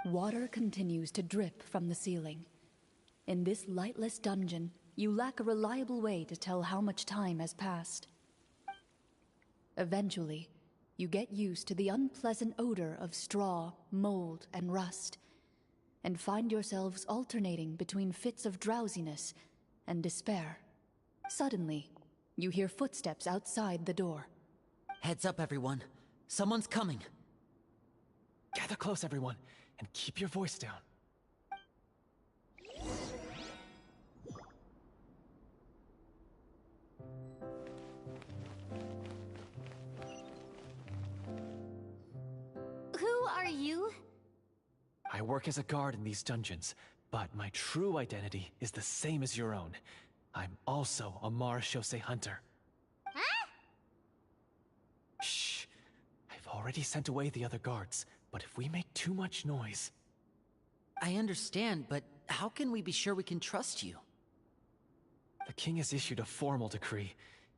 Water continues to drip from the ceiling. In this lightless dungeon, you lack a reliable way to tell how much time has passed. Eventually, you get used to the unpleasant odor of straw, mold, and rust, and find yourselves alternating between fits of drowsiness and despair. Suddenly, you hear footsteps outside the door. Heads up, everyone. Someone's coming. Gather close, everyone, and keep your voice down. Who are you? I work as a guard in these dungeons, but my true identity is the same as your own. I'm also a Marechaussee hunter. Huh? Shh. I've already sent away the other guards, but if we make too much noise... I understand, but how can we be sure we can trust you? The king has issued a formal decree.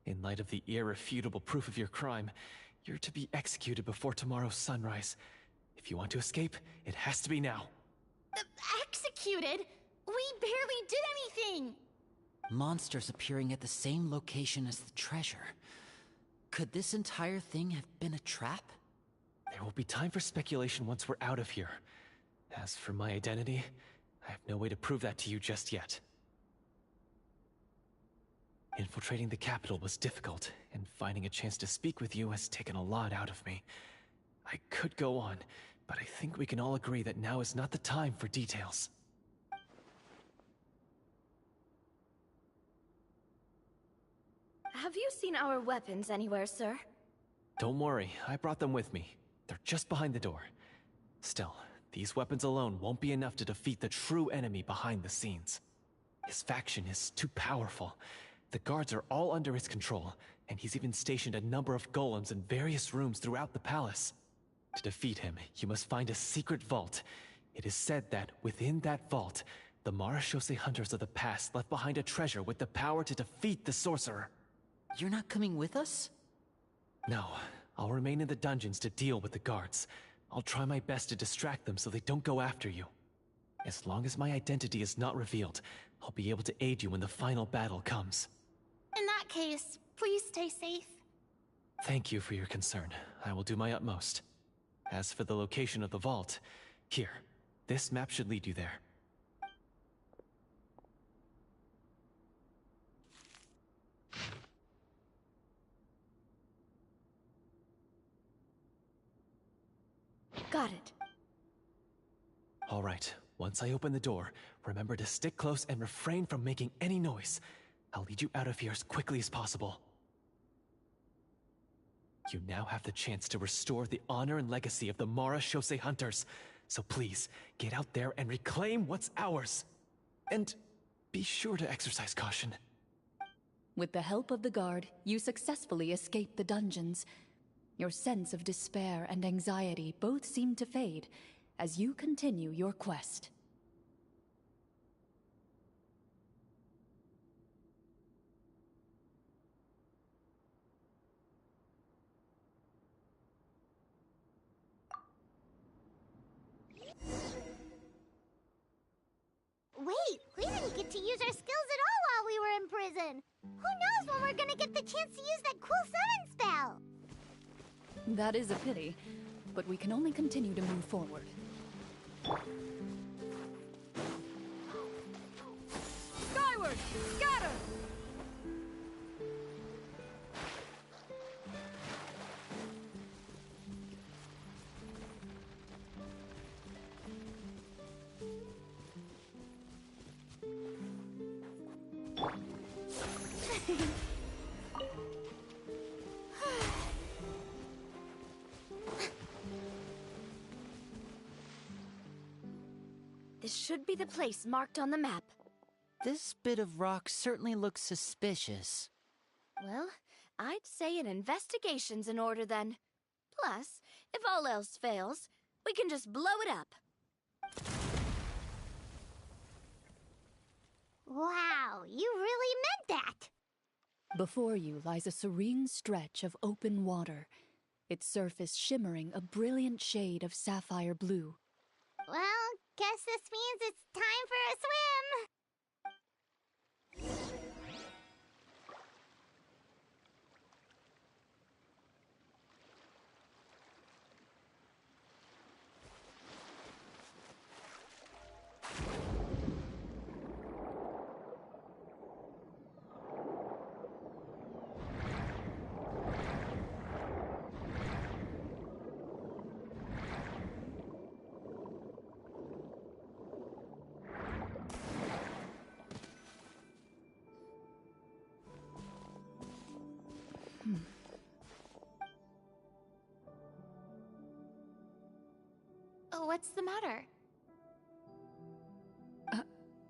In light of the irrefutable proof of your crime, you're to be executed before tomorrow's sunrise. If you want to escape, it has to be now. Executed? We barely did anything! Monsters appearing at the same location as the treasure. Could this entire thing have been a trap? There will be time for speculation once we're out of here. As for my identity, I have no way to prove that to you just yet. Infiltrating the capital was difficult, and finding a chance to speak with you has taken a lot out of me. I could go on, but I think we can all agree that now is not the time for details. Have you seen our weapons anywhere, sir? Don't worry, I brought them with me. They're just behind the door. Still, these weapons alone won't be enough to defeat the true enemy behind the scenes. His faction is too powerful. The guards are all under his control, and he's even stationed a number of golems in various rooms throughout the palace. To defeat him, you must find a secret vault. It is said that within that vault, the Marechaussee hunters of the past left behind a treasure with the power to defeat the sorcerer. You're not coming with us? No, I'll remain in the dungeons to deal with the guards. I'll try my best to distract them so they don't go after you. As long as my identity is not revealed, I'll be able to aid you when the final battle comes. In that case, please stay safe. Thank you for your concern. I will do my utmost. As for the location of the vault, here, this map should lead you there. Got it. All right, once I open the door, remember to stick close and refrain from making any noise. I'll lead you out of here as quickly as possible. You now have the chance to restore the honor and legacy of the Mara Shosei Hunters. So please, get out there and reclaim what's ours. And be sure to exercise caution. With the help of the guard, you successfully escape the dungeons. Your sense of despair and anxiety both seem to fade as you continue your quest. Wait, we didn't get to use our skills at all while we were in prison. Who knows when we're gonna get the chance to use that cool summon spell? That is a pity, but we can only continue to move forward. Skyward! Scatter! This should be the place marked on the map. This bit of rock certainly looks suspicious. Well, I'd say an investigation's in order then. Plus, if all else fails, we can just blow it up. Wow, you really meant that! Before you lies a serene stretch of open water, its surface shimmering a brilliant shade of sapphire blue. Well, guess this means it's time for a swim! What's the matter?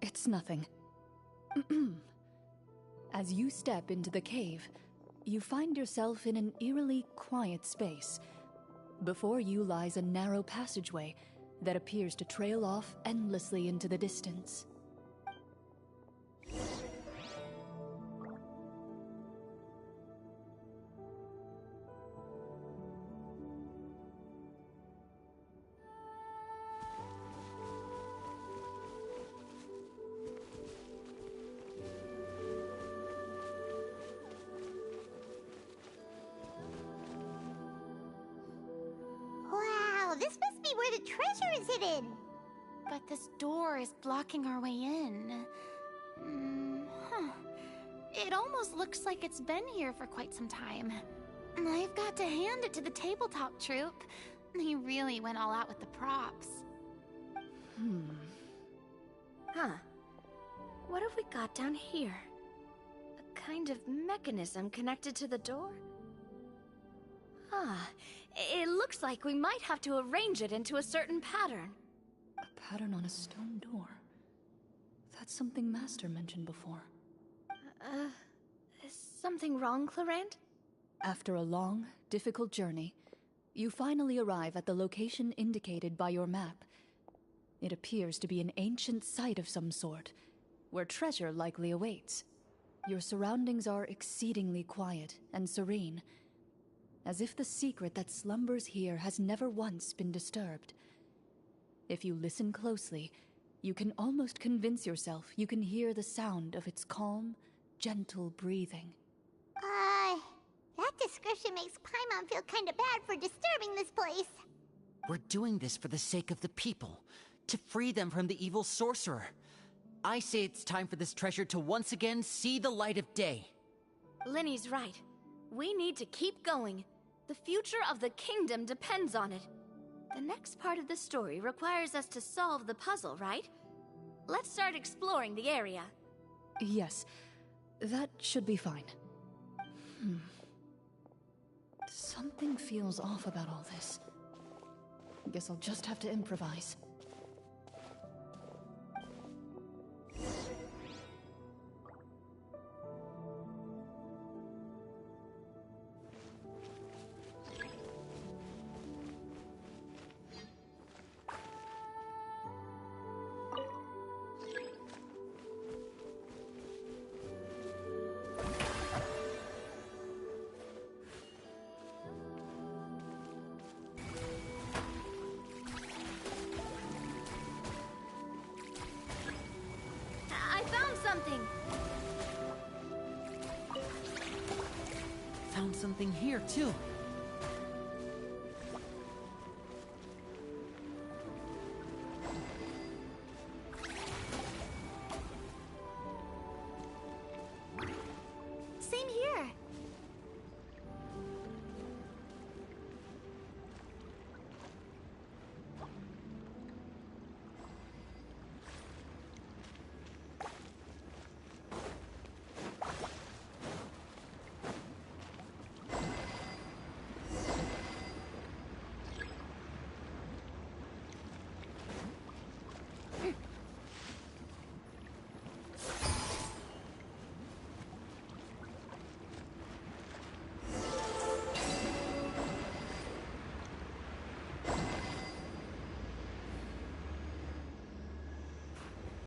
It's nothing. As you step into the cave, you find yourself in an eerily quiet space. Before you lies a narrow passageway that appears to trail off endlessly into the distance. Wow, this must be where the treasure is hidden! But this door is blocking our way in. It almost looks like it's been here for quite some time. I've got to hand it to the tabletop troupe. They really went all out with the props. Huh. What have we got down here? A kind of mechanism connected to the door? Ah, it looks like we might have to arrange it into a certain pattern. A pattern on a stone door. That's something Master mentioned before. Is something wrong, Clarant? After a long, difficult journey, you finally arrive at the location indicated by your map. It appears to be an ancient site of some sort, where treasure likely awaits. Your surroundings are exceedingly quiet and serene, as if the secret that slumbers here has never once been disturbed. If you listen closely, you can almost convince yourself you can hear the sound of its calm, gentle breathing. That description makes Paimon feel kinda bad for disturbing this place. We're doing this for the sake of the people, to free them from the evil sorcerer. I say it's time for this treasure to once again see the light of day. Linny's right. We need to keep going. The future of the kingdom depends on it. The next part of the story requires us to solve the puzzle, right? Let's start exploring the area. Yes, that should be fine. Something feels off about all this. Guess I'll just have to improvise. I found something! Found something here, too.